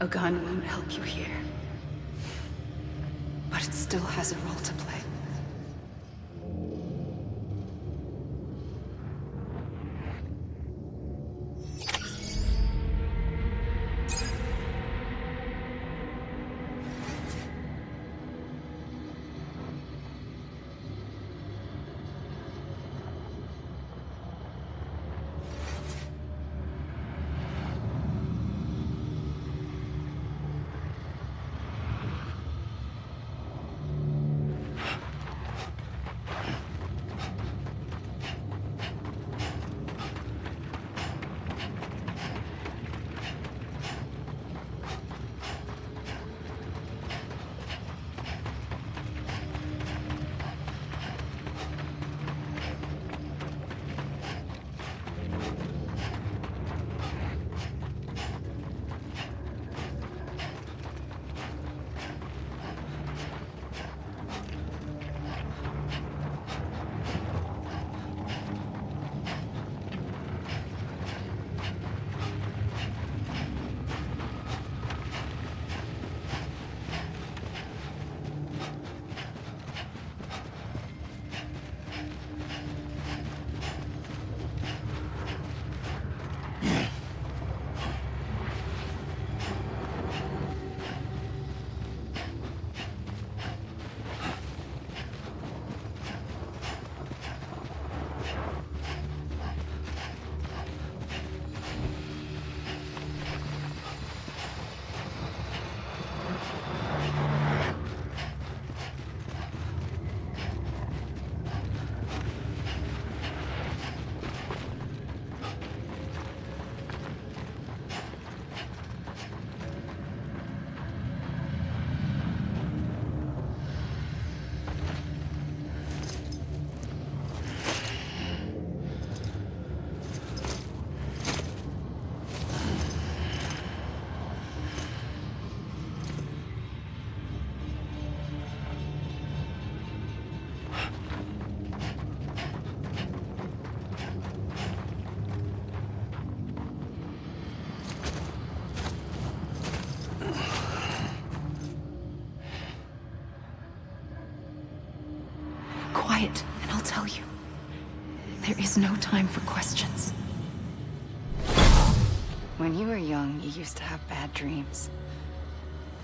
Speaker 4: A gun won't help you here. But it still has a role to play. Quiet, and I'll tell you. There is no time for questions. When you were young, you used to have bad dreams.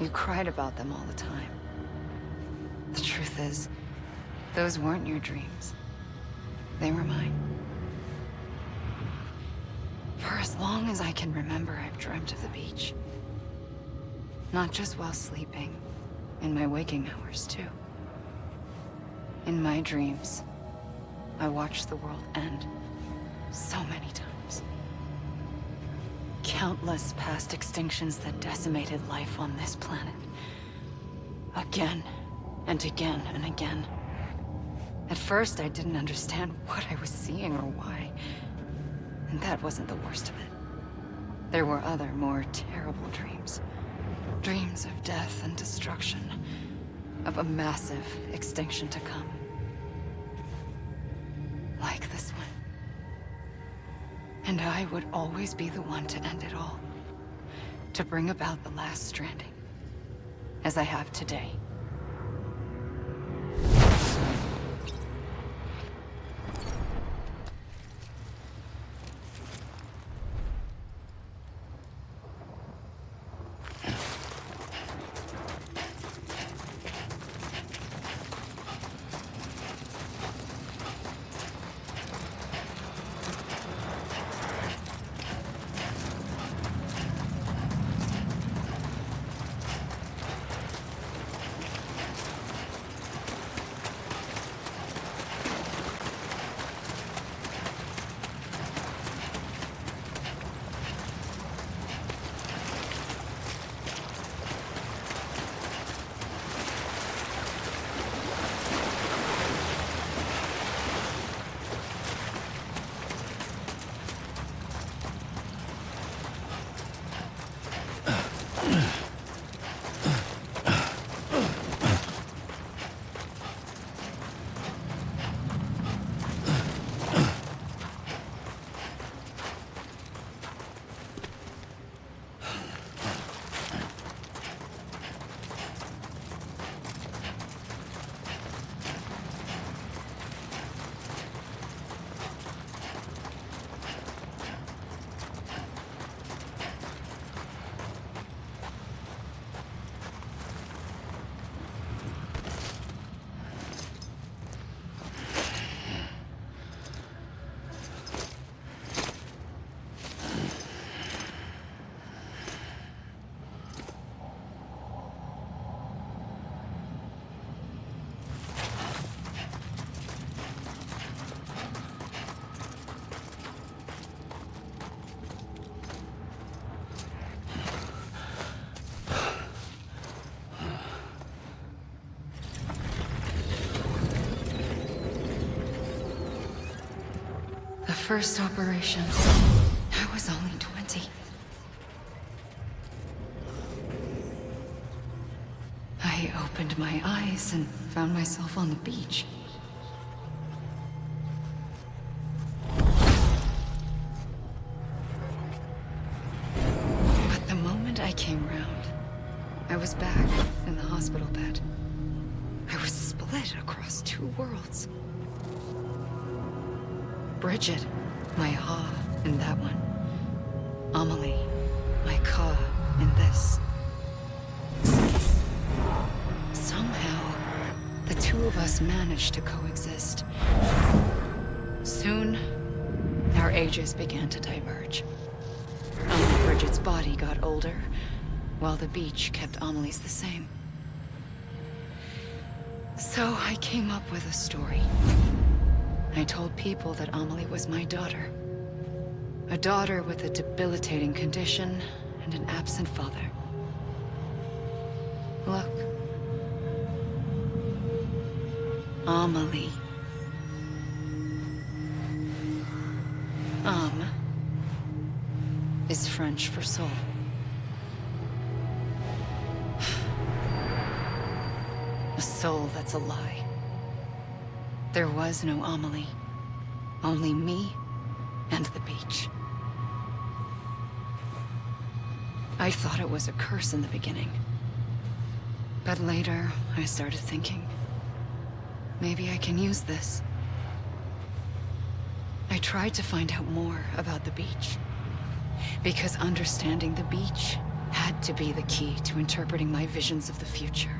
Speaker 4: You cried about them all the time. The truth is, those weren't your dreams. They were mine. For as long as I can remember, I've dreamt of the beach. Not just while sleeping, in my waking hours, too. In my dreams, I watched the world end so many times. Countless past extinctions that decimated life on this planet. Again, and again, and again. At first, I didn't understand what I was seeing or why. And that wasn't the worst of it. There were other, more terrible dreams. Dreams of death and destruction. Of a massive extinction to come. Like this one. And I would always be the one to end it all. To bring about the last stranding. As I have today. first operation, I was only 20. I opened my eyes and found myself on the beach. But the moment I came round, I was back in the hospital bed. I was split across two worlds. Bridget, my Ha in that one. Amelie, my Ka in this. Somehow, the two of us managed to coexist. Soon, our ages began to diverge. Bridget's body got older, while the beach kept Amelie's the same. So I came up with a story. I told people that Amelie was my daughter. A daughter with a debilitating condition and an absent father. Look. Amelie. Âme is French for soul. A soul that's a lie. There was no Amelie. Only me and the beach. I thought it was a curse in the beginning. But later, I started thinking, maybe I can use this. I tried to find out more about the beach. Because understanding the beach had to be the key to interpreting my visions of the future.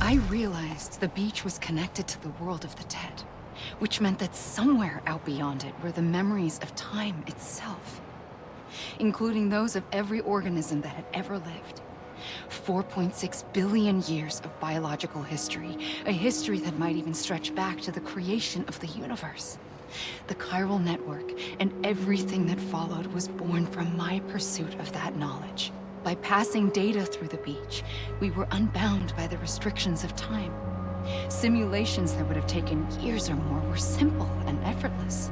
Speaker 4: I realized the beach was connected to the world of the dead, which meant that somewhere out beyond it were the memories of time itself, including those of every organism that had ever lived. 4.6 billion years of biological history, a history that might even stretch back to the creation of the universe. The chiral network and everything that followed was born from my pursuit of that knowledge. By passing data through the beach, we were unbound by the restrictions of time. Simulations that would have taken years or more were simple and effortless.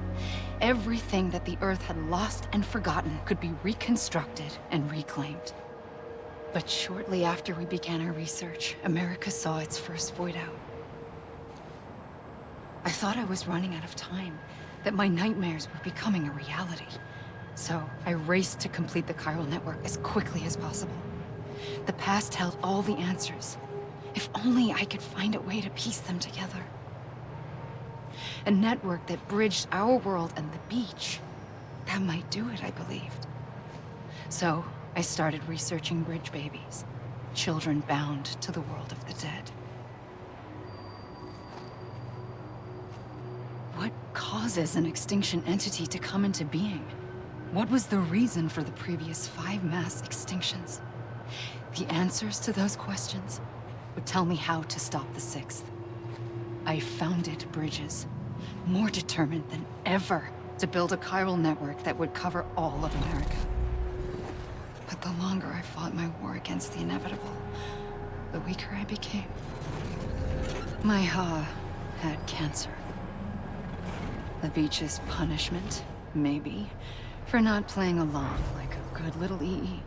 Speaker 4: Everything that the Earth had lost and forgotten could be reconstructed and reclaimed. But shortly after we began our research, America saw its first void out. I thought I was running out of time, that my nightmares were becoming a reality. So I raced to complete the chiral network as quickly as possible. The past held all the answers, If only I could find a way to piece them together. A network that bridged our world and the beach. That might do it, I believed. So, I started researching bridge babies. Children bound to the world of the dead. What causes an extinction entity to come into being? What was the reason for the previous 5 mass extinctions? The answers to those questions would tell me how to stop the 6th. I founded bridges, more determined than ever to build a chiral network that would cover all of America. But the longer I fought my war against the inevitable, the weaker I became. My Ha had cancer. The beach's punishment, maybe, for not playing along like a good little EE.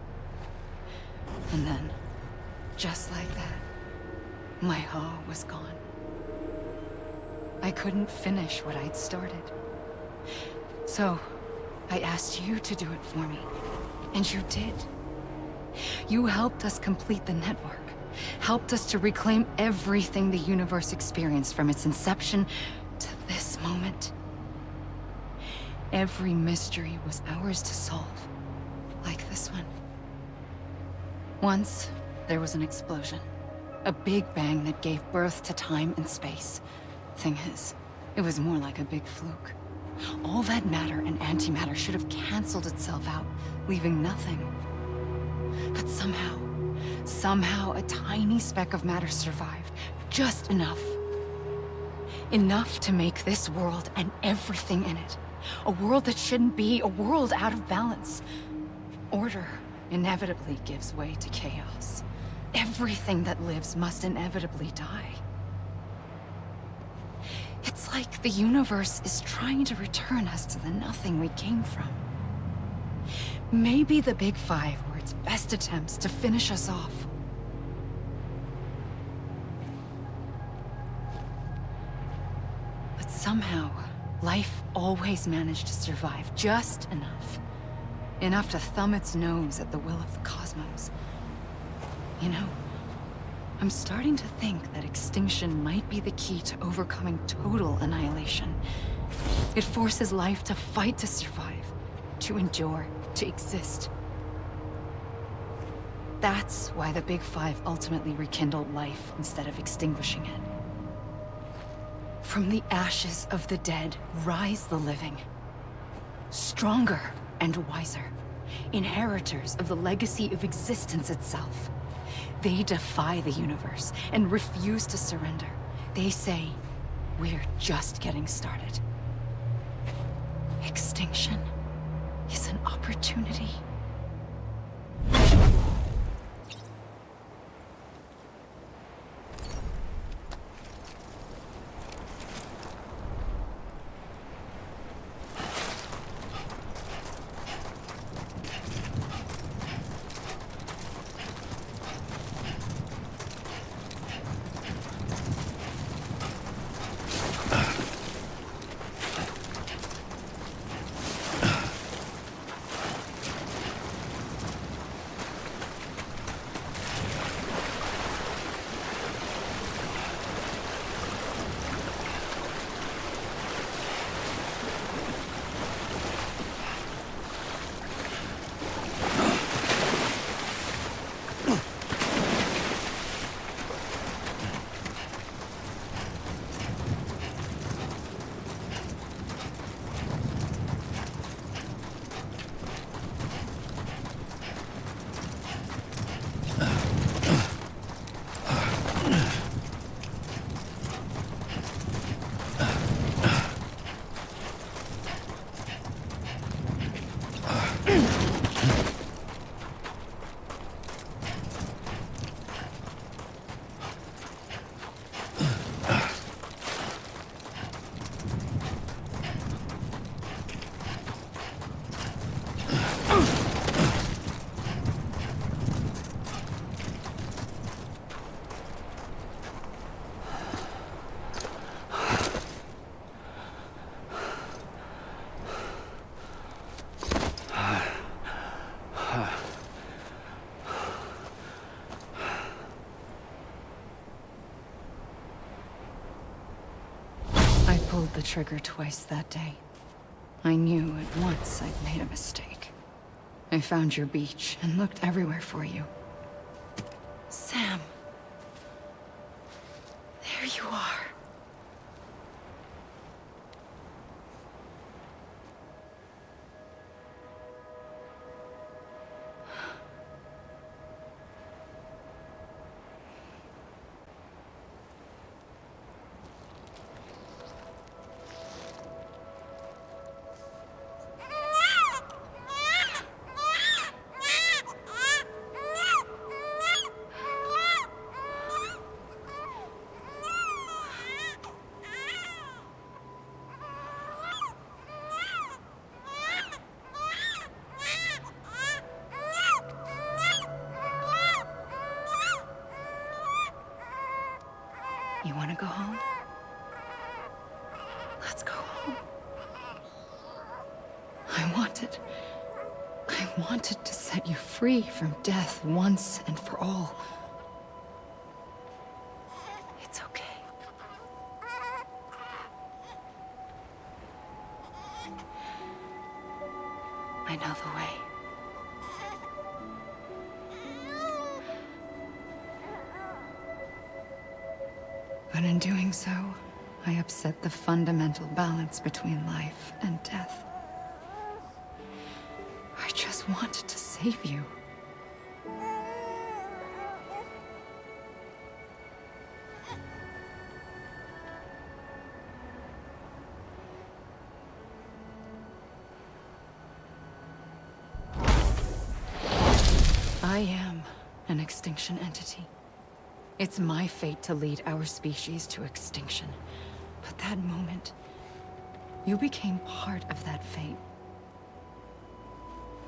Speaker 4: And then, just like that, my Ha was gone. I couldn't finish what I'd started. So, I asked you to do it for me, and you did. You helped us complete the network, helped us to reclaim everything the universe experienced from its inception to this moment. Every mystery was ours to solve, like this one. Once, there was an explosion. A big bang that gave birth to time and space. Thing is, it was more like a big fluke. All that matter and antimatter should have canceled itself out, leaving nothing. But somehow a tiny speck of matter survived. Just enough. Enough to make this world and everything in it. A world that shouldn't be, a world out of balance. Order inevitably gives way to chaos. Everything that lives must inevitably die. It's like the universe is trying to return us to the nothing we came from. Maybe the Big Five were its best attempts to finish us off. But somehow, life always managed to survive just enough. Enough to thumb its nose at the will of the cosmos. You know, I'm starting to think that extinction might be the key to overcoming total annihilation. It forces life to fight to survive, to endure, to exist. That's why the Big Five ultimately rekindled life instead of extinguishing it. From the ashes of the dead rise the living. Stronger and wiser. Inheritors of the legacy of existence itself. They defy the universe and refuse to surrender. They say, we're just getting started. Extinction is an opportunity. pulled the trigger twice that day. I knew at once I'd made a mistake. I found your beach and looked everywhere for you. Sam. There you are. You want to go home? Let's go home. I wanted to set you free from death once and for all. It's okay. I know the way. But in doing so, I upset the fundamental balance between life and death. I just wanted to save you. I am an extinction entity. It's my fate to lead our species to extinction. But that moment, you became part of that fate.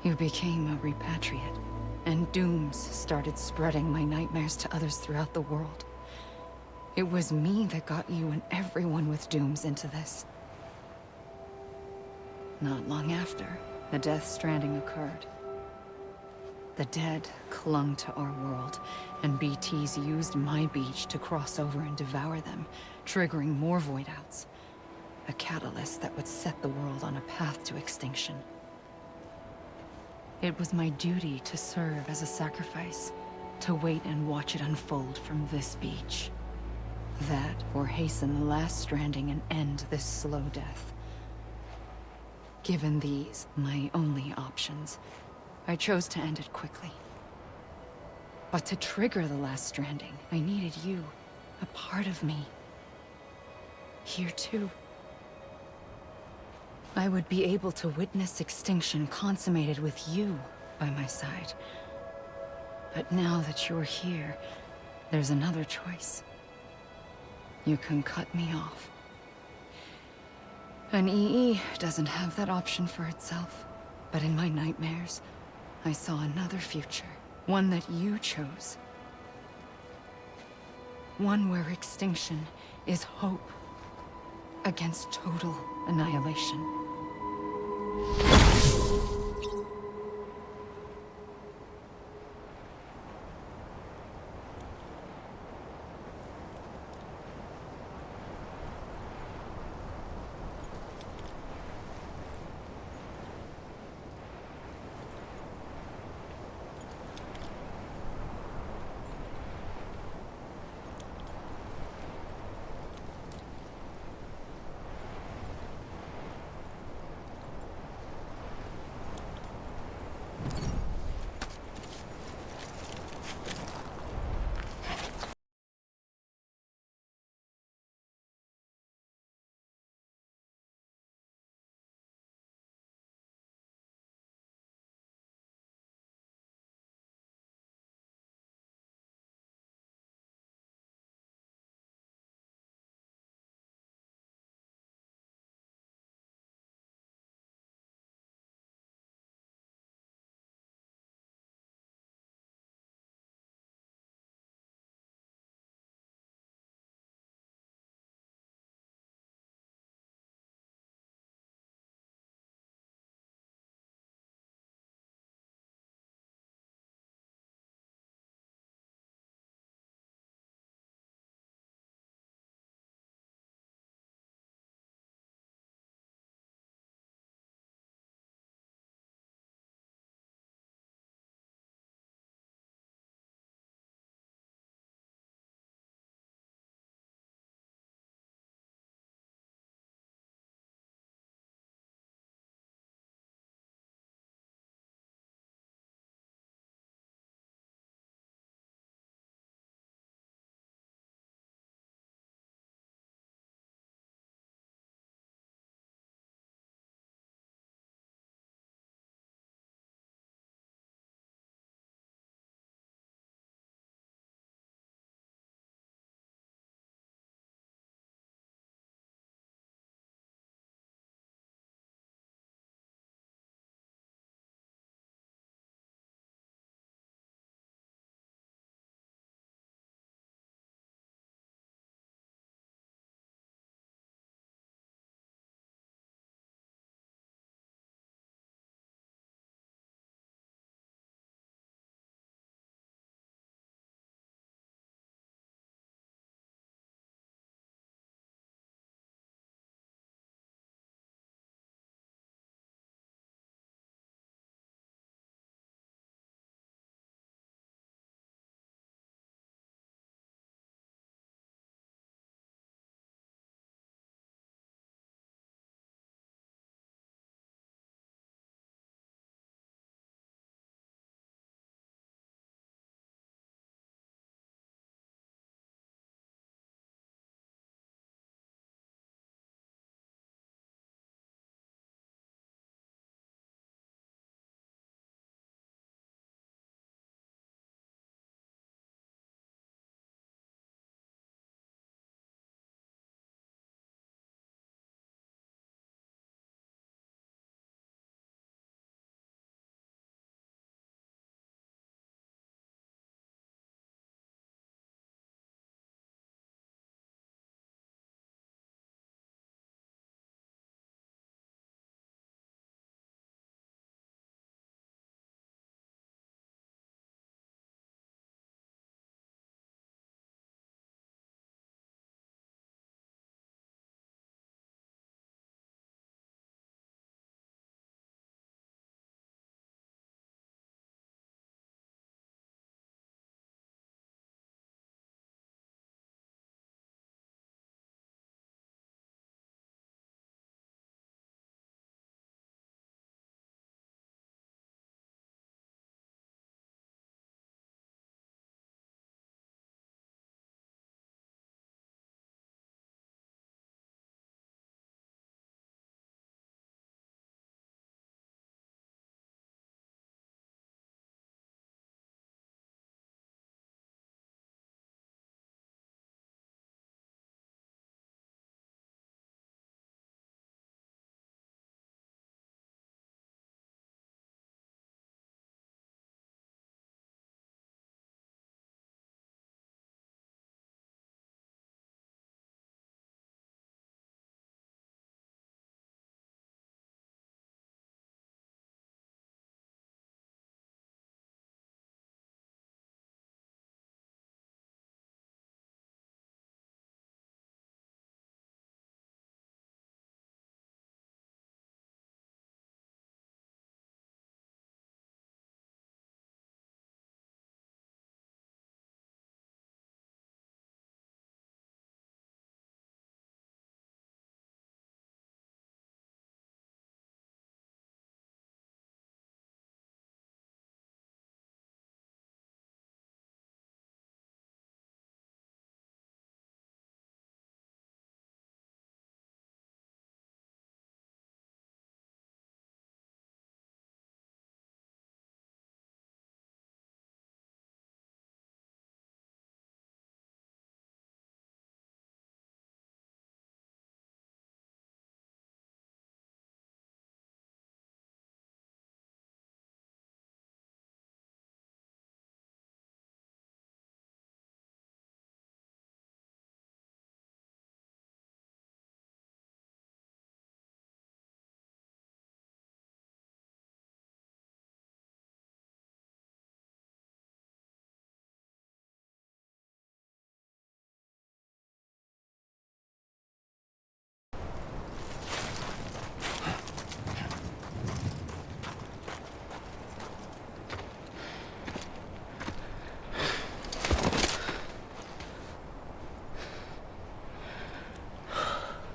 Speaker 4: You became a repatriate, and dooms started spreading my nightmares to others throughout the world. It was me that got you and everyone with dooms into this. Not long after, the Death Stranding occurred. The dead clung to our world, and BTs used my beach to cross over and devour them, triggering more void outs. A catalyst that would set the world on a path to extinction. It was my duty to serve as a sacrifice, to wait and watch it unfold from this beach. That, or hasten the last stranding and end this slow death. Given these, my only options, I chose to end it quickly. But to trigger the last stranding, I needed you, a part of me. Here too. I would be able to witness extinction consummated with you by my side. But now that you're here, there's another choice. You can cut me off. An EE doesn't have that option for itself, but in my nightmares, I saw another future, one that you chose. One where extinction is hope against total annihilation.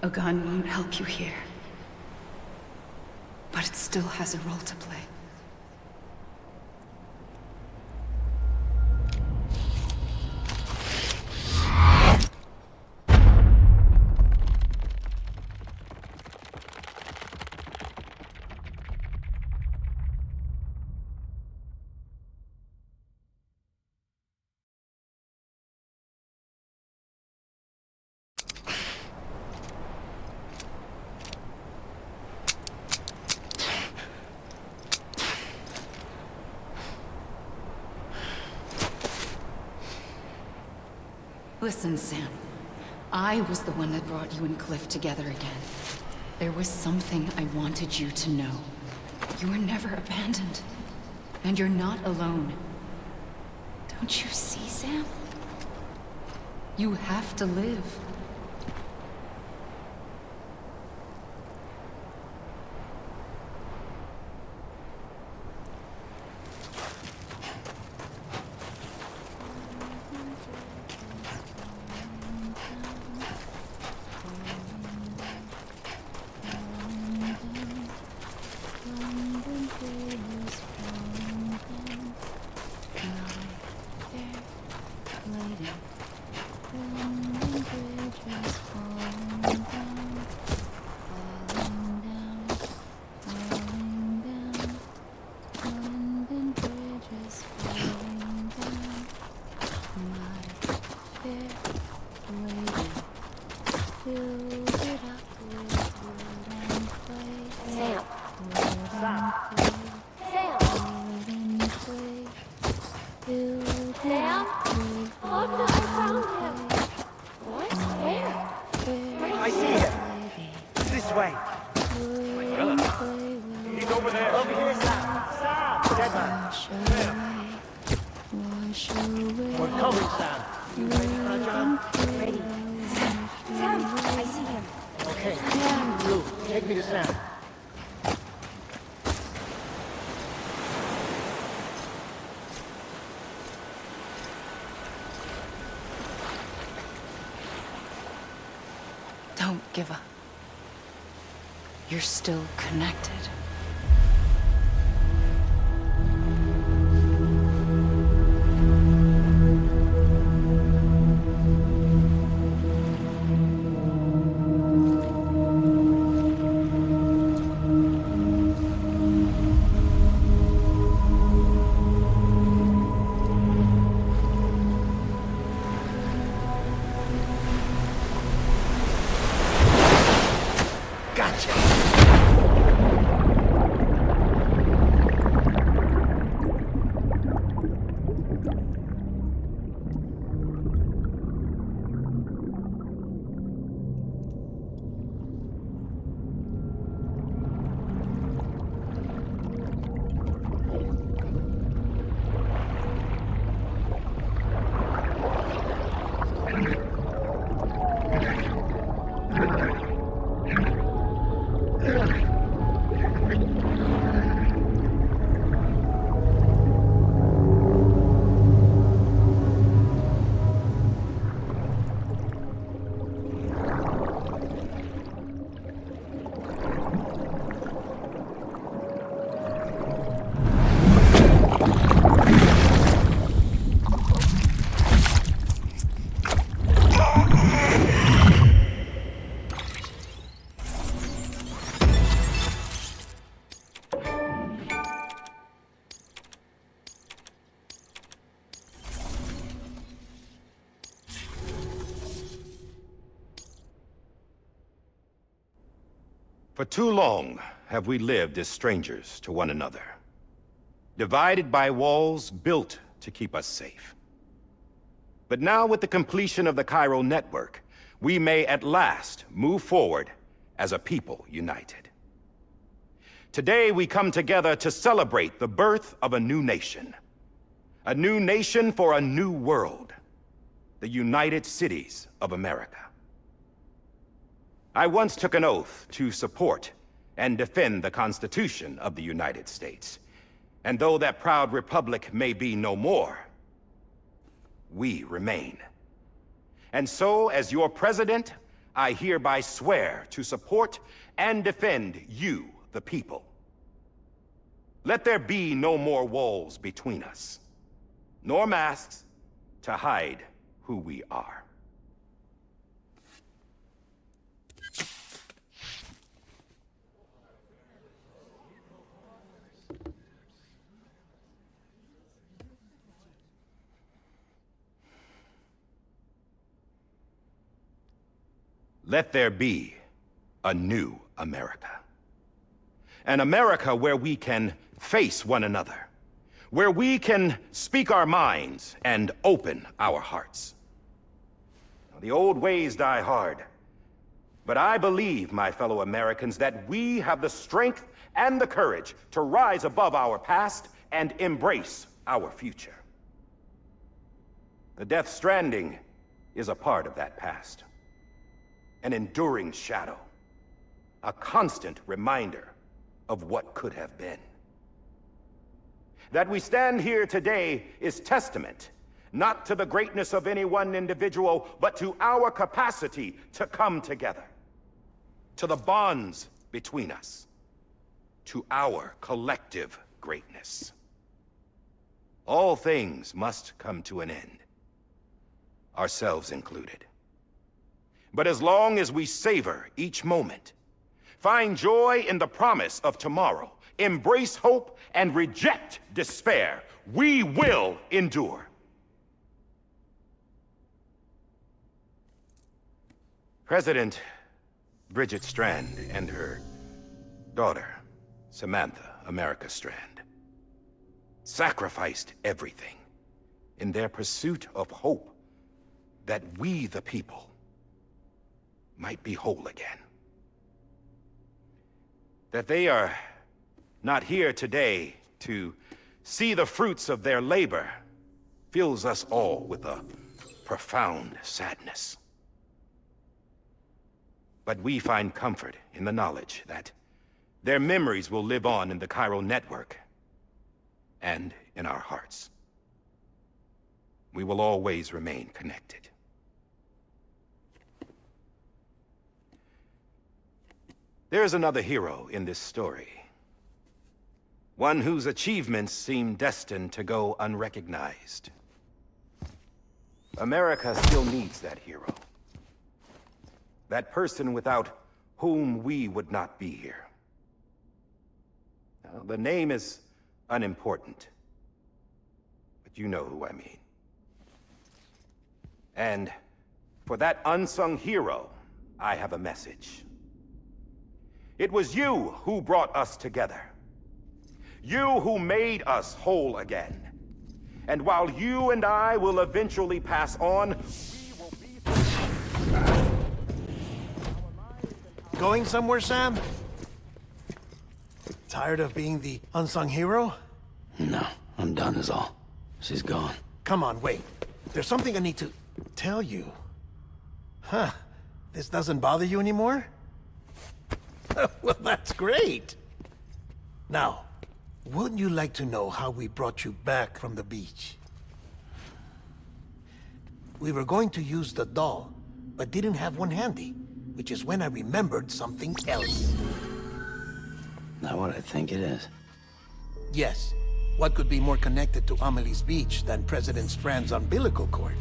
Speaker 4: A gun won't help you here. But it still has a role to play. Listen, Sam. I was the one that brought you and Cliff together again. There was something I wanted you to know. You were never abandoned. And you're not alone. Don't you see, Sam? You have to live. Don't give up. You're still connected.
Speaker 13: For too long have we lived as strangers to one another, divided by walls built to keep us safe. But now, with the completion of the chiral network, we may at last move forward as a people united. Today we come together to celebrate the birth of a new nation for a new world, the United Cities of America. I once took an oath to support and defend the Constitution of the United States. And though that proud republic may be no more, we remain. And so, as your president, I hereby swear to support and defend you, the people. Let there be no more walls between us, nor masks to hide who we are. Let there be a new America. An America where we can face one another, where we can speak our minds and open our hearts. The old ways die hard, but I believe, my fellow Americans, that we have the strength and the courage to rise above our past and embrace our future. The Death Stranding is a part of that past. An enduring shadow, a constant reminder of what could have been. That we stand here today is testament, not to the greatness of any one individual, but to our capacity to come together, to the bonds between us, to our collective greatness. All things must come to an end, ourselves included. But as long as we savor each moment, find joy in the promise of tomorrow, embrace hope, and reject despair, we will endure. President Bridget Strand and her daughter, Samantha America Strand, sacrificed everything in their pursuit of hope that we, the people, might be whole again. That they are not here today to see the fruits of their labor fills us all with a profound sadness. But we find comfort in the knowledge that their memories will live on in the chiral network and in our hearts. We will always remain connected. There's another hero in this story. One whose achievements seem destined to go unrecognized. America still needs that hero. That person without whom we would not be here. Now, the name is unimportant, but you know who I mean. And for that unsung hero, I have a message. It was you who brought us together. You who made us whole again. And while you and I will eventually pass on, we will be...
Speaker 6: Going somewhere, Sam? Tired of being the unsung hero?
Speaker 1: No, I'm done is all. She's gone.
Speaker 6: Come on, wait. There's something I need to tell you. Huh. This doesn't bother you anymore? Well, that's great. Now, wouldn't you like to know how we brought you back from the beach? We were going to use the doll, but didn't have one handy, which is when I remembered something else.
Speaker 1: Not what I think it is.
Speaker 6: Yes. What could be more connected to Amelie's beach than President Strand's umbilical cord?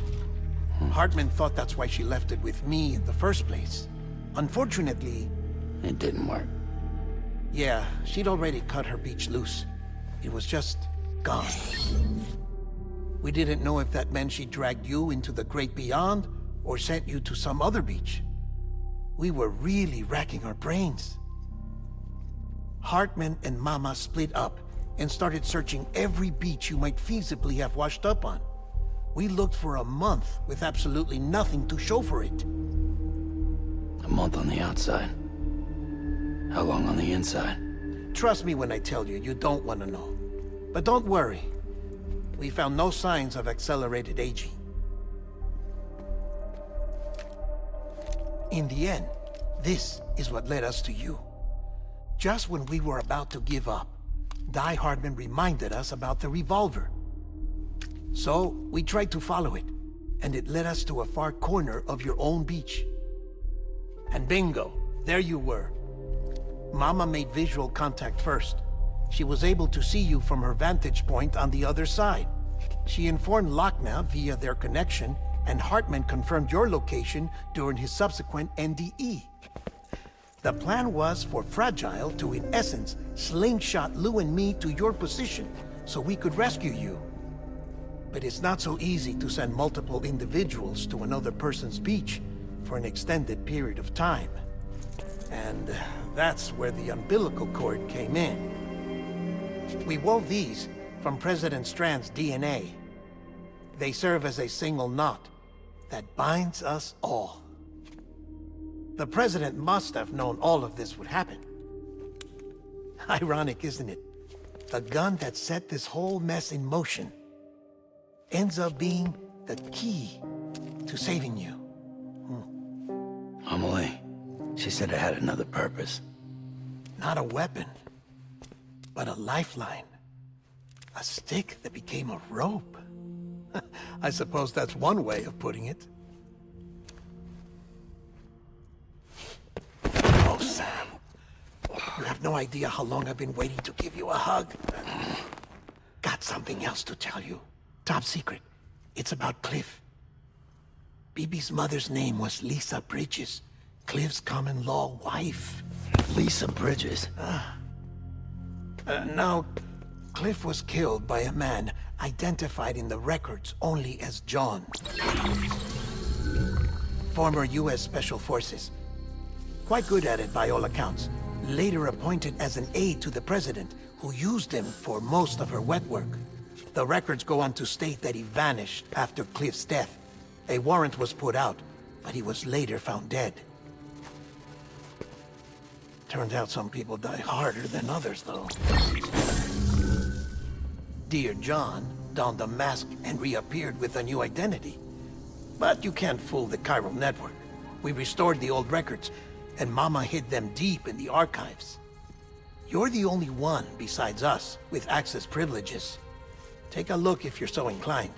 Speaker 6: Hartman thought that's why she left it with me in the first place. Unfortunately...
Speaker 1: It didn't work.
Speaker 6: Yeah, she'd already cut her beach loose. It was just gone. We didn't know if that meant she dragged you into the great beyond, or sent you to some other beach. We were really racking our brains. Hartman and Mama split up and started searching every beach you might feasibly have washed up on. We looked for a month with absolutely nothing to show for it.
Speaker 1: A month on the outside. How long on the inside?
Speaker 6: Trust me when I tell you, you don't want to know. But don't worry. We found no signs of accelerated aging. In the end, this is what led us to you. Just when we were about to give up, Die Hardman reminded us about the revolver. So, we tried to follow it, and it led us to a far corner of your own beach. And bingo, there you were. Mama made visual contact first. She was able to see you from her vantage point on the other side. She informed Lochna via their connection, and Hartman confirmed your location during his subsequent NDE. The plan was for Fragile to, in essence, slingshot Lou and me to your position so we could rescue you. But it's not so easy to send multiple individuals to another person's beach for an extended period of time. And that's where the umbilical cord came in. We wove these from President Strand's DNA. They serve as a single knot that binds us all. The President must have known all of this would happen. Ironic, isn't it? The gun that set this whole mess in motion ends up being the key to saving you.
Speaker 1: Amelie, she said it had another purpose.
Speaker 6: Not a weapon, but a lifeline. A stick that became a rope. I suppose that's one way of putting it. Oh, Sam. You have no idea how long I've been waiting to give you a hug. Got something else to tell you. Top secret. It's about Cliff. BB's mother's name was Lisa Bridges, Cliff's common-law wife.
Speaker 1: Lisa Bridges?
Speaker 6: No, Cliff was killed by a man identified in the records only as John. Former U.S. Special Forces. Quite good at it by all accounts. Later appointed as an aide to the President, who used him for most of her wet work. The records go on to state that he vanished after Cliff's death. A warrant was put out, but he was later found dead. Turned out some people die harder than others, though. Dear John donned a mask and reappeared with a new identity. But you can't fool the chiral network. We restored the old records, and Mama hid them deep in the archives. You're the only one besides us with access privileges. Take a look if you're so inclined.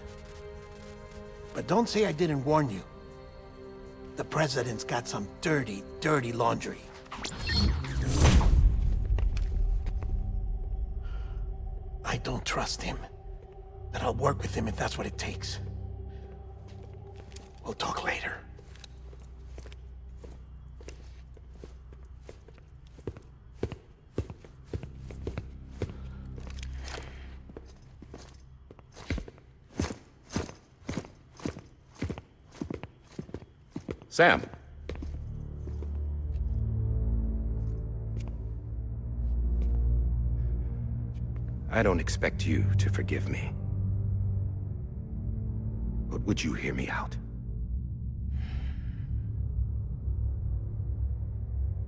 Speaker 6: But don't say I didn't warn you. The President's got some dirty, dirty laundry. I don't trust him, but I'll work with him if that's what it takes. We'll talk later.
Speaker 13: Sam. I don't expect you to forgive me. But would you hear me out?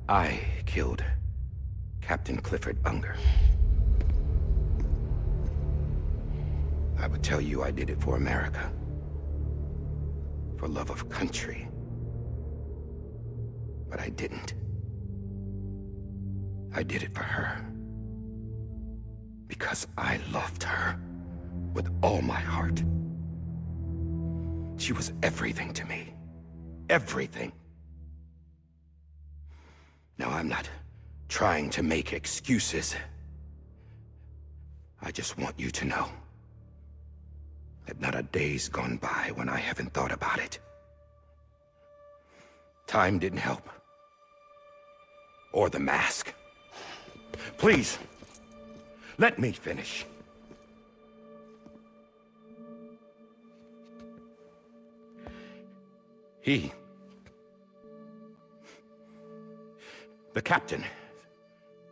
Speaker 13: I killed Captain Clifford Unger. I would tell you I did it for America. For love of country. But I didn't. I did it for her. Because I loved her with all my heart. She was everything to me. Everything. Now, I'm not trying to make excuses. I just want you to know that not a day's gone by when I haven't thought about it. Time didn't help. Or the mask. Please, let me finish. The captain,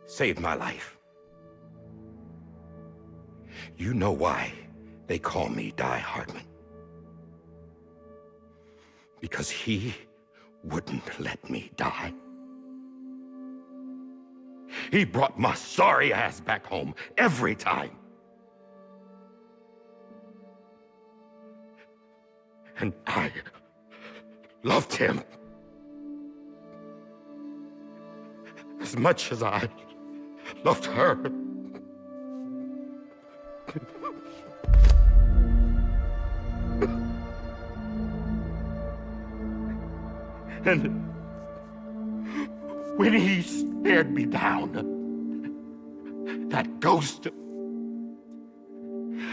Speaker 13: saved my life. You know why they call me Die Hartman. Because he wouldn't let me die. He brought my sorry ass back home every time. And I loved him as much as I loved her.
Speaker 5: when he stared me down. That ghost.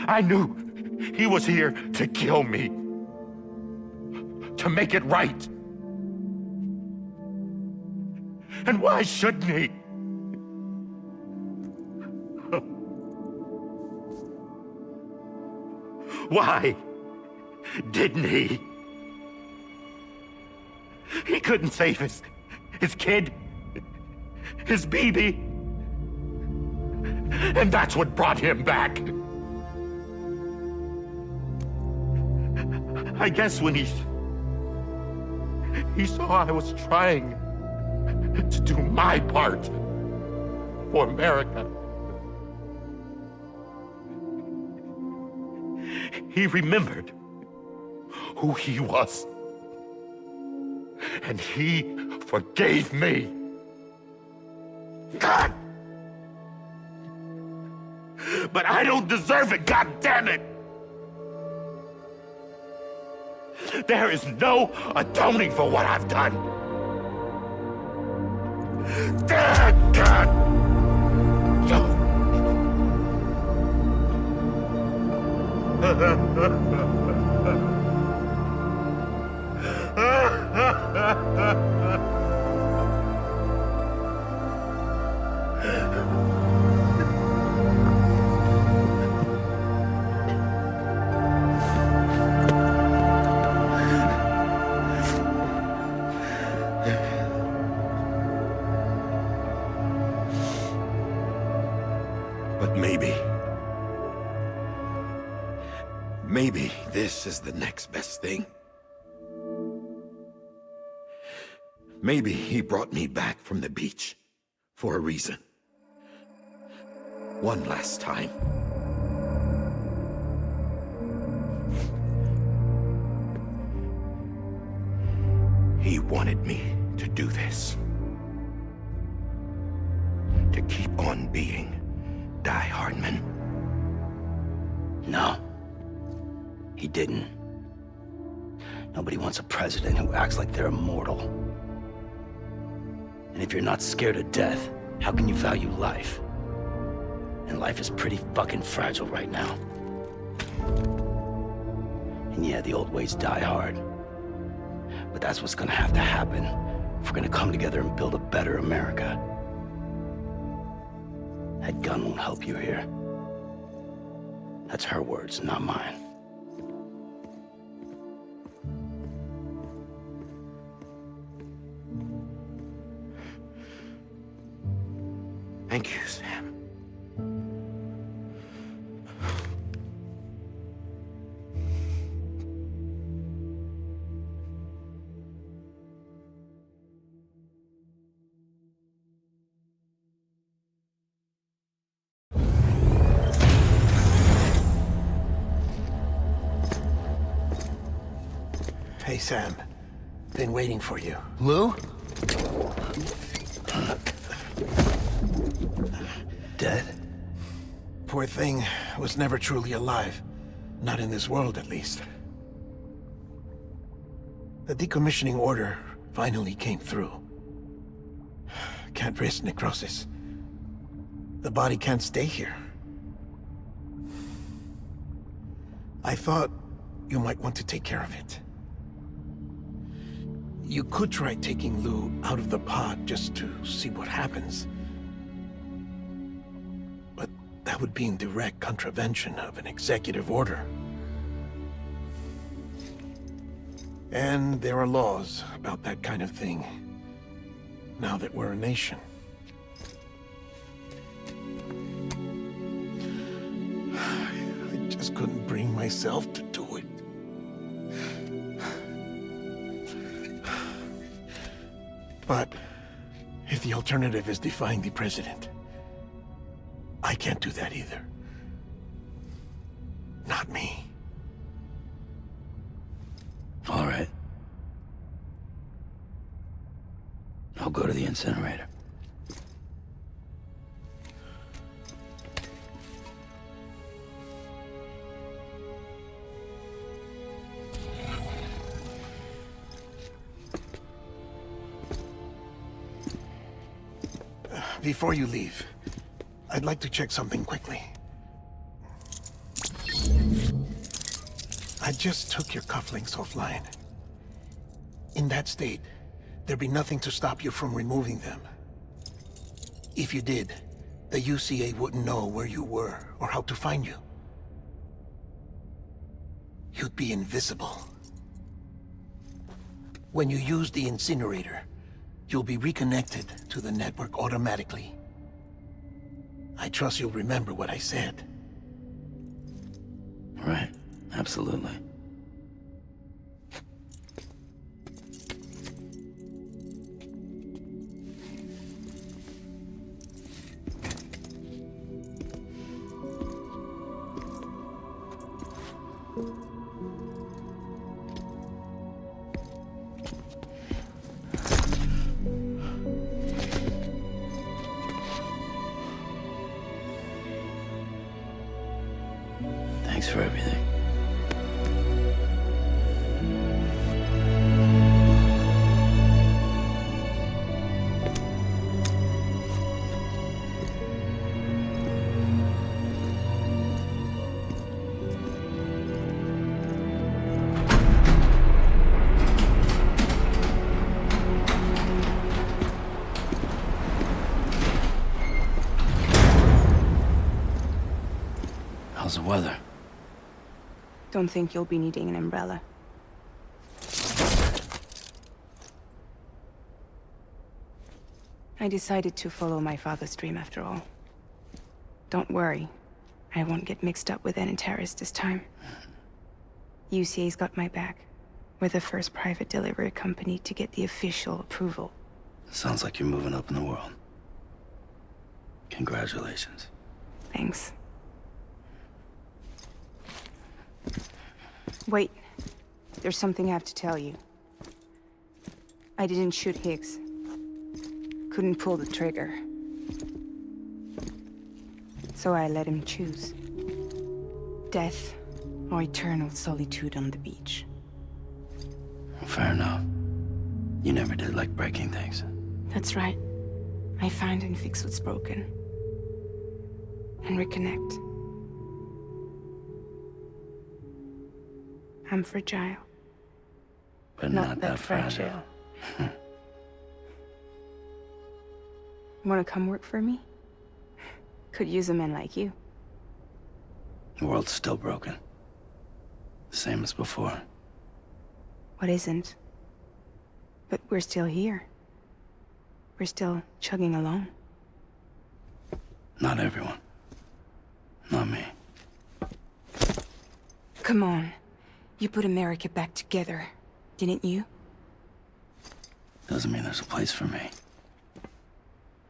Speaker 5: I knew he was here to kill me. To make it right. And why shouldn't he? Why didn't he? He couldn't save his kid, his baby. And that's what brought him back. I guess when he saw I was trying to do my part for America, he remembered who he was. And he forgave me. God! But I don't deserve it, God damn it! There is no atoning for what I've done. God! But maybe this is the next best thing. Maybe he brought me back from the beach for a reason. One last time. He wanted me to do this. To keep on being Die Hardman.
Speaker 1: No. He didn't. Nobody wants a president who acts like they're immortal. And if you're not scared of death, how can you value life? And life is pretty fucking fragile right now. And yeah, the old ways die hard. But that's what's gonna have to happen if we're gonna come together and build a better America. That gun won't help you here. That's her words, not mine.
Speaker 5: Thank you, Sam.
Speaker 6: Hey, Sam. Been waiting for you.
Speaker 16: Lou?
Speaker 6: Dead? Poor thing was never truly alive. Not in this world, at least. The decommissioning order finally came through. Can't risk necrosis. The body can't stay here. I thought you might want to take care of it. You could try taking Lou out of the pod just to see what happens. But that would be in direct contravention of an executive order. And there are laws about that kind of thing, now that we're a nation. I just couldn't bring myself to do it. But if the alternative is defying the president, I can't do that either. Not me.
Speaker 1: All right. I'll go to the incinerator.
Speaker 6: Before you leave, I'd like to check something quickly. I just took your cufflinks offline. In that state, there'd be nothing to stop you from removing them. If you did, the UCA wouldn't know where you were or how to find you. You'd be invisible. When you use the incinerator, you'll be reconnected to the network automatically. I trust you'll remember what I said.
Speaker 1: Right. Absolutely. Thanks for everything. How's the weather?
Speaker 2: Don't think you'll be needing an umbrella. I decided to follow my father's dream after all. Don't worry, I won't get mixed up with any terrorists this time. UCA's got my back. We're the first private delivery company to get the official approval.
Speaker 1: Sounds like you're moving up in the world. Congratulations.
Speaker 2: Thanks. Wait, there's something I have to tell you. I didn't shoot Higgs. Couldn't pull the trigger. So I let him choose. Death or eternal solitude on the beach.
Speaker 1: Fair enough. You never did like breaking things.
Speaker 2: That's right. I find and fix what's broken. And reconnect. I'm fragile.
Speaker 1: But not that fragile.
Speaker 2: Wanna come work for me? Could use a man like you.
Speaker 1: The world's still broken. Same as before.
Speaker 2: What isn't? But we're still here. We're still chugging along.
Speaker 1: Not everyone. Not me.
Speaker 2: Come on. You put America back together, didn't you?
Speaker 1: Doesn't mean there's a place for me.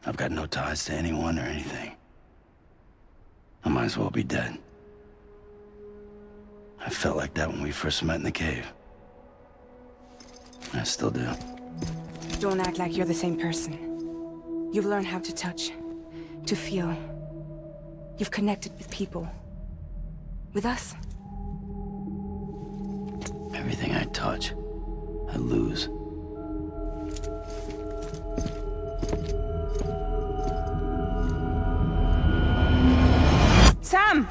Speaker 1: I've got no ties to anyone or anything. I might as well be dead. I felt like that when we first met in the cave. I still do.
Speaker 2: Don't act like you're the same person. You've learned how to touch, to feel. You've connected with people. With us.
Speaker 1: Everything I touch, I lose.
Speaker 2: Sam!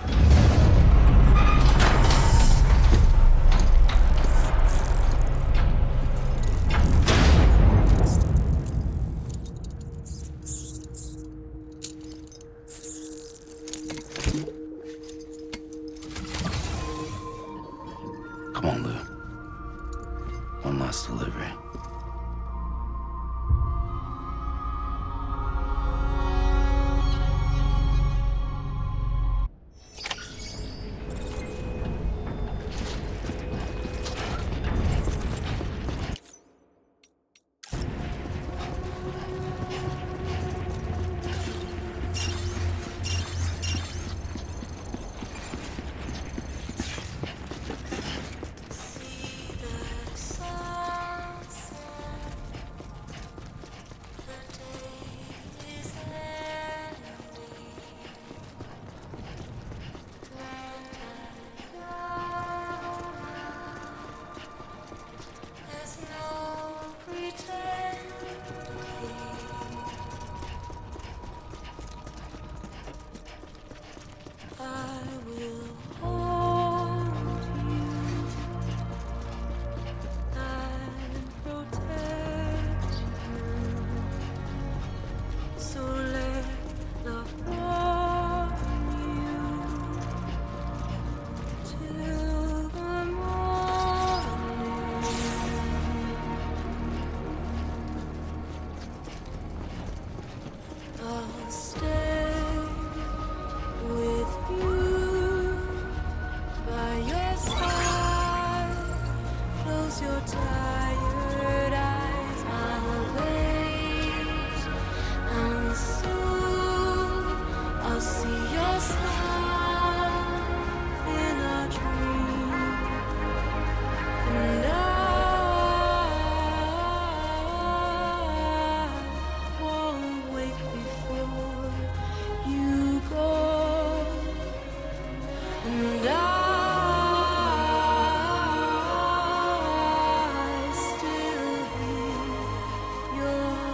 Speaker 1: Come on, Lou. One last delivery.
Speaker 14: close your tired eyes, I'll wait, and soon I'll see your smile in a dream, and I won't wake before you go, and I still hear your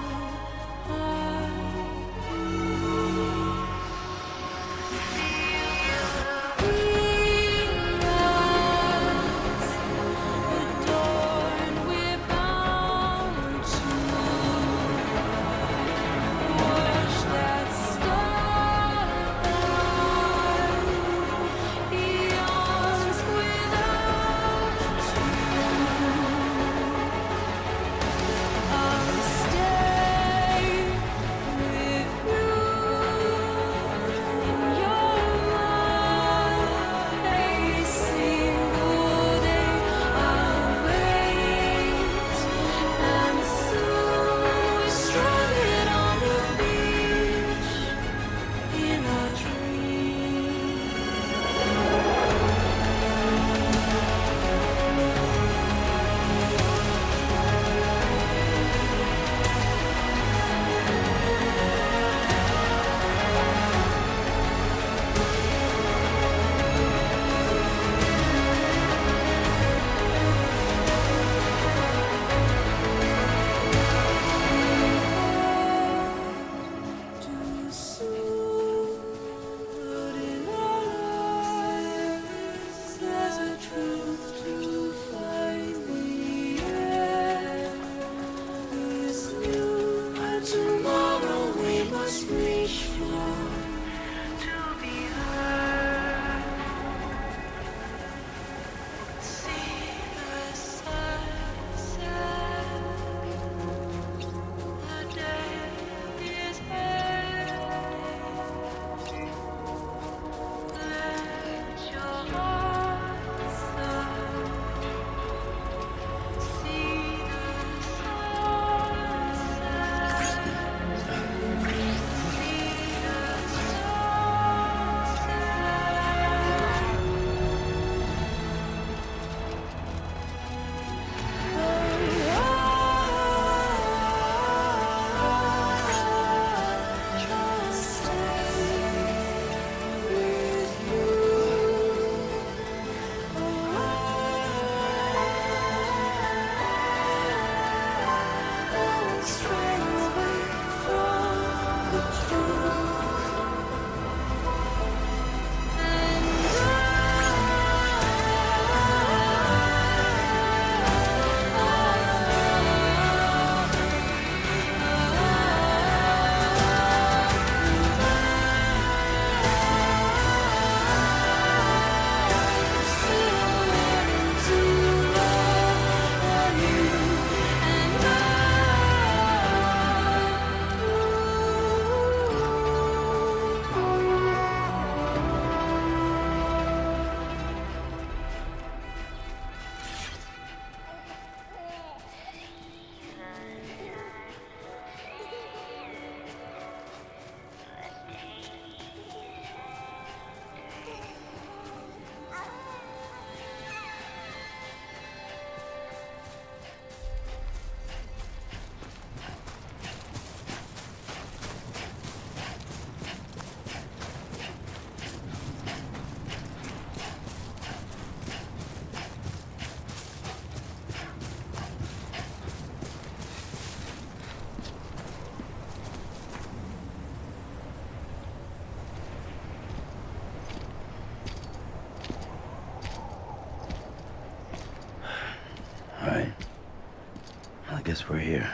Speaker 1: guess we're here.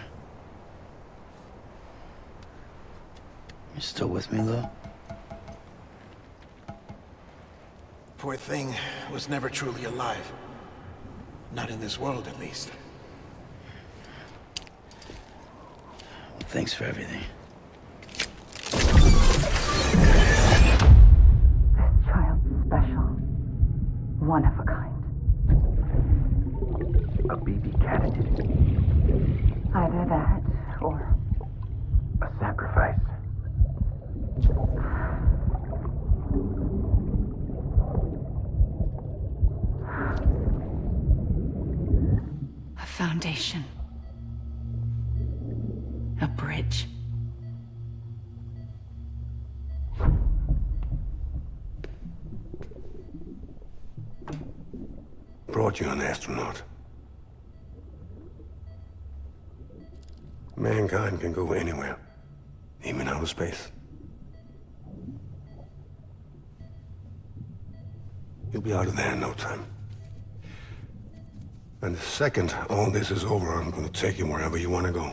Speaker 1: You still with me, Lou?
Speaker 6: Poor thing was never truly alive. Not in this world, at least.
Speaker 1: Well, thanks for everything.
Speaker 12: This child's special. One of a kind.
Speaker 5: a BB candidate.
Speaker 12: Either that, or
Speaker 5: a sacrifice.
Speaker 4: A foundation. A bridge.
Speaker 11: Brought you an astronaut. Mankind can go anywhere, even outer space. You'll be out of there in no time. And the second all this is over, I'm gonna take you wherever you wanna go.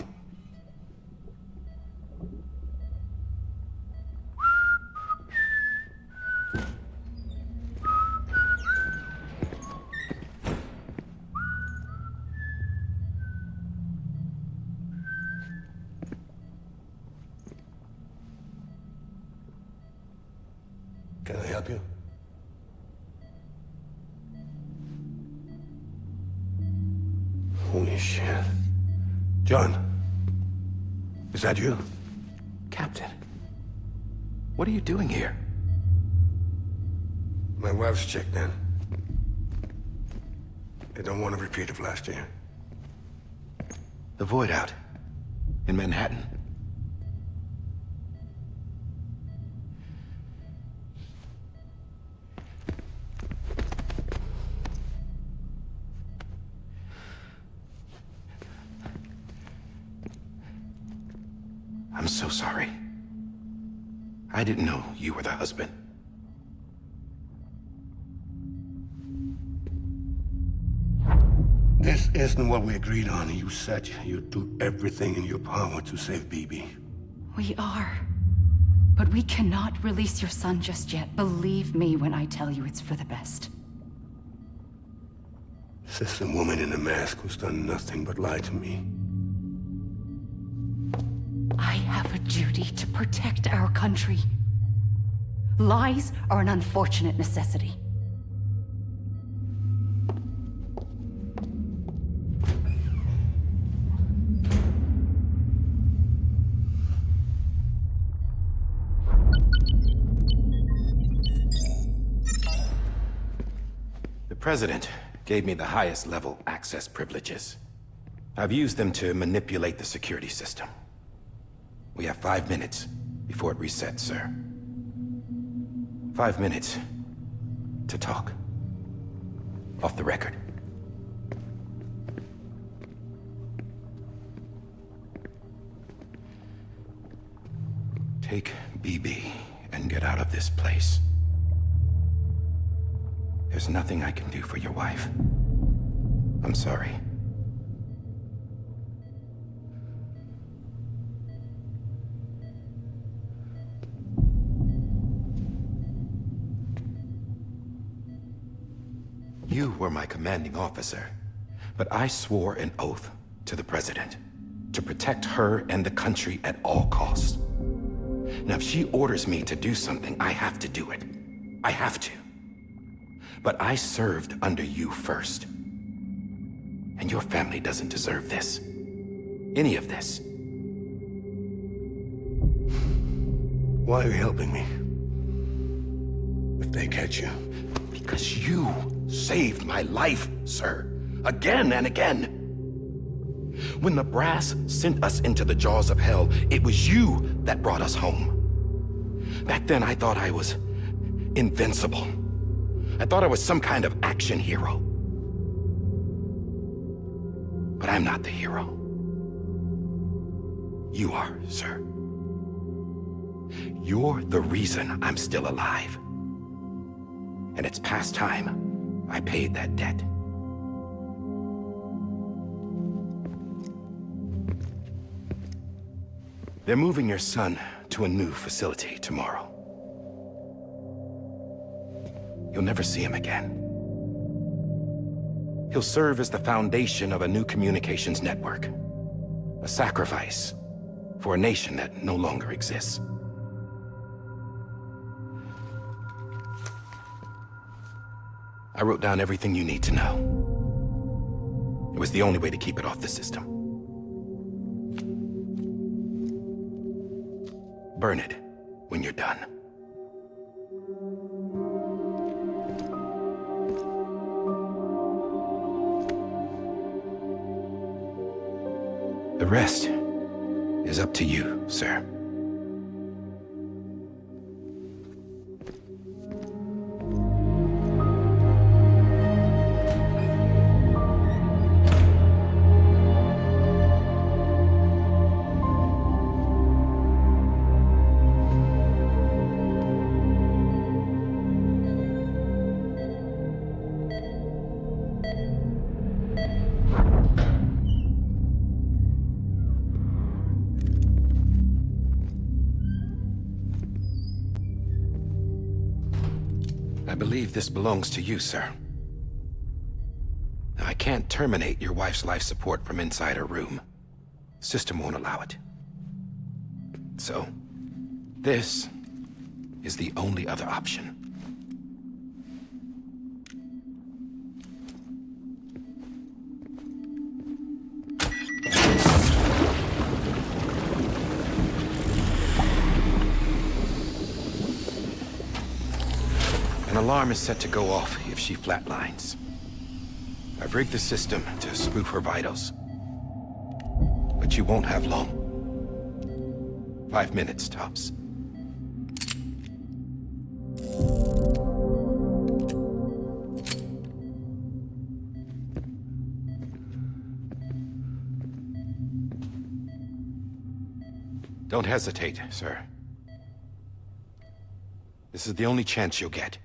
Speaker 11: Can I help you? Holy shit. John, is that you?
Speaker 13: Captain, what are you doing here?
Speaker 11: My wife's checked in. They don't want a repeat of last year.
Speaker 13: The void out in Manhattan. I'm so sorry. I didn't know you were the husband.
Speaker 11: This isn't what we agreed on. You said you'd do everything in your power to save BB.
Speaker 4: We are. But we cannot release your son just yet. Believe me when I tell you it's for the best.
Speaker 11: This is a woman in a mask who's done nothing but lie to me.
Speaker 4: I have a duty to protect our country. Lies are an unfortunate necessity.
Speaker 13: The President gave me the highest level access privileges. I've used them to manipulate the security system. We have 5 minutes before it resets, sir. 5 minutes to talk. Off the record. Take BB and get out of this place. There's nothing I can do for your wife. I'm sorry. You were my commanding officer, but I swore an oath to the President to protect her and the country at all costs. Now, if she orders me to do something, I have to do it. I have to. But I served under you first. And your family doesn't deserve this. Any of this.
Speaker 11: Why are you helping me? If they catch you.
Speaker 13: Because you saved my life, sir. Again and again. When the brass sent us into the jaws of hell, it was you that brought us home. Back then, I thought I was invincible. I thought I was some kind of action hero. But I'm not the hero. You are, sir. You're the reason I'm still alive. And it's past time I paid that debt. They're moving your son to a new facility tomorrow. You'll never see him again. He'll serve as the foundation of a new communications network. A sacrifice for a nation that no longer exists. I wrote down everything you need to know. It was the only way to keep it off the system. Burn it when you're done. The rest is up to you, sir. I believe this belongs to you, sir. I can't terminate your wife's life support from inside her room. System won't allow it. So, this is the only other option. An alarm is set to go off if she flatlines. I've rigged the system to spoof her vitals. But you won't have long. 5 minutes, tops. Don't hesitate, sir. This is the only chance you'll get.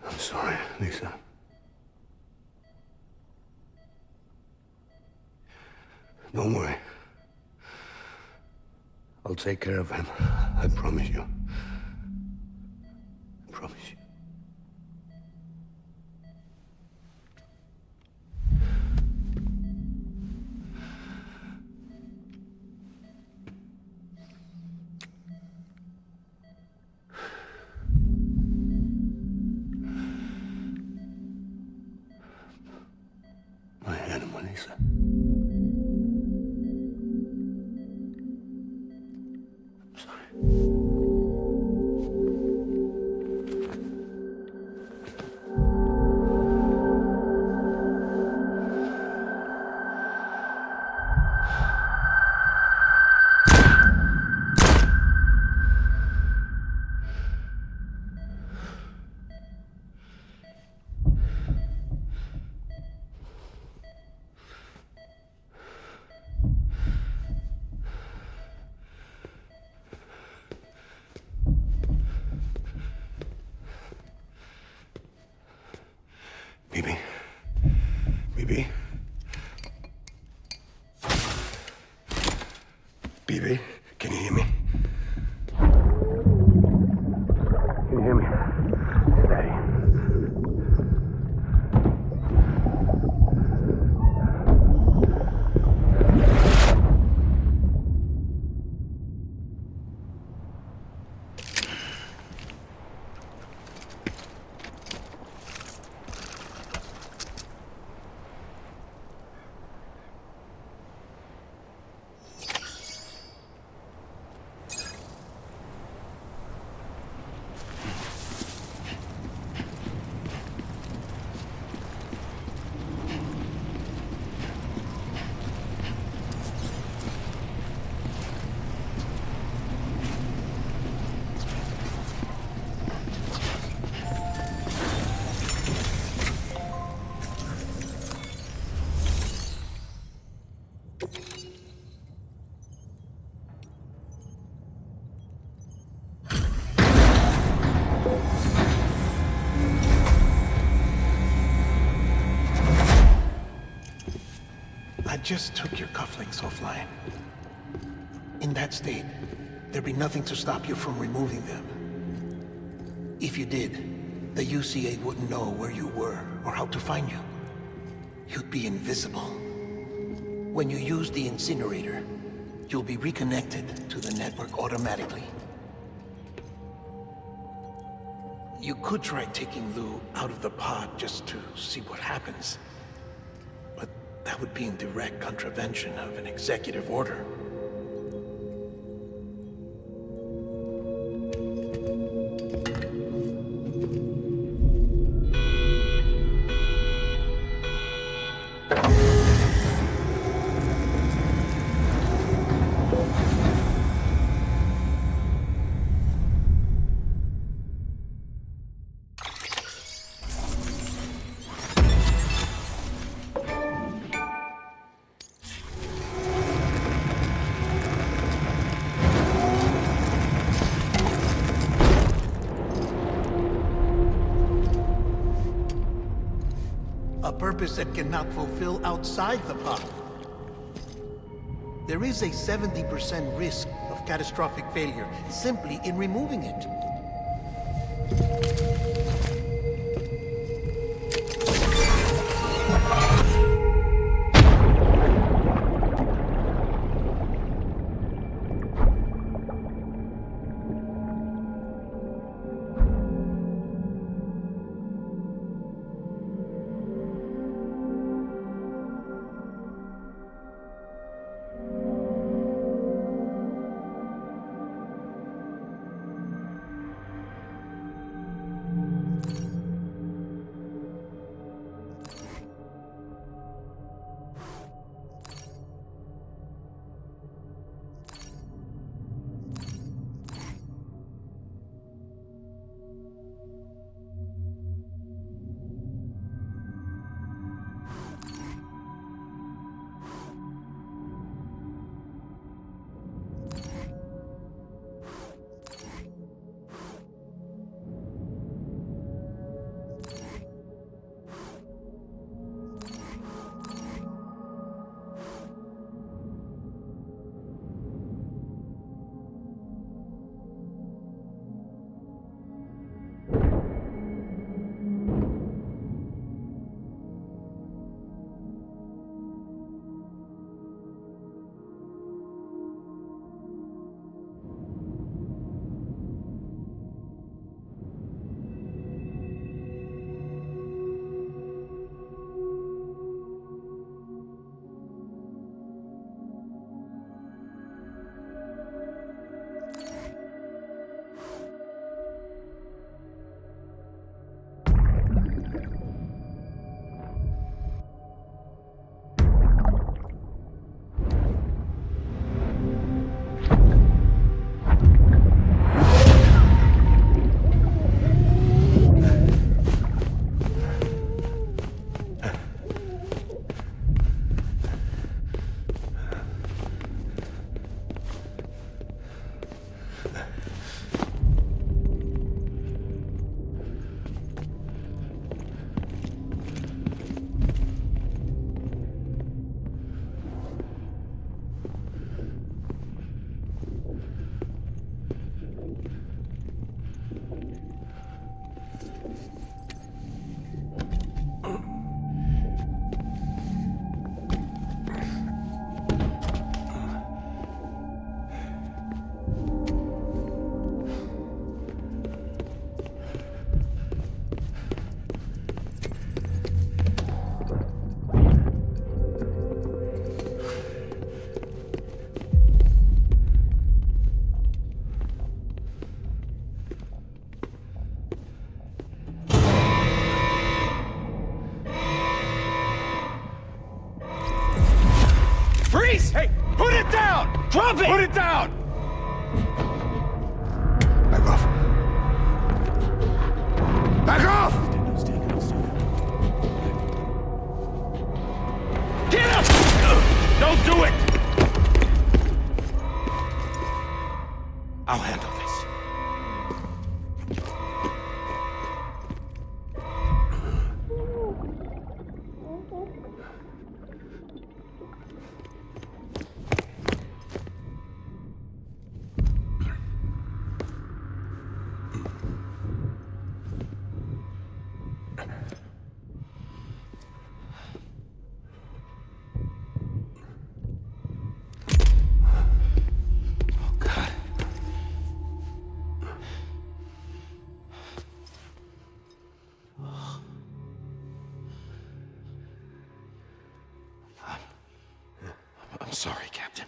Speaker 11: I'm sorry, Lisa. Don't worry. I'll take care of him. I promise you. I promise you. Lisa. I'm sorry. BB, can you hear me? Can you hear me? Steady.
Speaker 6: I just took your cufflinks offline. In that state, there'd be nothing to stop you from removing them. If you did, the UCA wouldn't know where you were or how to find you. You'd be invisible. When you use the incinerator, you'll be reconnected to the network automatically. You could try taking Lou out of the pod just to see what happens. But that would be in direct contravention of an executive order. A purpose that cannot fulfill outside the pod. There is a 70% risk of catastrophic failure simply in removing it.
Speaker 16: Freeze! Hey, put it down! Drop it! Put it down!
Speaker 11: Back off. Back off!
Speaker 16: Get up! Don't do it!
Speaker 13: I'll handle this. sorry, Captain.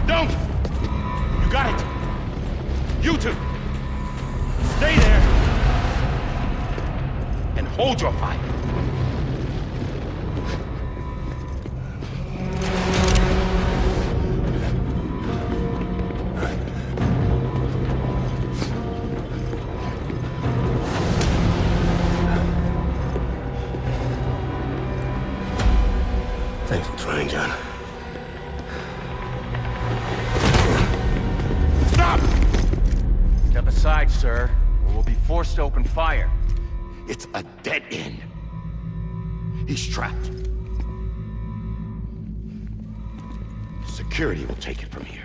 Speaker 16: Don't! You got it! You two! Stay there! And hold your fire!
Speaker 11: Thanks for trying, John.
Speaker 16: Stop! Step aside, sir, or we'll be forced to open fire.
Speaker 13: It's a dead end. He's trapped. Security will take it from here.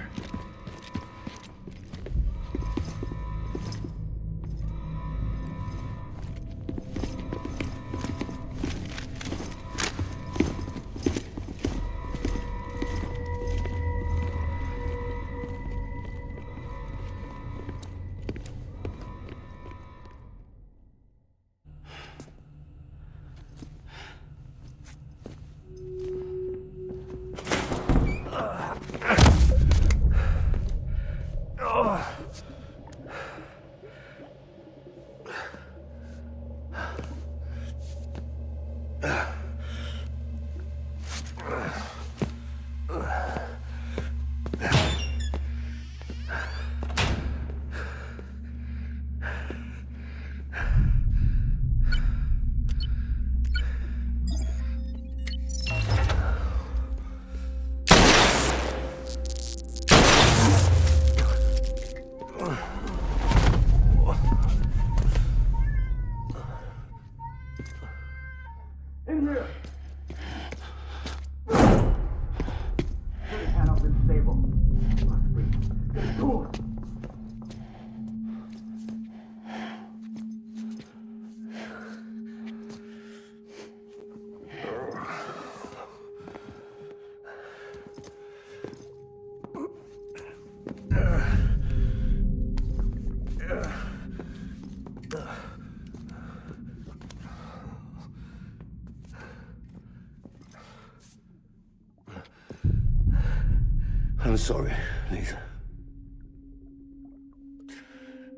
Speaker 11: I'm sorry, Lisa.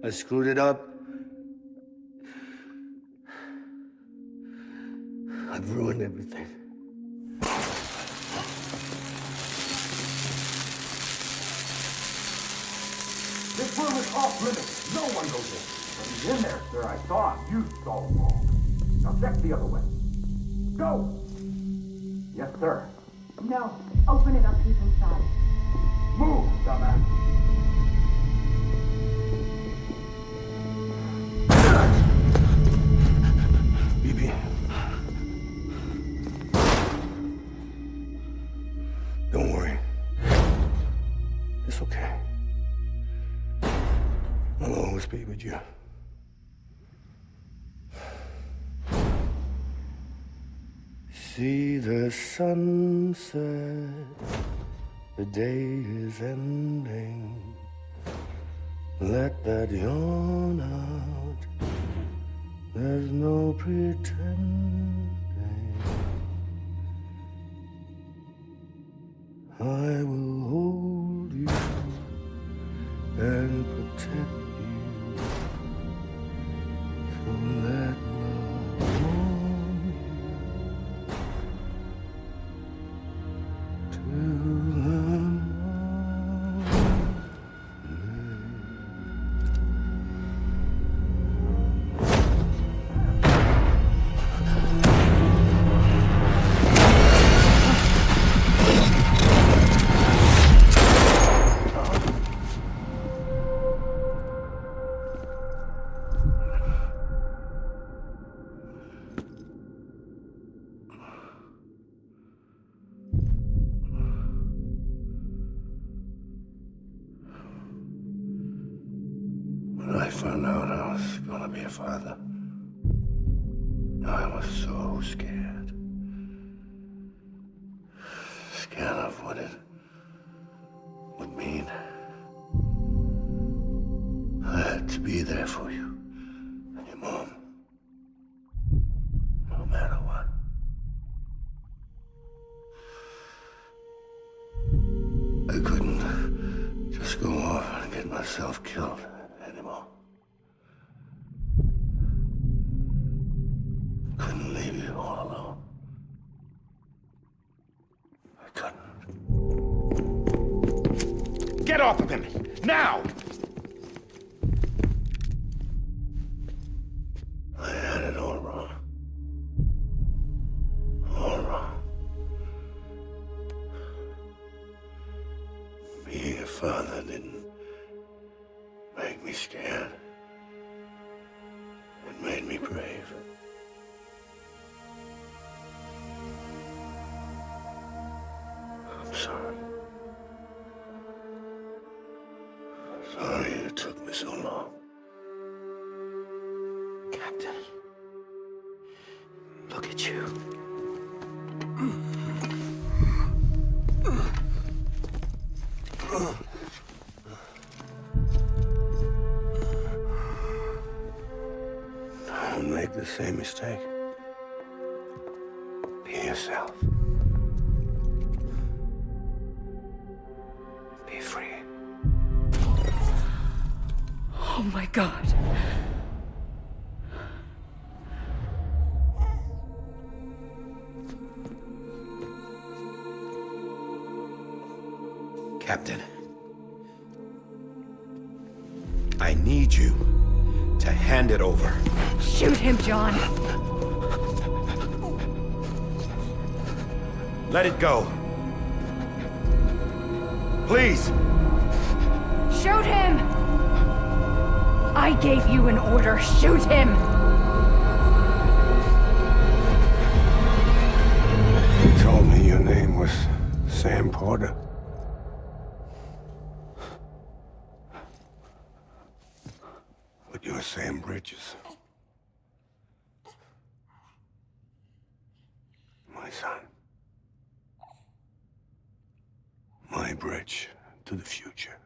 Speaker 11: I screwed it up. I've ruined everything.
Speaker 5: This room is off limits. No one goes in. But he's in there, sir. I saw him. You saw him wrong. Now check the other way. Go! Yes, sir.
Speaker 12: No. Open it up. He's inside.
Speaker 5: Move, dumbass.
Speaker 11: BB. Don't worry. It's okay. I'll always be with you. See the sunset, the day is ending. Let that yawn out, there's no pretending. I will hold you and protect you. So let love warm you to the When I found out I was gonna be a father, I was so scared. Scared of what it would mean. I had to be there for you and your mom. I couldn't just go off and get myself killed anymore. Couldn't leave you all alone. I couldn't.
Speaker 13: Get off of him! Now!
Speaker 11: I had it all wrong. All wrong. Being a father didn't make me scared. It made me brave. I'm sorry. Sorry it took me so long.
Speaker 1: Captain, look at you.
Speaker 11: Don't make the same mistake. Be yourself. Be free.
Speaker 12: Oh my God.
Speaker 13: Captain, I need you to hand it over.
Speaker 12: Shoot him, John.
Speaker 13: Let it go. Please.
Speaker 12: Shoot him! I gave you an order. Shoot him!
Speaker 11: You told me your name was Sam Porter. But you're Sam Bridges. My son. My bridge to the future.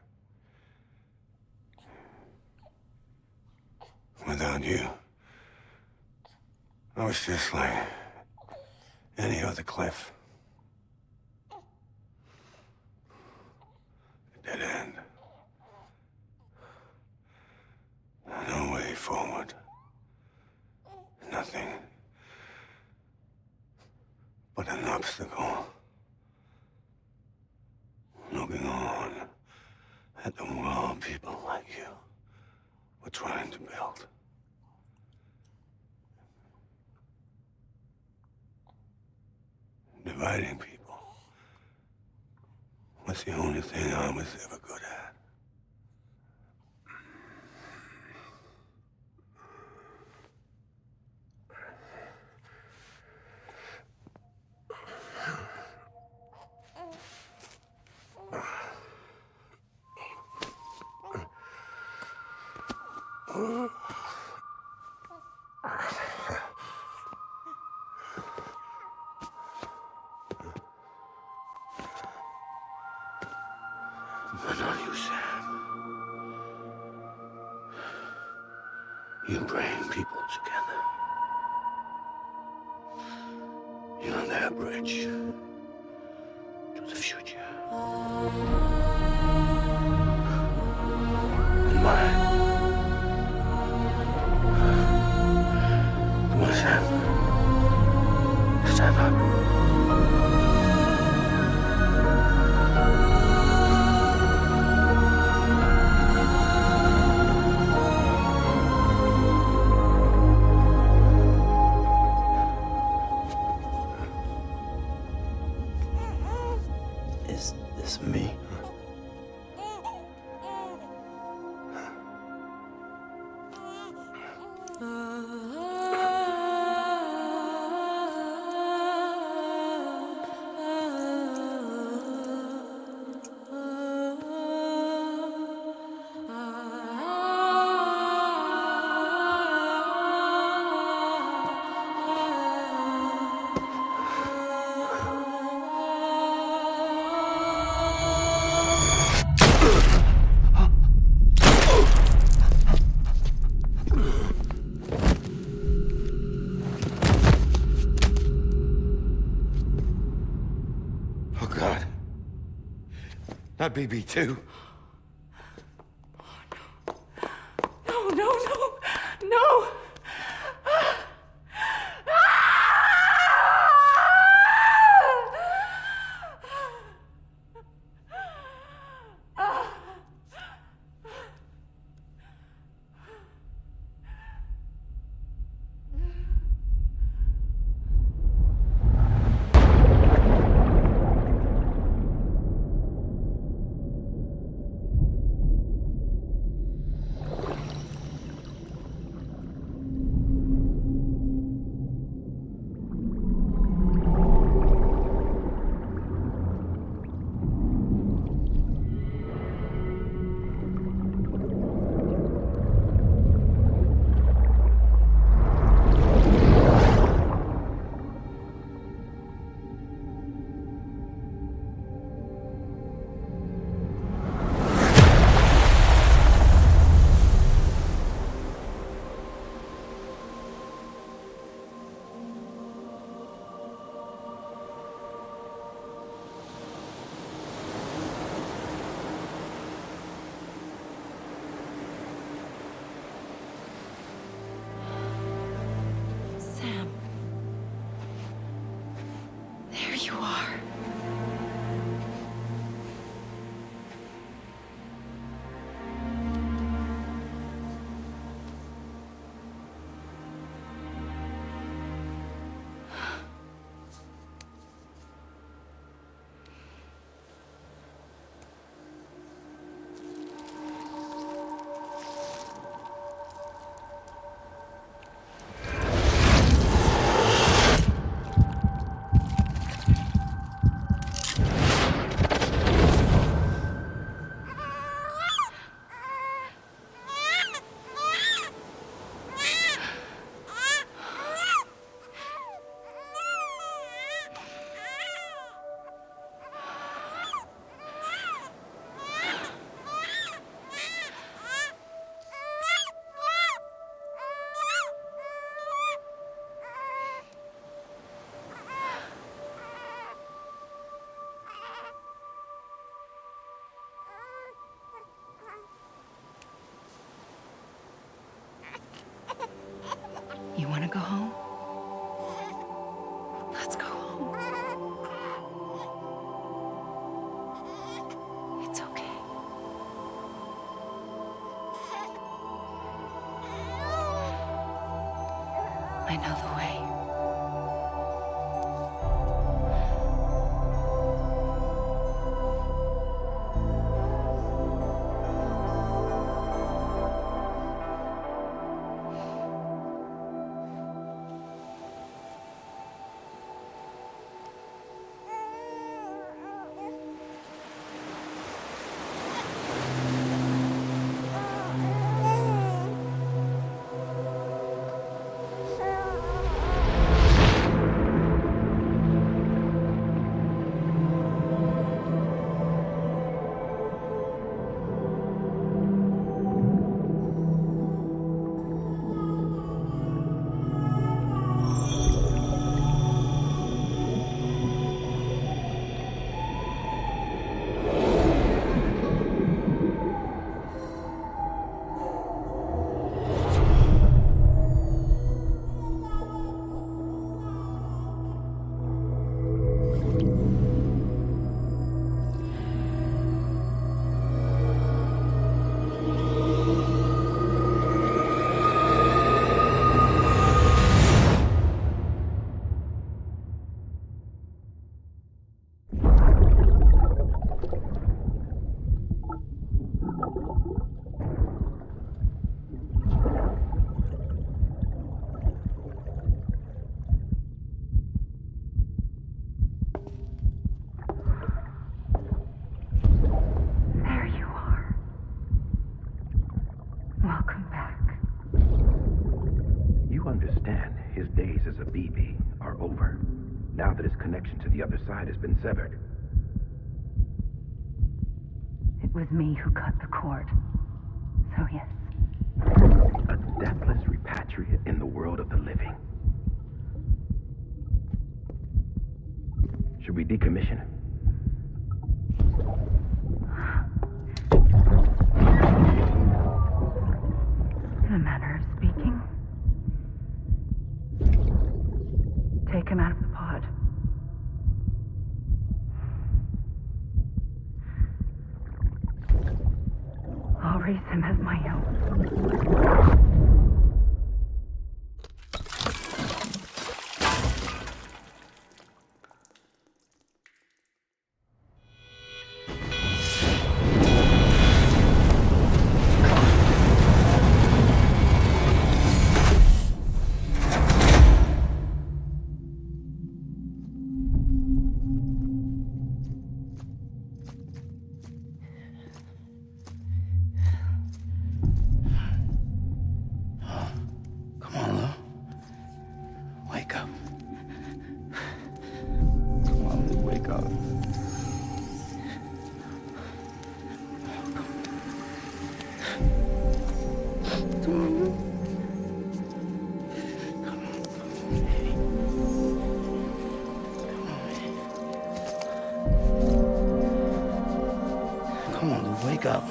Speaker 11: Without you, I was just like any other Cliff. A dead end. No way forward. Nothing but an obstacle. Looking on at the world people like you were trying to build. Dividing people was the only thing I was ever good at. But not you, Sam. You bring people together. You're their bridge to the future. And mine. Come on, Sam. Stand up.
Speaker 1: Is this me?
Speaker 17: Not BB2.
Speaker 14: No, no, no, no!
Speaker 4: You want to go home? Let's go home. It's okay. I know the way.
Speaker 5: Side has been severed.
Speaker 12: It was me who cut the cord. So yes.
Speaker 5: A deathless repatriate in the world of the living. Should we decommission him?
Speaker 12: I'll raise him as my own.
Speaker 1: Wake up. Wake up. Come on. Wake up!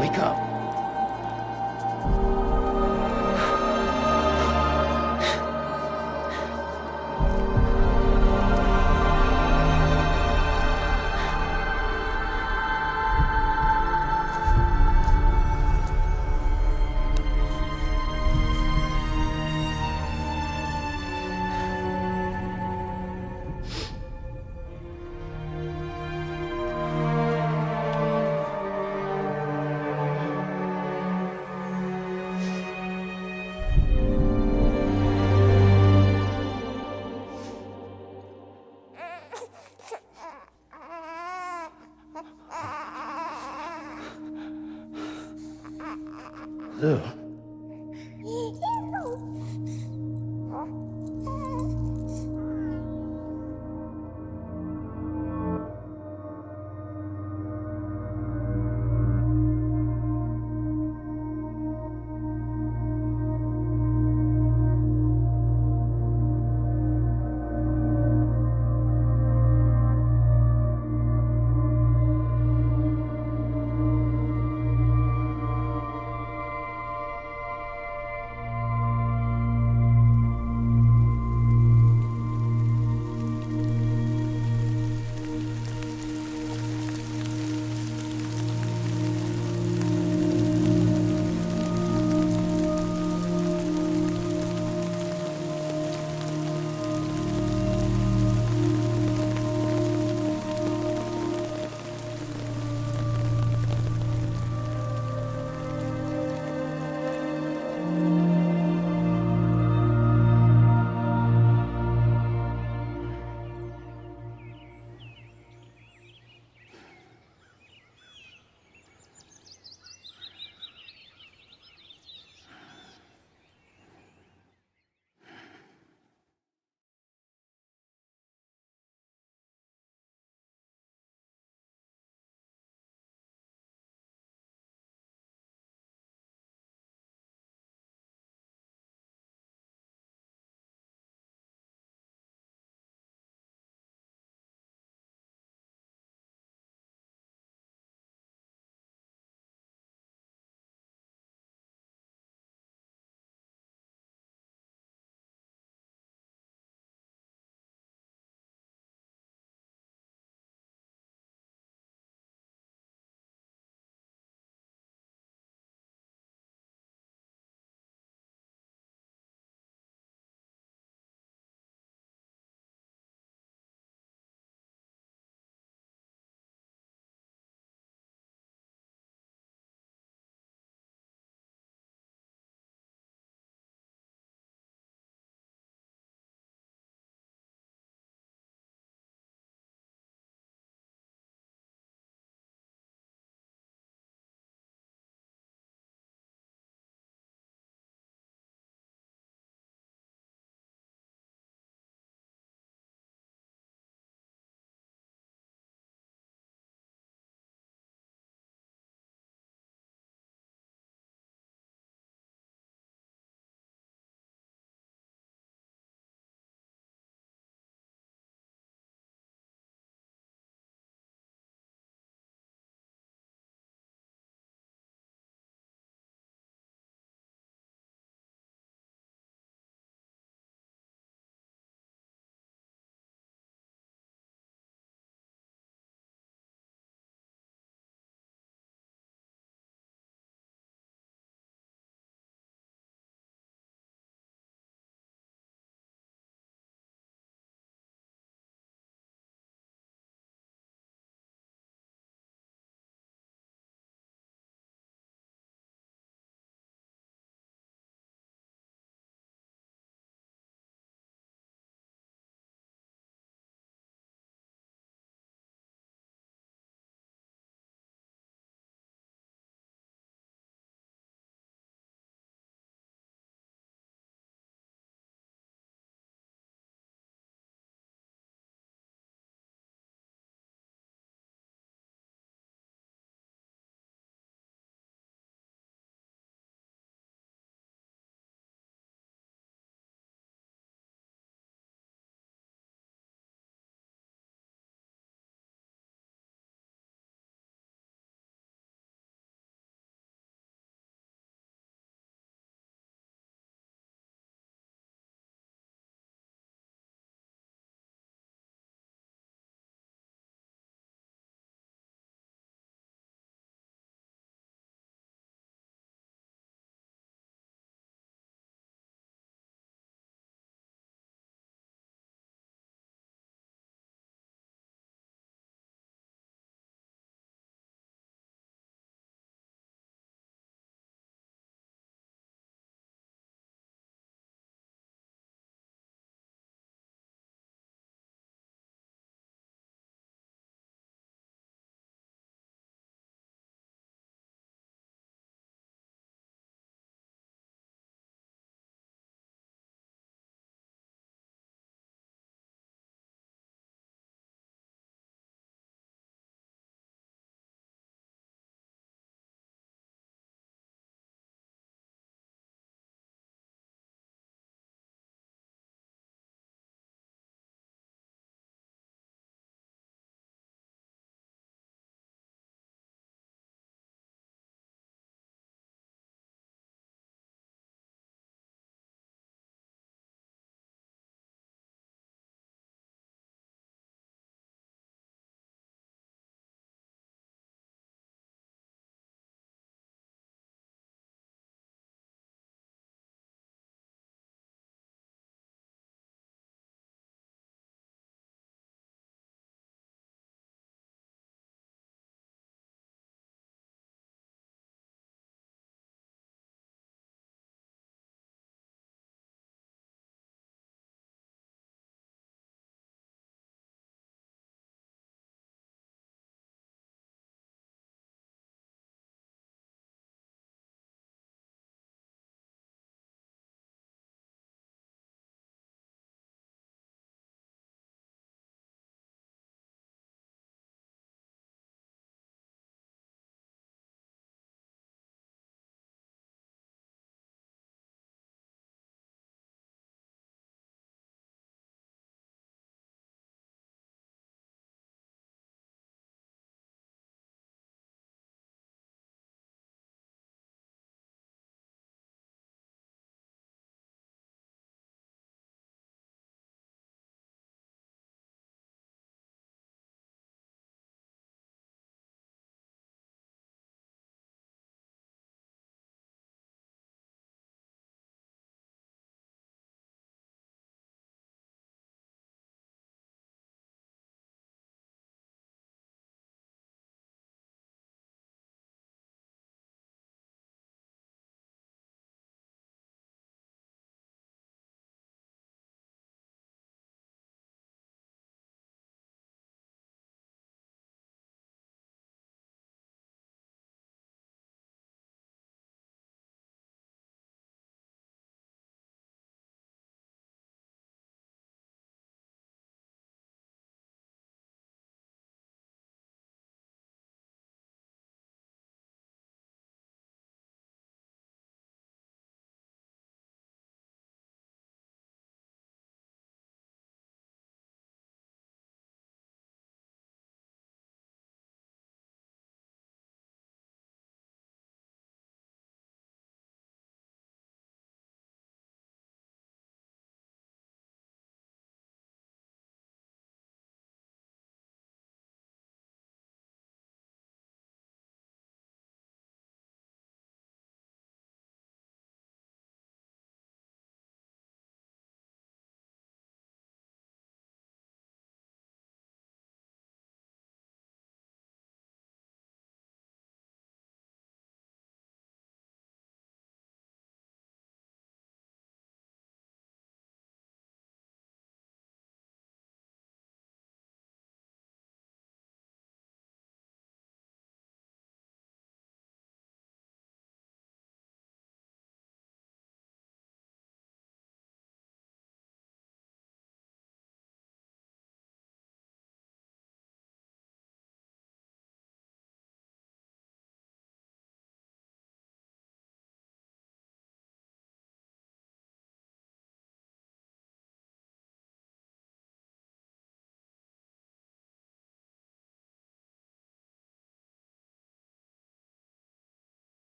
Speaker 1: Wake up. Lou.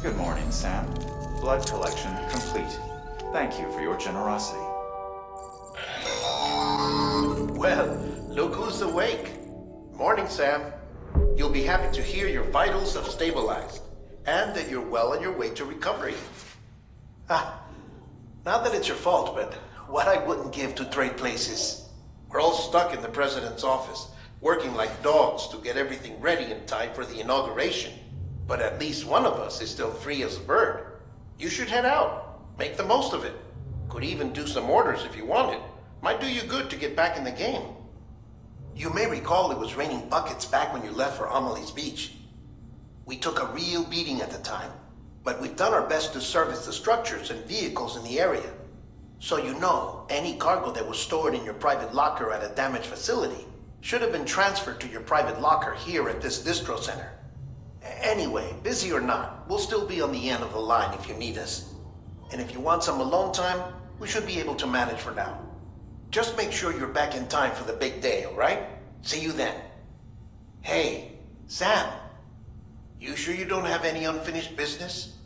Speaker 10: Good morning, Sam. Blood collection complete. Thank you for your generosity.
Speaker 6: Well, look who's awake. Morning, Sam. You'll be happy to hear your vitals have stabilized, and that you're well on your way to recovery. Not that it's your fault, but what I wouldn't give to trade places. We're all stuck in the president's office, working like dogs to get everything ready in time for the inauguration. But at least one of us is still free as a bird. You should head out. Make the most of it. Could even do some orders if you wanted. Might do you good to get back in the game. You may recall it was raining buckets back when you left for Amelie's Beach. We took a real beating at the time, but we've done our best to service the structures and vehicles in the area. So you know, any cargo that was stored in your private locker at a damaged facility should have been transferred to your private locker here at this distro center. Anyway, busy or not, we'll still be on the end of the line if you need us. And if you want some alone time, we should be able to manage for now. Just make sure you're back in time for the big day, alright? See you then. Hey, Sam, you sure you don't have any unfinished business?